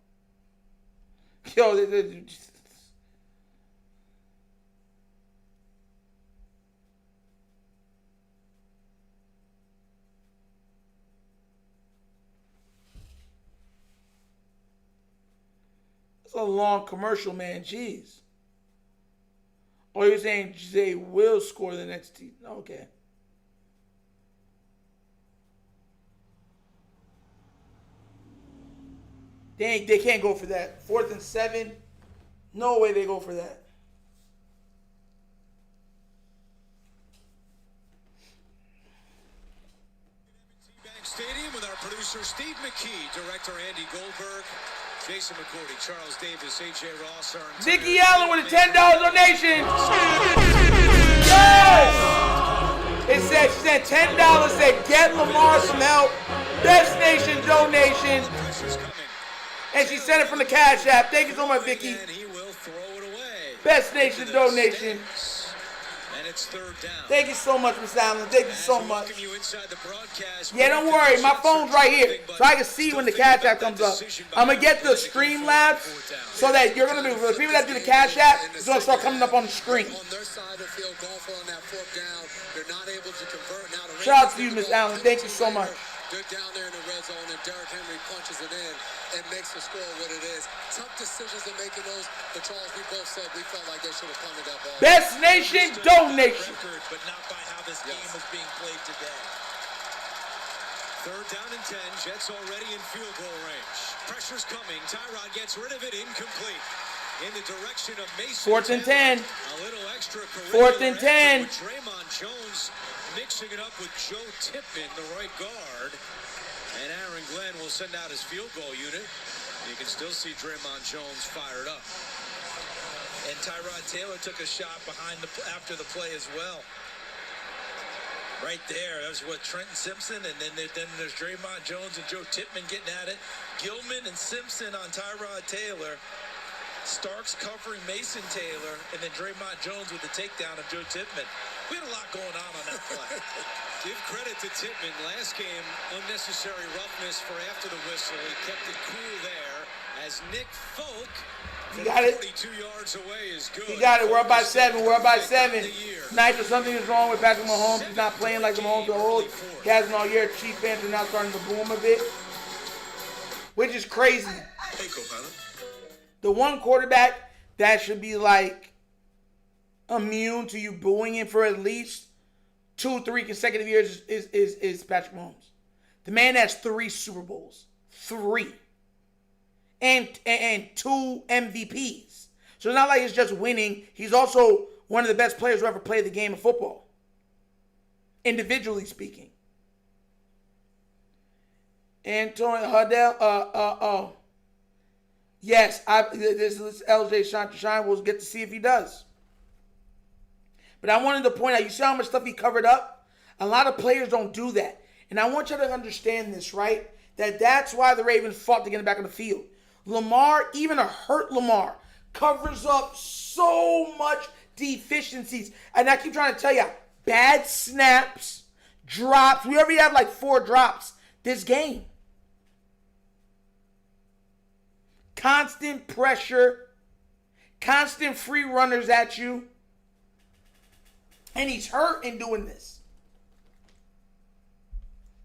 Yo, it's a long commercial, man. Jeez. Oh, you're saying they will score the next team. Okay. They can't go for that. 4th and 7. No way they go for that. Bank Stadium with our producer Steve McKee, director Andy Goldberg, Jason McCourty, Charles Davis, AJ Ross, Dickie Allen with a $10 donation. Yes! It said, she said $10, said get Lamar some help. Best Nation donation. And she sent it from the Cash App. Thank you so much, Vicky. Best Nation donation. And it's third down. Thank you so much, Miss Allen. Thank you so much. Yeah, don't worry. My phone's right here, so I can see when the Cash App comes up. I'm going to get the Streamlabs so that you're going to do, for the people that do the Cash App, it's going to start coming up on the screen. Shout out to you, Miss Allen. Thank you so much. They're down there in the red zone, and Derrick Henry punches it in and makes the score what it is. Tough decisions in making those, but Charles, we both said we felt like they should have punted that ball. Best Nation donation. But not by how this game is being played today. Third down and 10. Jets already in field goal range. Pressure's coming. Tyrod gets rid of it. Incomplete. In the direction of Mason. 4th and 10. A little extra. 4th and 10. Draymond Jones mixing it up with Joe Tippmann, the right guard. And Aaron Glenn will send out his field goal unit. You can still see Draymond Jones fired up. And Tyrod Taylor took a shot after the play as well. Right there, that was what Trenton Simpson, and then there's Draymond Jones and Joe Tippmann getting at it. Gilman and Simpson on Tyrod Taylor. Starks covering Mason Taylor, and then Draymond Jones with the takedown of Joe Tippmann. We had a lot going on that play. Give credit to Tippmann. Last game, unnecessary roughness for after the whistle. He kept it cool there as Nick Folk from 42 yards away is good. He got it. We're up by 7. We're up by 7. Tonight, something is wrong with Patrick Mahomes. He's not playing like the Mahomes of old. He hasn't all year. Chiefs fans are now starting to boom a bit, which is crazy. Hey, co-pilot. The one quarterback that should be like immune to you booing him for at least 2-3 consecutive years is Patrick Mahomes. The man has 3 Super Bowls. 3. And 2 MVPs. So it's not like it's just winning. He's also one of the best players who ever played the game of football. Individually speaking. Antonio Hudell, yes, this is LJ Shine. We'll get to see if he does. But I wanted to point out, you see how much stuff he covered up? A lot of players don't do that. And I want you to understand this, right? That's why the Ravens fought to get him back on the field. Lamar, even a hurt Lamar, covers up so much deficiencies. And I keep trying to tell you, bad snaps, drops. We already have like 4 drops this game. Constant pressure, constant free runners at you. And he's hurt in doing this.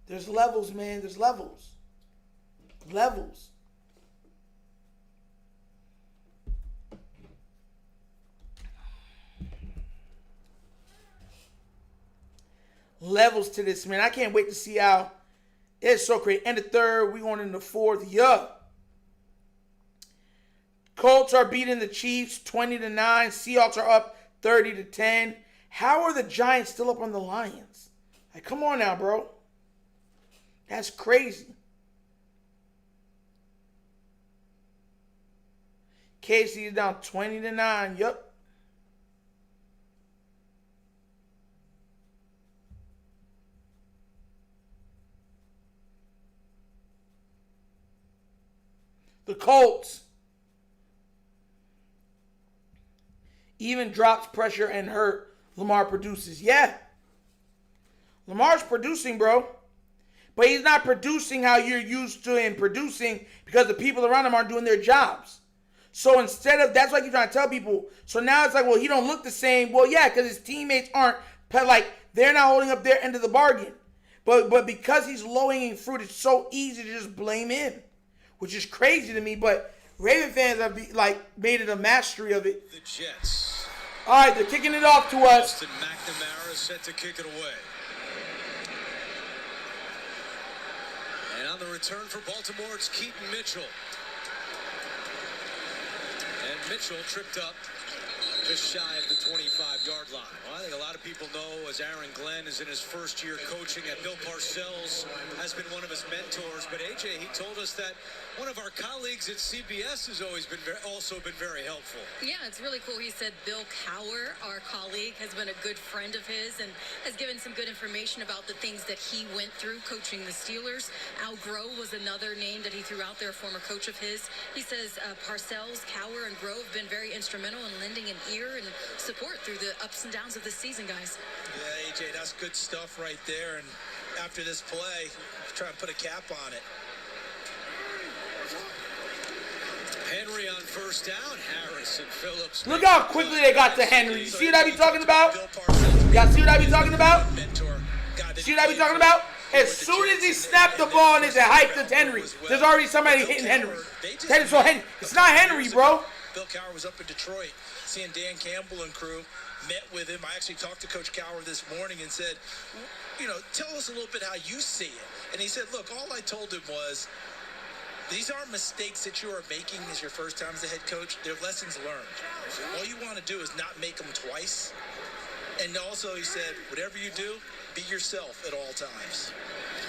There's levels, man. There's levels. Levels. Levels to this, man. I can't wait to see how it's so great. End of third, we going into 4th. Yeah. Colts are beating the Chiefs 20-9. Seahawks are up 30-10. How are the Giants still up on the Lions? Like, come on now, bro. That's crazy. KC is down 20-9. Yup. The Colts even drops pressure and hurt. Lamar produces. Yeah. Lamar's producing, bro. But he's not producing how you're used to him producing because the people around him aren't doing their jobs. So instead of, that's what I keep trying to tell people. So now it's like, well, he don't look the same. Well, yeah, because his teammates aren't, like, they're not holding up their end of the bargain. But because he's low-hanging fruit, it's so easy to just blame him, which is crazy to me. But Raven fans have, made it a mastery of it. The Jets. All right, they're kicking it off to us. Austin McNamara is set to kick it away. And on the return for Baltimore, it's Keaton Mitchell. And Mitchell tripped up just shy of the 25-yard line. Well, I think a lot of people know, as Aaron Glenn is in his first year coaching, that Bill Parcells has been one of his mentors. But AJ, he told us that one of our colleagues at CBS has also been very helpful. Yeah, it's really cool. He said Bill Cowher, our colleague, has been a good friend of his and has given some good information about the things that he went through coaching the Steelers. Al Grove was another name that he threw out there, a former coach of his. He says Parcells, Cowher, and Grove have been very instrumental in lending an ear and support through the ups and downs of the season, guys. Yeah, AJ, that's good stuff right there. And after this play, try and put a cap on it. Henry on first down. Harrison Phillips. Look how quickly they got to Henry. You see what I be talking about? Y'all see what I be talking about? See what I be talking about? As soon as he snapped the ball and it's a hike to Henry, there's already somebody hitting Henry. So it's not Henry, bro. Bill Cowher was up in Detroit, seeing Dan Campbell and crew, met with him. I actually talked to Coach Cowher this morning and said, you know, tell us a little bit how you see it. And he said, look, all I told him was, these aren't mistakes that you are making as your first time as a head coach. They're lessons learned. All you want to do is not make them twice. And also, he said, whatever you do, be yourself at all times.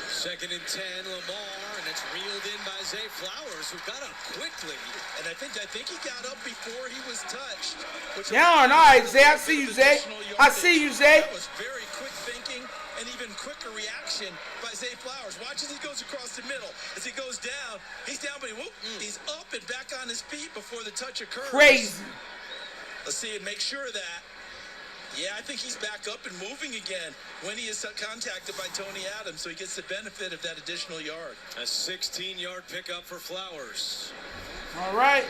2nd and 10, Lamar, and it's reeled in by Zay Flowers, who got up quickly. And I think he got up before he was touched. Yeah, all right, Zay. I see you, Zay. I see you, Zay. That was very quick thinking and even quicker reaction by Zay Flowers. Watch as he goes across the middle. As he goes down, he's down, but he's up and back on his feet before the touch occurs. Crazy. Let's see and make sure of that. Yeah, I think he's back up and moving again when he is contacted by Tony Adams, so he gets the benefit of that additional yard. A 16-yard pickup for Flowers. All right.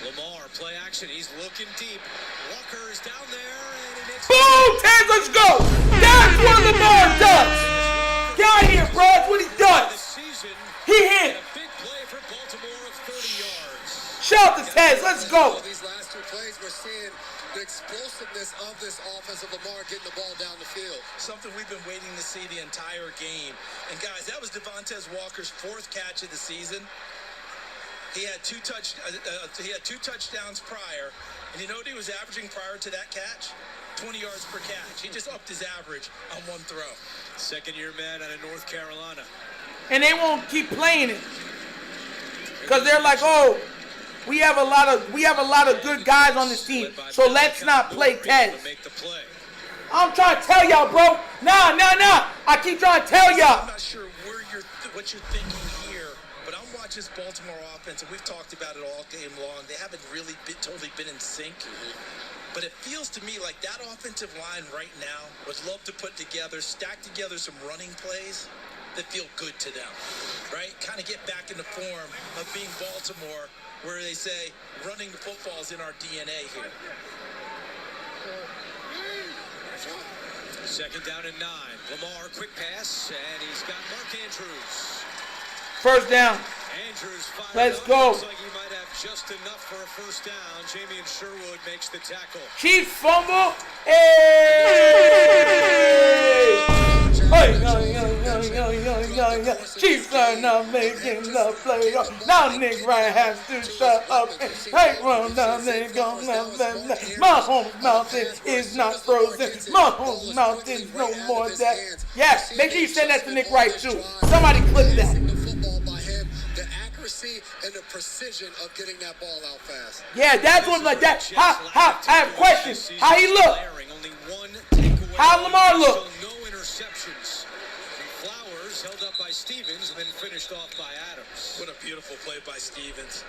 Lamar, play action. He's looking deep. Walker is down there, and he makes... Boom! Taz, let's go! That's what Lamar does! Get out of here, bro. That's what he does. He hit. A big play for Baltimore of 30 yards. Shout out to Taz. Let's go. These last two plays, we're seeing the explosiveness of this offense of Lamar getting the ball down the field. Something we've been waiting to see the entire game. And guys, that was Devontae Walker's 4th catch of the season. He had two touchdowns prior, and you know what he was averaging prior to that catch? 20 yards per catch. He just upped his average on one throw. 2nd-year man out of North Carolina. And they won't keep playing it because they're like, oh, we have a lot of good guys on this team, so let's not play Tez. I'm trying to tell y'all, bro. Nah. I keep trying to tell y'all. I'm not sure what you're thinking here, but I'm watching this Baltimore offense, and we've talked about it all game long. They haven't really totally been in sync. But it feels to me like that offensive line right now would love to stack together some running plays that feel good to them, right? Kind of get back in the form of being Baltimore, where they say running the football is in our DNA here. 2nd down and 9. Lamar, quick pass, and he's got Mark Andrews. First down. Andrews fired Let's up. go. Looks like he might have just enough for a first down. Jamie and Sherwood makes the tackle. Chiefs fumble. Hey! Chiefs are not making the playoff. Now Nick Ryan has to shut up and hey, run down there, go. Mahomes Mountain is not frozen. Mahomes Mountain is no more that. Yes, make sure you send that to Nick Wright too. Somebody clip that. The accuracy and the precision of getting that ball out fast. Yeah, that's what like that. I have questions. How he look? How Lamar look? No interceptions. Flowers held up by Stevens and then finished off by Adams. What a beautiful play by Stevens.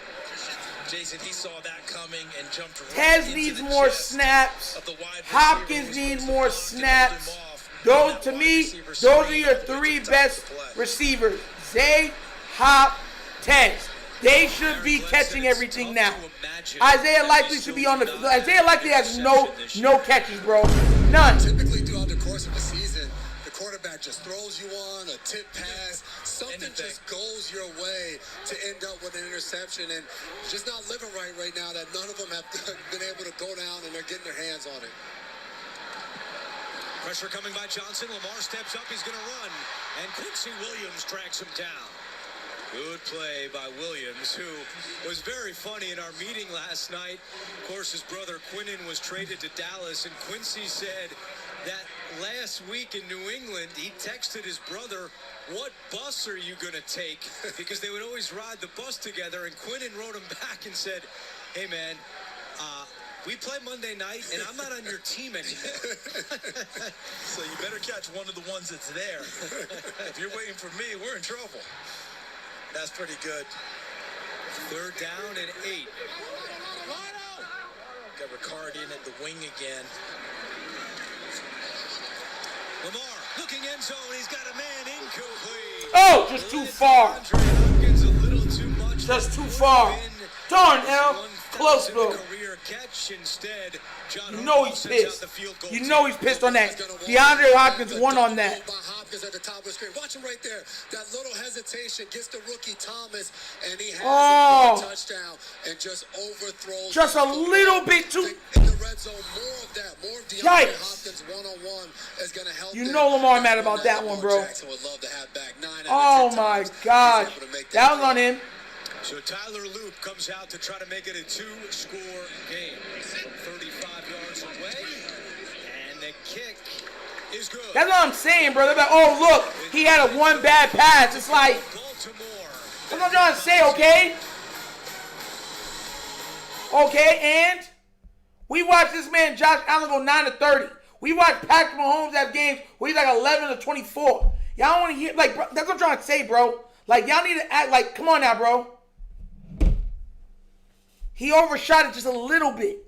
Jason, he saw that coming and jumped right Tez into needs the more chest snaps. of the wide Hopkins receiver needs who's more supposed to get snaps. him off. Those to me, those are your 3 best receivers. Zay, Hop, Tez. They should be catching everything now. Isaiah Likely should be on the. Isaiah Likely has no catches, bro. None. Typically throughout the course of a season, the quarterback just throws you on a tip pass. Something just goes your way to end up with an interception, and just not living right now that none of them have been able to go down and they're getting their hands on it. Pressure coming by Johnson. Lamar steps up. He's going to run. And Quincy Williams tracks him down. Good play by Williams, who was very funny in our meeting last night. Of course, his brother Quinnen was traded to Dallas, and Quincy said that last week in New England, he texted his brother, "What bus are you going to take?" Because they would always ride the bus together, and Quinnen wrote him back and said, "Hey, man, we play Monday night, and I'm not on your team anymore." So you better catch one of the ones that's there. If you're waiting for me, we're in trouble. That's pretty good. 3rd down and 8. Got Ricard in at the wing again. Lamar looking end zone. He's got a man incomplete. Oh, just too far. Hopkins a little too much. Just too far. Darn, L. Close, though. Career catch instead. You know he's pissed. You know he's pissed on that. DeAndre Hopkins won on that. Hopkins at the top of the screen. Watch him right there. That little hesitation gets the rookie Thomas, and he has a touchdown and just overthrows. Just a little bit too. In the red zone, more of that. More of DeAndre Hopkins one-on-one is going to help. You know Lamar mad about that one, bro. Jackson would love to have back 9 out of 10 Oh my gosh. That was on him. So Tyler Loop comes out to try to make it a 2-score game from 35 yards away, and the kick is good. That's what I'm saying, bro. They're like, oh, look, he had a one bad pass. It's like, Baltimore. that's what I'm trying to say, okay? Okay, and we watched this man, Josh Allen, go 9-30. We watched Patrick Mahomes have games where he's like 11-24. Y'all don't want to hear, like, bro, that's what I'm trying to say, bro. Like, y'all need to act like, come on now, bro. He overshot it just a little bit.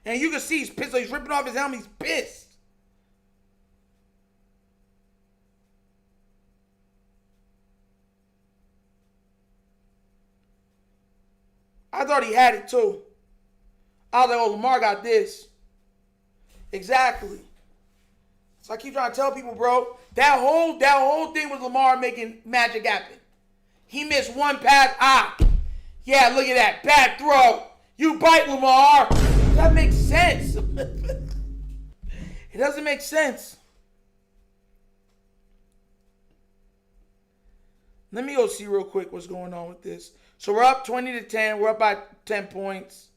And you can see he's pissed. He's ripping off his helmet. He's pissed. I thought he had it too. I was like, oh, Lamar got this. Exactly. So I keep trying to tell people, bro, that whole thing with Lamar making magic happen. He missed one pass. Yeah, look at that. Bad throw. You bite, Lamar. That makes sense. It doesn't make sense. Let me go see real quick what's going on with this. So we're up 20-10. We're up by 10 points.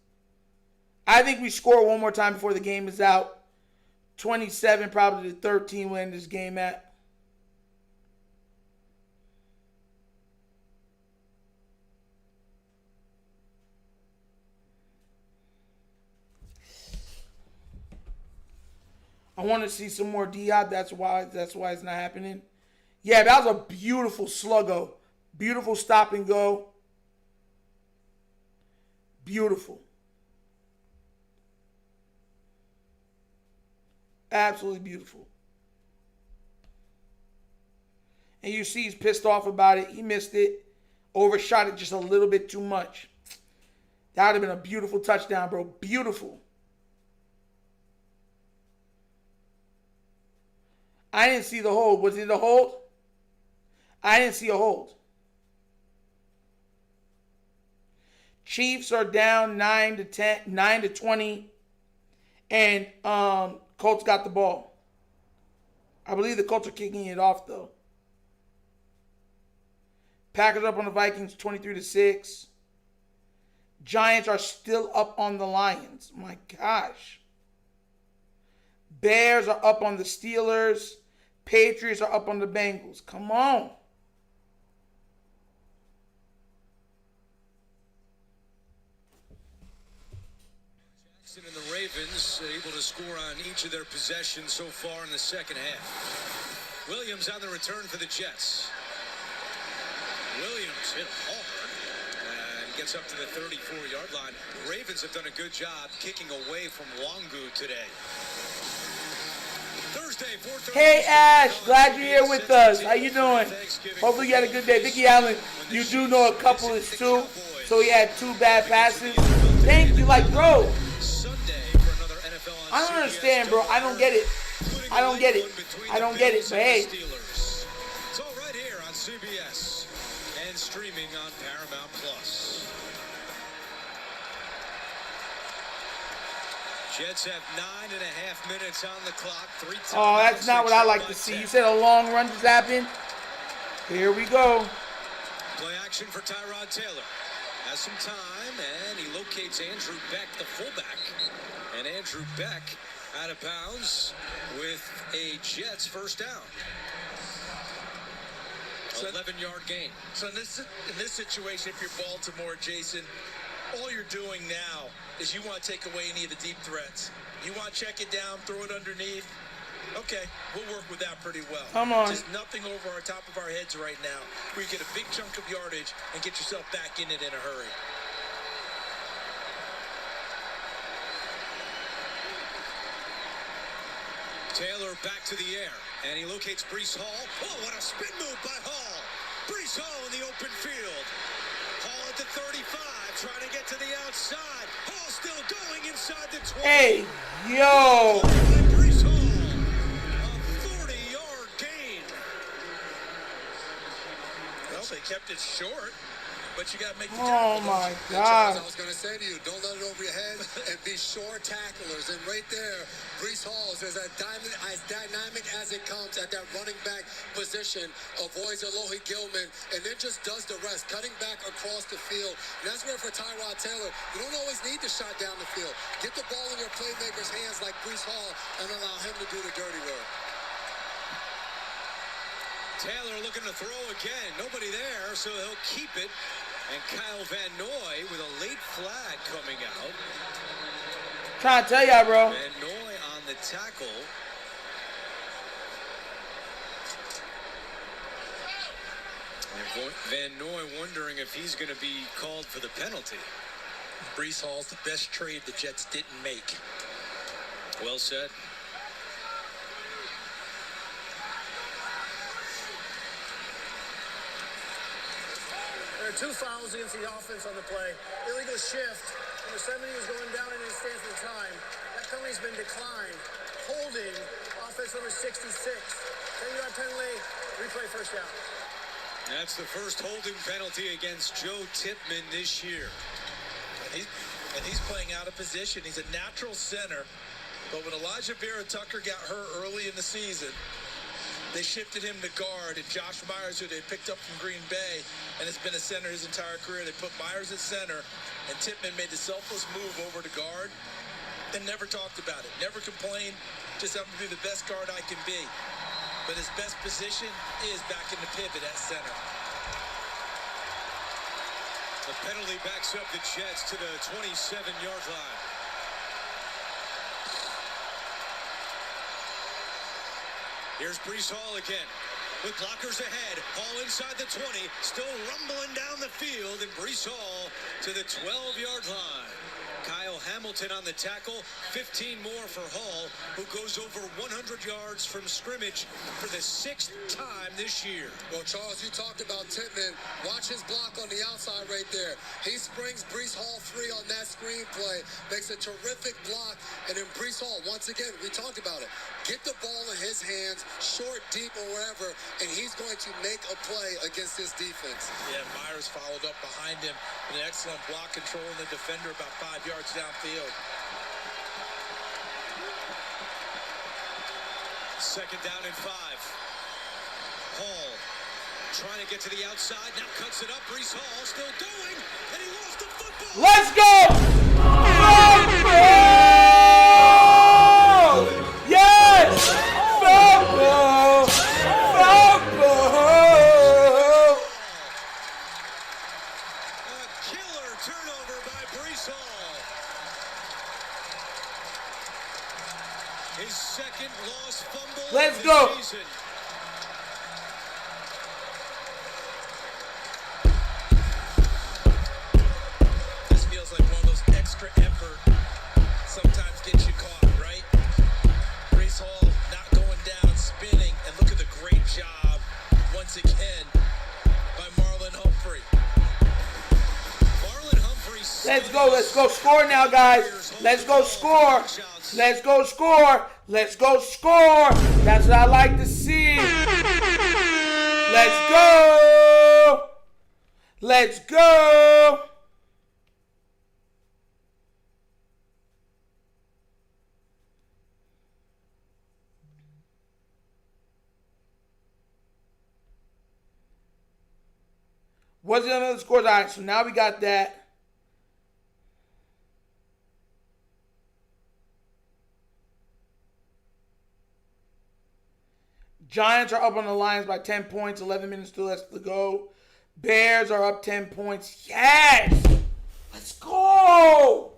I think we score one more time before the game is out. 27, probably the 13 win this game at. I want to see some more Diop. That's why it's not happening. Yeah, that was a beautiful sluggo. Beautiful stop and go. Beautiful. Absolutely beautiful. And you see he's pissed off about it. He missed it. Overshot it just a little bit too much. That would have been a beautiful touchdown, bro. Beautiful. I didn't see the hold. Was it a hold? I didn't see a hold. Chiefs are down 9-20. And Colts got the ball. I believe the Colts are kicking it off, though. Packers up on the Vikings 23-6. Giants are still up on the Lions. My gosh. Bears are up on the Steelers. Patriots are up on the Bengals. Come on. Jackson and the Ravens able to score on each of their possessions so far in the second half. Williams on the return for the Jets. Williams hit hard and gets up to the 34-yard line. Ravens have done a good job kicking away from Longu today. Hey Ash, glad you're here with us. How you doing? Hopefully you had a good day. Vicky Allen, you do know a couple is two, so he had 2 bad passes. Thank you, like bro. I don't understand, bro. I don't get it. I don't get it. I don't get it. But hey, it's all right here on CBS and streaming on Paramount Plus. Jets have 9.5 minutes on the clock. Oh, that's not what I like to see. You said a long run just happened? Here we go. Play action for Tyrod Taylor. Has some time, and he locates Andrew Beck, the fullback. And Andrew Beck out of bounds with a Jets first down. 11-yard gain. So in this situation, if you're Baltimore, Jason, all you're doing now is you want to take away any of the deep threats. You want to check it down, throw it underneath. Okay, we'll work with that pretty well. Come on. Just nothing over our top of our heads right now where you get a big chunk of yardage and get yourself back in it in a hurry. Taylor back to the air, and he locates Breece Hall. Oh, what a spin move by Hall. Breece Hall in the open field. Hall at the 35, trying to get to the outside. Hall still going inside the 20. Hey, yo. Breece Hall, a 40-yard gain. Well, they kept it short, but you got to make the Oh, tackle. my Charles, God. I was going to say to you, don't let it over your head and be sure tacklers. And right there, Breece Hall is as dynamic as it comes at that running back position, avoids Alohi Gilman, and then just does the rest, cutting back across the field. And that's where for Tyrod Taylor, you don't always need to shot down the field. Get the ball in your playmaker's hands like Breece Hall and allow him to do the dirty work. Taylor looking to throw again. Nobody there, so he'll keep it. And Kyle Van Noy with a late flag coming out. Trying to tell y'all, bro. Van Noy on the tackle. And Van Noy wondering if he's going to be called for the penalty. Breece Hall's the best trade the Jets didn't make. Well said. There are 2 fouls against the offense on the play. Illegal shift. Number 70 was going down in his stance at the time. That penalty's been declined. Holding, offense number 66. 10-yard penalty, replay first down. That's the first holding penalty against Joe Tippmann this year. And he's playing out of position. He's a natural center. But when Elijah Vera Tucker got hurt early in the season, they shifted him to guard, and Josh Myers, who they picked up from Green Bay, and has been a center his entire career. They put Myers at center, and Tippmann made the selfless move over to guard and never talked about it. Never complained, just I'm going to be the best guard I can be. But his best position is back in the pivot at center. The penalty backs up the Jets to the 27-yard line. Here's Breece Hall again with blockers ahead. Hall inside the 20, still rumbling down the field, and Breece Hall to the 12-yard line. Kyle Hamilton on the tackle, 15 more for Hall, who goes over 100 yards from scrimmage for the 6th time this year. Well, Charles, you talked about Tippmann. Watch his block on the outside right there. He springs Breece Hall free on that screen play, makes a terrific block, and then Breece Hall, once again, we talked about it. Get the ball in his hands, short, deep, or wherever, and he's going to make a play against this defense. Yeah, Myers followed up behind him with an excellent block, controlling the defender about 5 yards downfield. 2nd down and 5. Hall trying to get to the outside, now cuts it up. Breece Hall still going, and he lost the football. Let's go! Fumble! Yes! Fumble! Fumble! A killer turnover by Breece Hall. His 2nd lost fumble Let's of go. the season. This feels like one of those extra effort sometimes gets you caught, right? Breece Hall not going down, spinning, and look at the great job once again by Marlon Humphrey. Marlon Humphrey. Let's go score now, guys. Let's go score. Let's go score. Let's go score. That's what I like to see. Let's go. Let's go. What's the other scores? All right, so now we got that. Giants are up on the Lions by 10 points. 11 minutes still left to go. Bears are up 10 points. Yes! Let's go!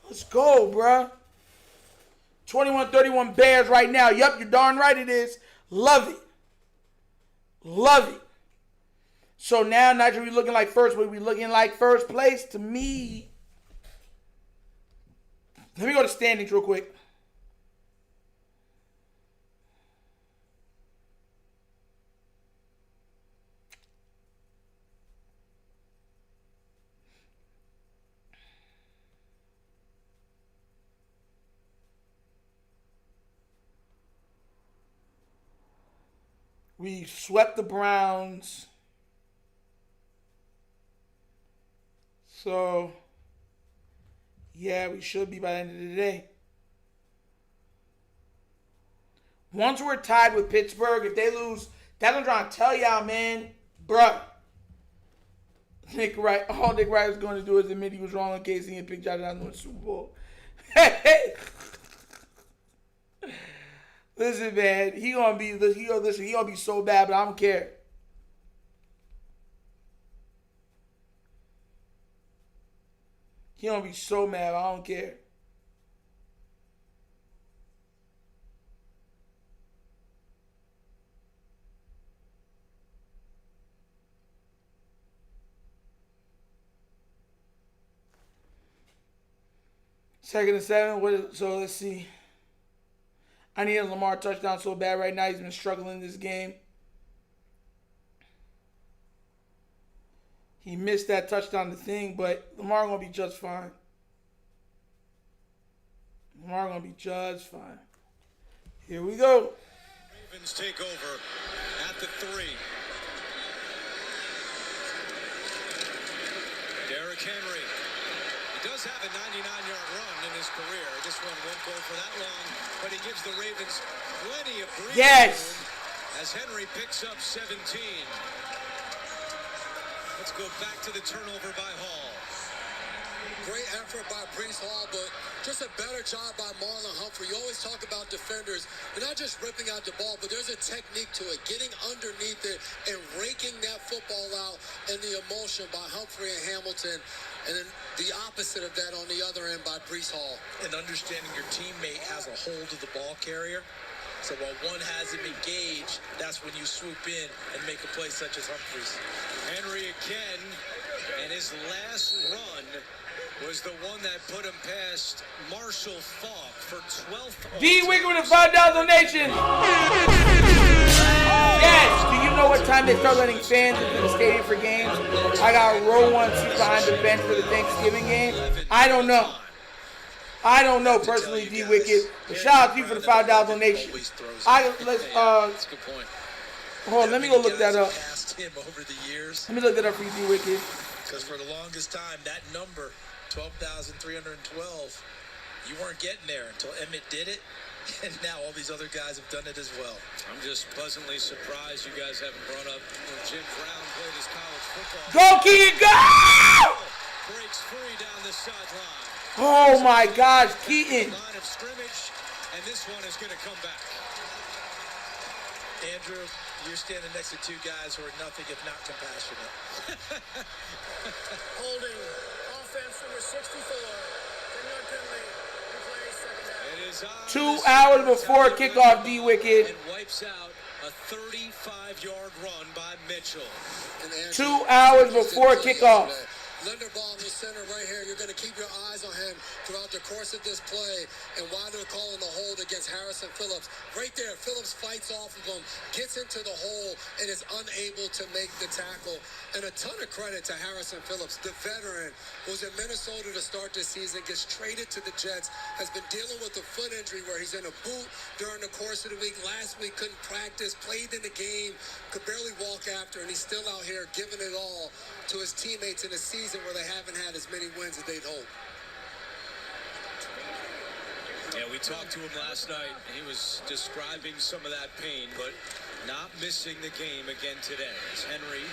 Let's go, bruh. 21-31 Bears right now. Yup, you're darn right it is. Love it. Love it. So now, not just we looking like first, but we looking like first place to me. Let me go to standings real quick. We swept the Browns. So, yeah, we should be by the end of the day. Once we're tied with Pittsburgh, if they lose, that's what I'm trying to tell y'all, man. Bruh. Nick Wright, all Nick Wright was going to do is admit he was wrong on Casey and pick Josh Allen to win the Super Bowl. Listen, man, he gonna be so bad, but I don't care. He gonna be so mad, but I don't care. Second and 7. So let's see. I need a Lamar touchdown so bad right now. He's been struggling this game. He missed that touchdown to thing, but Lamar gonna be just fine. Lamar gonna be just fine. Here we go. Ravens take over at the 3. Derrick Henry. He does have a 99-yard run in his career. This one won't go for that long, but he gives the Ravens plenty of breathing room as Henry picks up 17. Let's go back to the turnover by Hall. Great effort by Breece Hall, but just a better job by Marlon Humphrey. You always talk about defenders. They're not just ripping out the ball, but there's a technique to it. Getting underneath it and raking that football out, and the emotion by Humphrey and Hamilton. And then the opposite of that on the other end by Breece Hall. And understanding your teammate has a hold of the ball carrier. So while one has him engaged, that's when you swoop in and make a play such as Humphreys. Henry again, and his last run was the one that put him past Marshall Faulk for 12th. D-Wicker with a $5 donation. Yes. Do you know what time they start letting fans into the stadium for games? I got row 1 seats behind the bench for the Thanksgiving game. I don't know. I don't know personally, D-Wicked. But shout out to you for the $5 donation. That's a good point. Hold on, let me go look that up. Past him over the years. Let me look that up for you, D-Wicked. Because for the longest time, that number, 12,312, you weren't getting there until Emmett did it. And now all these other guys have done it as well. I'm just pleasantly surprised you guys haven't brought up when Jim Brown played his college football. Go, Keaton, go! Breaks free down the sideline. Oh my gosh, Keaton. Line of scrimmage, and this one is going to come back. Andrew, you're standing next to two guys who are nothing if not compassionate. Holding offense number 64. 10-yard penalty. Replay second half. It is 2 hours before kickoff, D-Wicked. and wipes out a 35-yard run by Mitchell. 2 hours before kickoff. Linderbaum, the center right here. You're going to keep your eyes on him throughout the course of this play. And why they're calling the hold against Harrison Phillips. Right there, Phillips fights off of him, gets into the hole, and is unable to make the tackle. And a ton of credit to Harrison Phillips, the veteran who's in Minnesota to start this season, gets traded to the Jets, has been dealing with a foot injury where he's in a boot during the course of the week. Last week, couldn't practice, played in the game, could barely walk after, and he's still out here giving it all to his teammates in a season where they haven't had as many wins as they'd hoped. Yeah, we talked to him last night, and he was describing some of that pain, but not missing the game again today. It's Henry,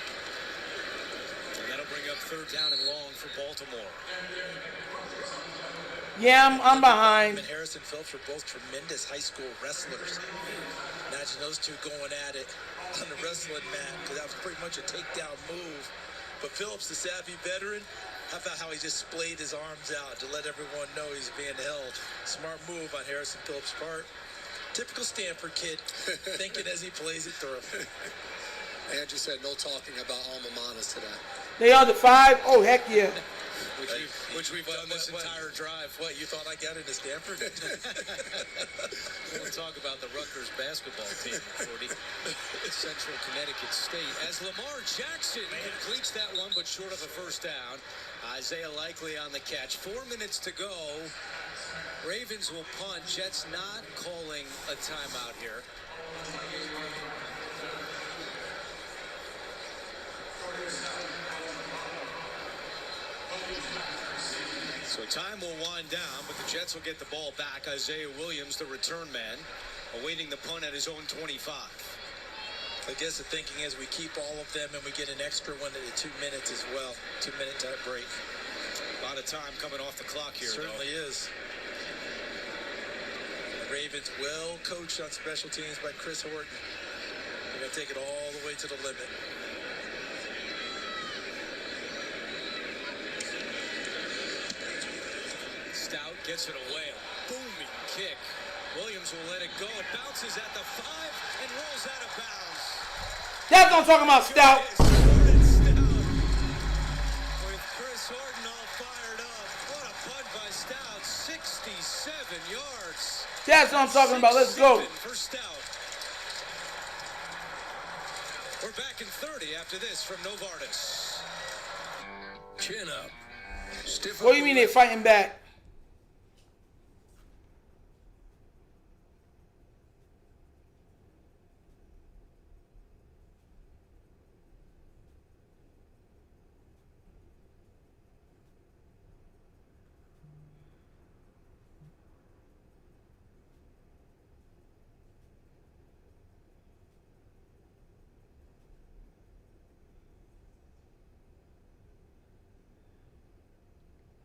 and that'll bring up 3rd down and long for Baltimore. Yeah, I'm behind. And Harrison Phillips were both tremendous high school wrestlers. Imagine those two going at it on the wrestling mat, because that was pretty much a takedown move. But Phillips, the savvy veteran, how about how he just splayed his arms out to let everyone know he's being held? Smart move on Harrison Phillips' part. Typical Stanford kid, thinking as he plays it through. Andrew said no talking about alma maters today. They on the 5? Oh, heck yeah. Which we've done this entire drive. What, you thought I got into Stanford? We'll talk about the Rutgers basketball team, 40. Central Connecticut State. As Lamar Jackson completes that one, but short of a 1st down. Isaiah Likely on the catch. 4 minutes to go. Ravens will punt. Jets not calling a timeout here. So time will wind down, but the Jets will get the ball back. Isaiah Williams, the return man, awaiting the punt at his own 25. I guess the thinking is we keep all of them and we get an extra one at the 2 minutes as well. 2-minute type break. A lot of time coming off the clock here. Certainly is. The Ravens well coached on special teams by Chris Horton. They're going to take it all the way to the limit. Stout gets it away. A booming kick. Williams will let it go. It bounces at the 5 and rolls out of bounds. That's what I'm talking about, Stout. With Chris Horton all fired up. What a punt by Stout. 67 yards. That's what I'm talking about. Let's go. For Stout. We're back in 30 after this from Novartis. Chin up. Stiff. What do you mean they're fighting back?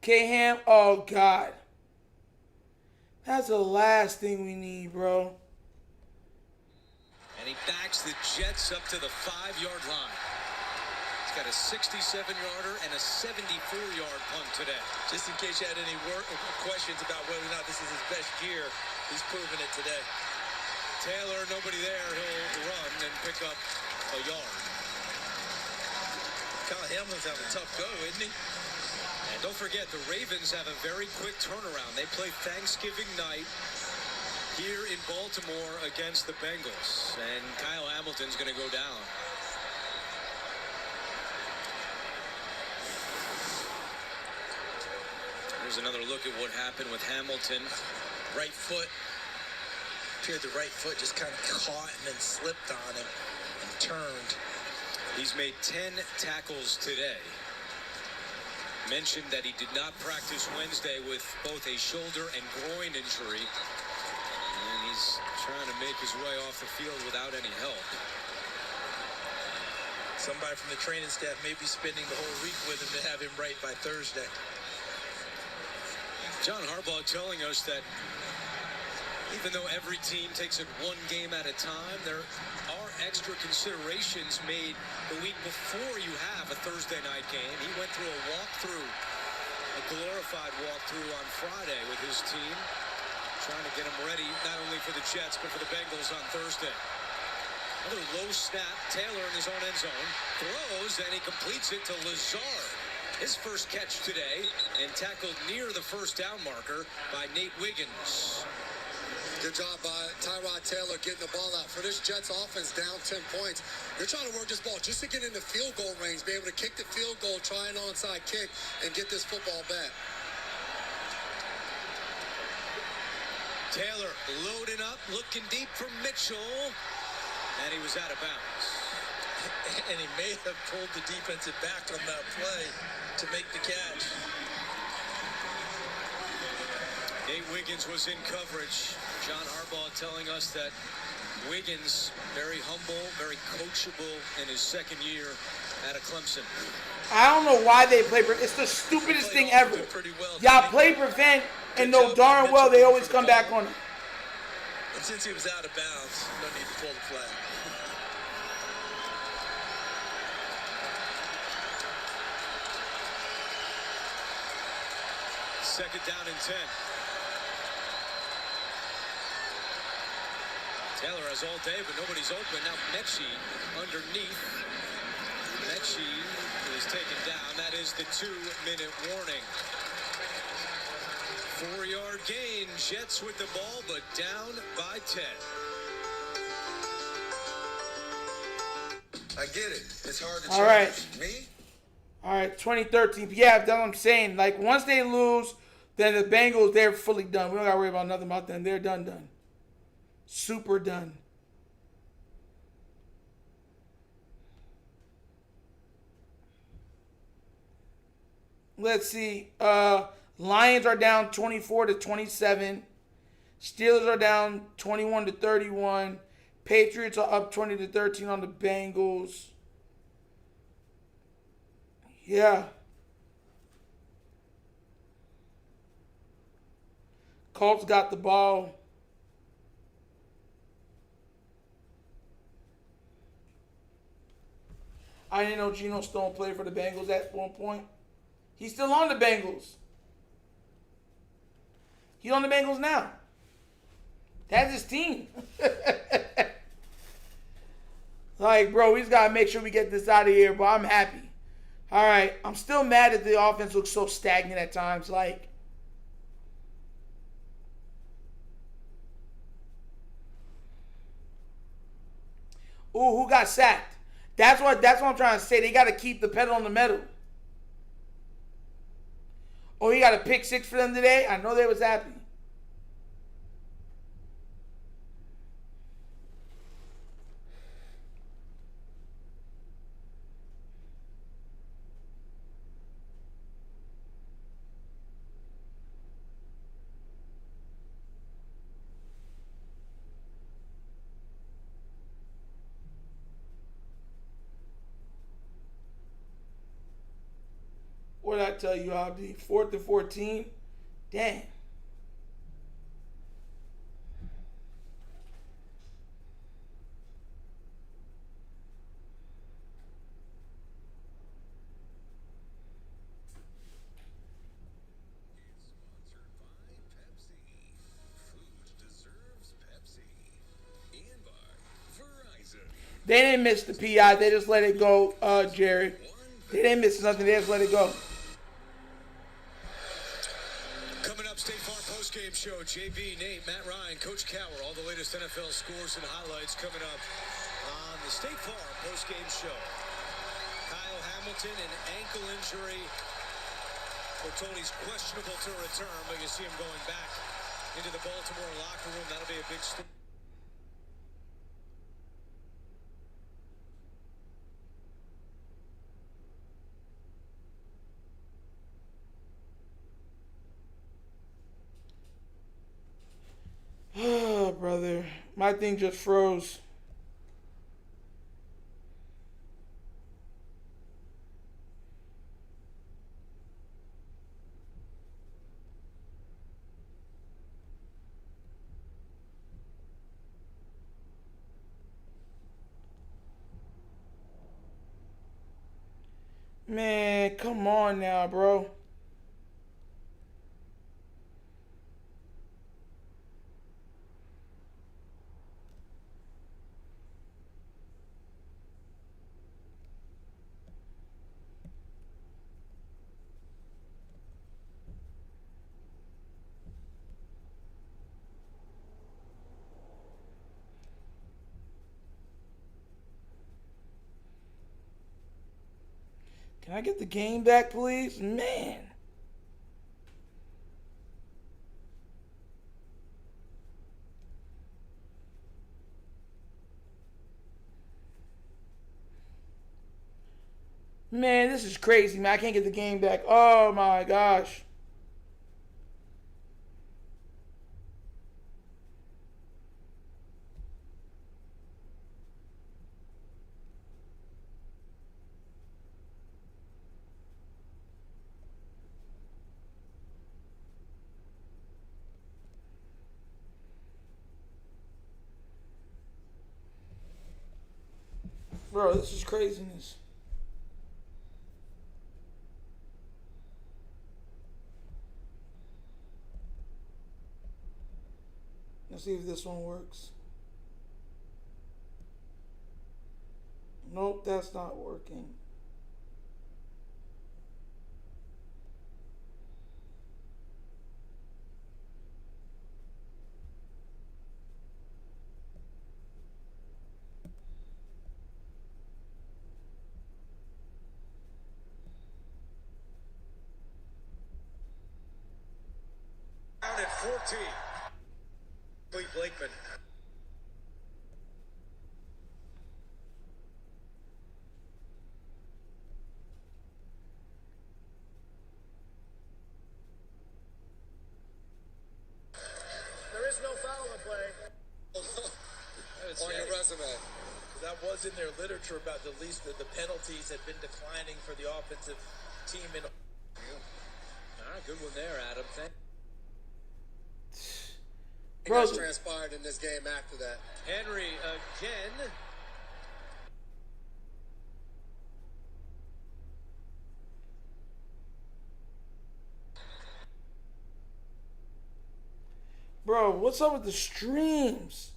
K-Ham, oh God. That's the last thing we need, bro. And he backs the Jets up to the 5-yard line. He's got a 67-yarder and a 74-yard punt today. Just in case you had any questions about whether or not this is his best year, he's proven it today. Taylor, nobody there. He'll run and pick up a yard. Kyle Hamlin's having a tough go, isn't he? And don't forget, the Ravens have a very quick turnaround. They play Thanksgiving night here in Baltimore against the Bengals. And Kyle Hamilton's going to go down. Here's another look at what happened with Hamilton. Right foot. Appeared the right foot just kind of caught and then slipped on him and turned. He's made 10 tackles today. Mentioned that he did not practice Wednesday with both a shoulder and groin injury. And he's trying to make his way off the field without any help. Somebody from the training staff may be spending the whole week with him to have him right by Thursday. John Harbaugh telling us that even though every team takes it one game at a time, there are extra considerations made the week before you have a Thursday night game. He went through a walkthrough, a glorified walkthrough on Friday with his team, trying to get them ready not only for the Jets but for the Bengals on Thursday. Another low snap, Taylor in his own end zone, throws, and he completes it to Lazard. His first catch today, and tackled near the 1st down marker by Nate Wiggins. Good job by Tyrod Taylor getting the ball out. For this Jets offense down 10 points, they're trying to work this ball just to get into field goal range, be able to kick the field goal, try an onside kick, and get this football back. Taylor loading up, looking deep for Mitchell, and he was out of bounds. And he may have pulled the defensive back on that play to make the catch. Nate Wiggins was in coverage. John Harbaugh telling us that Wiggins, very humble, very coachable in his second year at Clemson. I don't know why they play. It's the stupidest thing ever. Y'all play prevent and know darn well they always come back on it. And since he was out of bounds, no need to pull the flag. Second down and 10. Taylor has all day, but nobody's open. Now Mechie underneath. Mechie is taken down. That is the 2-minute warning. 4-yard gain. Jets with the ball, but down by 10. I get it. It's hard to All change. right. Me? All right, 2013. Yeah, that's what I'm saying. Like, once they lose, then the Bengals, they're fully done. We don't got to worry about nothing about them. They're done. Super done. Let's see. Lions are down 24-27. Steelers are down 21-31. Patriots are up 20-13 on the Bengals. Yeah. Colts got the ball. I didn't know Geno Stone played for the Bengals at one point. He's still on the Bengals. He's on the Bengals now. That's his team. Like, bro, we just got to make sure we get this out of here, but I'm happy. All right. I'm still mad that the offense looks so stagnant at times. Like, ooh, who got sacked? That's what I'm trying to say. They got to keep the pedal on the metal. Oh, he got a pick 6 for them today? I know they was happy. What did I tell you, Abdi? 4th and 14? Damn. They didn't miss the PI. They just let it go, Jared. They didn't miss nothing. They just let it go. Coming up, State Farm postgame show. JB, Nate, Matt Ryan, Coach Cower. All the latest NFL scores and highlights coming up on the State Farm postgame show. Kyle Hamilton, an ankle injury. We're told he's questionable to return, but you see him going back into the Baltimore locker room. That'll be a big story. Oh, brother. My thing just froze. Man, come on now, bro. Can I get the game back, please? Man. Man, this is crazy, man. I can't get the game back. Oh, my gosh. Bro, this is craziness. Let's see if this one works. Nope, that's not working. Down at 14. Blakeman. There is no foul in the play. On your resume. That was in their literature about the least that the penalties had been declining for the offensive team. All right, good one there, Adam. What transpired in this game after that? Henry again. Bro, what's up with the streams?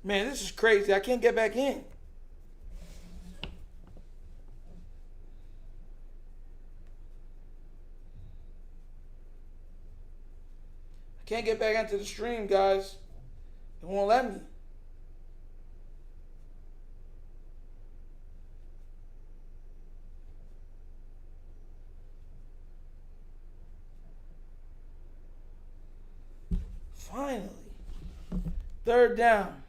Man, this is crazy. I can't get back in. I can't get back into the stream, guys. It won't let me. Finally. Third down.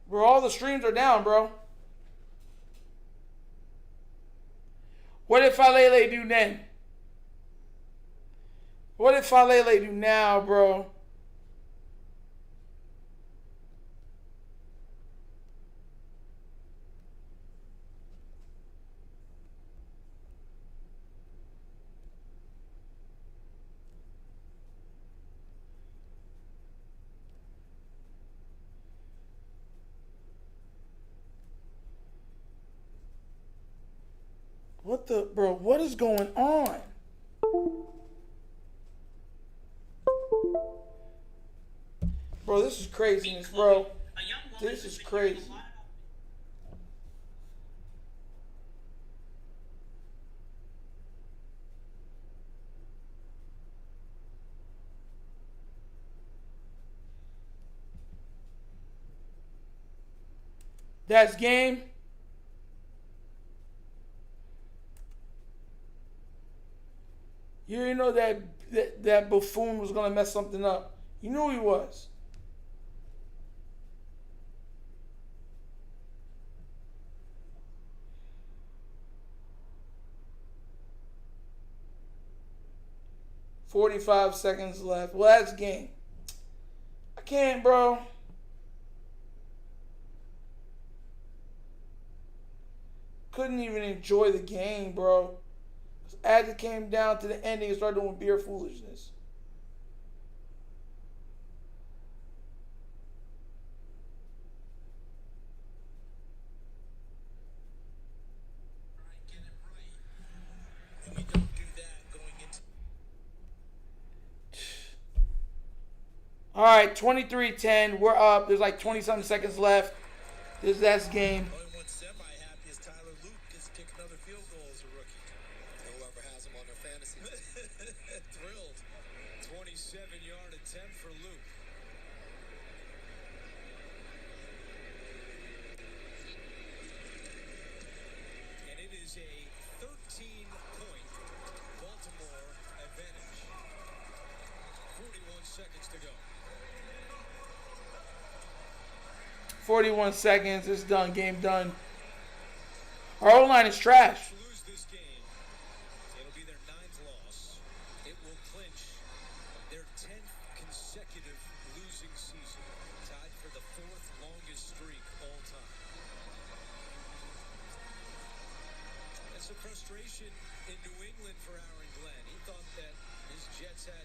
Bro, all the streams are down, bro. What did Falele do then? What did Falele do now, bro? What the, bro, what is going on? Bro, this is craziness, bro. This is crazy. That's game. You didn't know that buffoon was gonna mess something up. You knew he was. $45 seconds left. Well, that's game. I can't, bro. Couldn't even enjoy the game, bro. As it came down to the ending, it started doing beer foolishness. All right, 23-10. We're up. There's like 20-something seconds left. This is game. Only one semi-happy is Tyler Luke gets to kick another field goal as a rookie. Whoever has him on their fantasy team. Thrilled. 27-yard attempt for Luke. And it is a 13-point Baltimore advantage. 41 seconds to go. 41 seconds. It's done. Game done. Our O-line is trash. Lose this game, it'll be their 9th loss. It will clinch their 10th consecutive losing season, tied for the 4th longest streak all time. And some frustration in New England for Aaron Glenn. He thought that his Jets had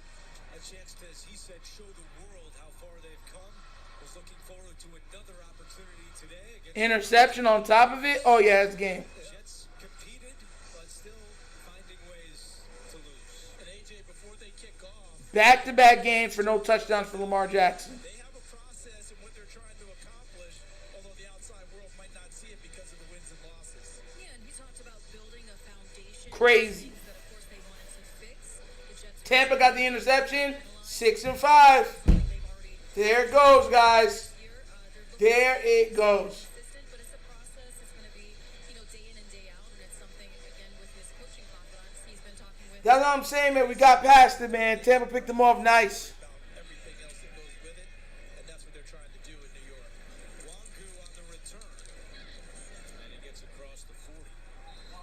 a chance to, as he said, show the world how far they've come. Was looking forward to another opportunity today against Interception on top of it. Oh, yeah, it's game. Jets competed, but still finding ways to lose. And AJ, before they kick off, Back-to-back games for no touchdowns for Lamar Jackson. they have a process in what they're trying to accomplish, although the outside world might not see it because of the wins and losses. Yeah, and he talked about building a foundation. Crazy. That, of course, they wanted to fix. The Jets Tampa got the interception. 6-5. There it goes, guys. There it goes. but it's a process. It's going to be, day in and day out, and it's something, again, with his coaching confidence, he's been talking with. That's what I'm saying, man. We got past it, man. Tampa picked them off nice. Everything else that goes with it, and that's what they're trying to do in New York. Wangu on the return. And he gets across the 40.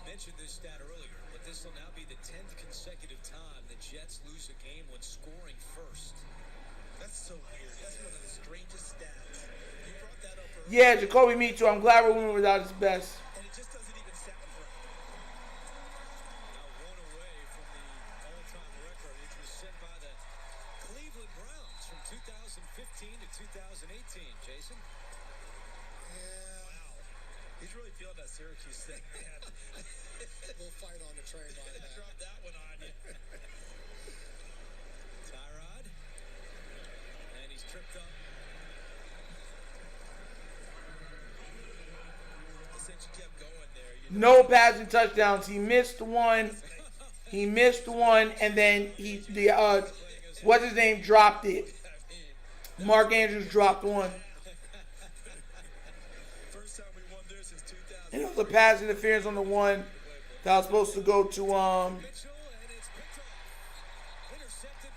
Mentioned this stat earlier, but this will now be the 10th consecutive time the Jets lose a game when scoring first. That's so weird. That's one of the strangest stats. You brought that up earlier, Yeah, Jacoby, me too. I'm glad we're winning without his best. and it just doesn't even sound right. Now one away from the all-time record, which was set by the Cleveland Browns from 2015 to 2018. Jason? Yeah. Wow. He's really feeling that Syracuse thing, man. We'll fight on the train line. Drop that one on you. Tyrod. And he's tripped up. I said you kept going there. No passing touchdowns. He missed one. And then what's his name, dropped it. Mark Andrews dropped one. First time we won there since 2000. And it was a pass interference on the one that was supposed to go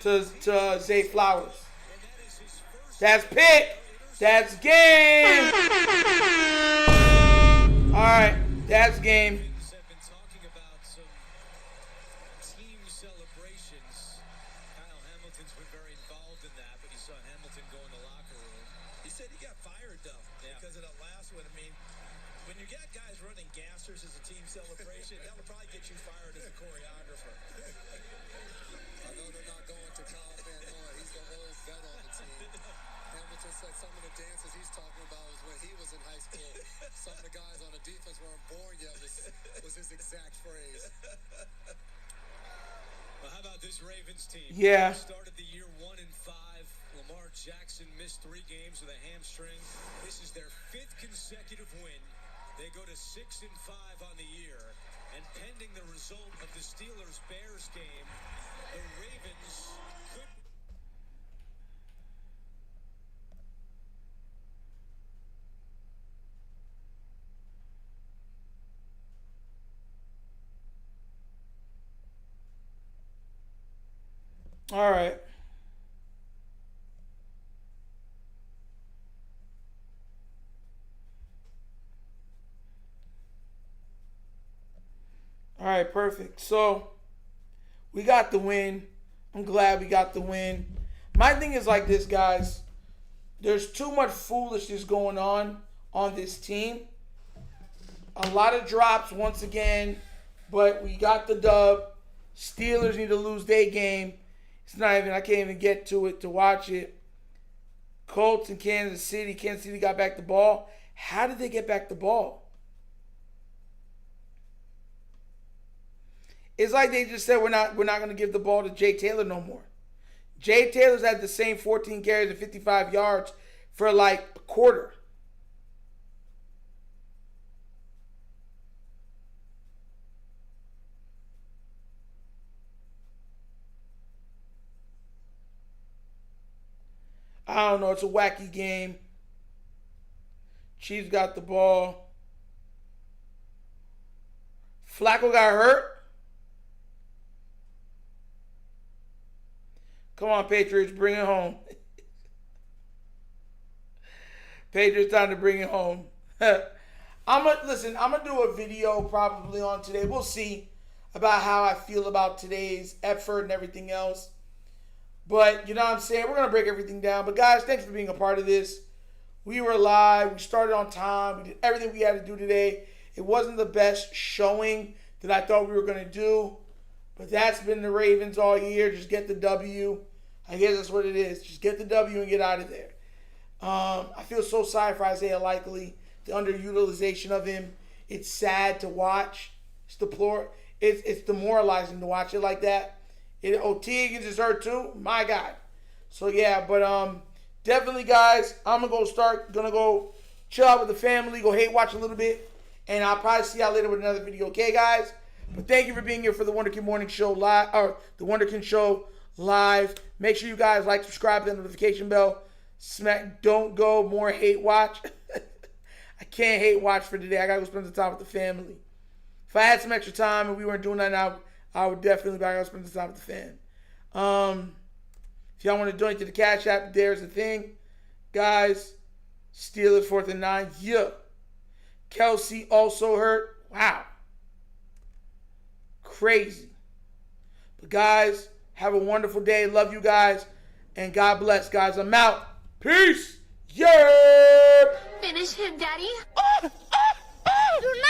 to Zay Flowers. That's pick. That's game. All right, that's game. Have been talking about some team celebrations. Kyle Hamilton's been very involved in that, but you saw Hamilton go in the locker room. He said he got fired, though, because of that last one. I mean, when you got guys running gassers as a team celebration, that would probably get you fired as a choreographer. I know they're not going to Kyle Van Noy. He's the old vet on the team. Hamilton said some of the dances he's talking about was when he was in high school. Some of the guys on the defense weren't born yet was his exact phrase. Well, how about this Ravens team? Yeah. Started the year 1-5. Lamar Jackson missed 3 games with a hamstring. This is their 5th consecutive win. They go to 6-5 on the year. And pending the result of the Steelers-Bears game, the Ravens could... All right. All right, perfect. So we got the win. I'm glad we got the win. My thing is like this, guys. There's too much foolishness going on this team. A lot of drops once again, but we got the dub. Steelers need to lose their game. It's not even, I can't even get to it to watch it. Colts and Kansas City. Kansas City got back the ball. How did they get back the ball? It's like they just said we're not going to give the ball to Jay Taylor no more. Jay Taylor's had the same 14 carries and 55 yards for like a quarter. I don't know. It's a wacky game. Chiefs got the ball. Flacco got hurt. Come on, Patriots, bring it home. Patriots time to bring it home. I'm gonna do a video probably on today. We'll see about how I feel about today's effort and everything else. But you know what I'm saying? We're gonna break everything down. But guys, thanks for being a part of this. We were live. We started on time. We did everything we had to do today. It wasn't the best showing that I thought we were gonna do. But that's been the Ravens all year. Just get the W. I guess that's what it is. Just get the W and get out of there. I feel so sorry for Isaiah Likely. The underutilization of him. It's sad to watch. It's deplorable. It's demoralizing to watch it like that. T. Higgins is hurt too. My God. So yeah, but definitely guys, I'm gonna go chill out with the family, go hate watch a little bit, and I'll probably see y'all later with another video. Okay, guys? But thank you for being here for the Wunderkind Morning Show live, or the Wunderkind Show live. Make sure you guys like, subscribe, hit the notification bell. Don't go more hate watch. I can't hate watch for today. I gotta go spend the time with the family. If I had some extra time and we weren't doing that now, I would definitely go spend the time with the fam. If y'all want to donate to the Cash App, there's the thing. Guys, Steelers 4th and 9. Yeah. Kelsey also hurt. Wow. Crazy. But guys, have a wonderful day. Love you guys. And God bless, guys. I'm out. Peace. Yeah. Finish him, Daddy. Oh, oh, oh. Do not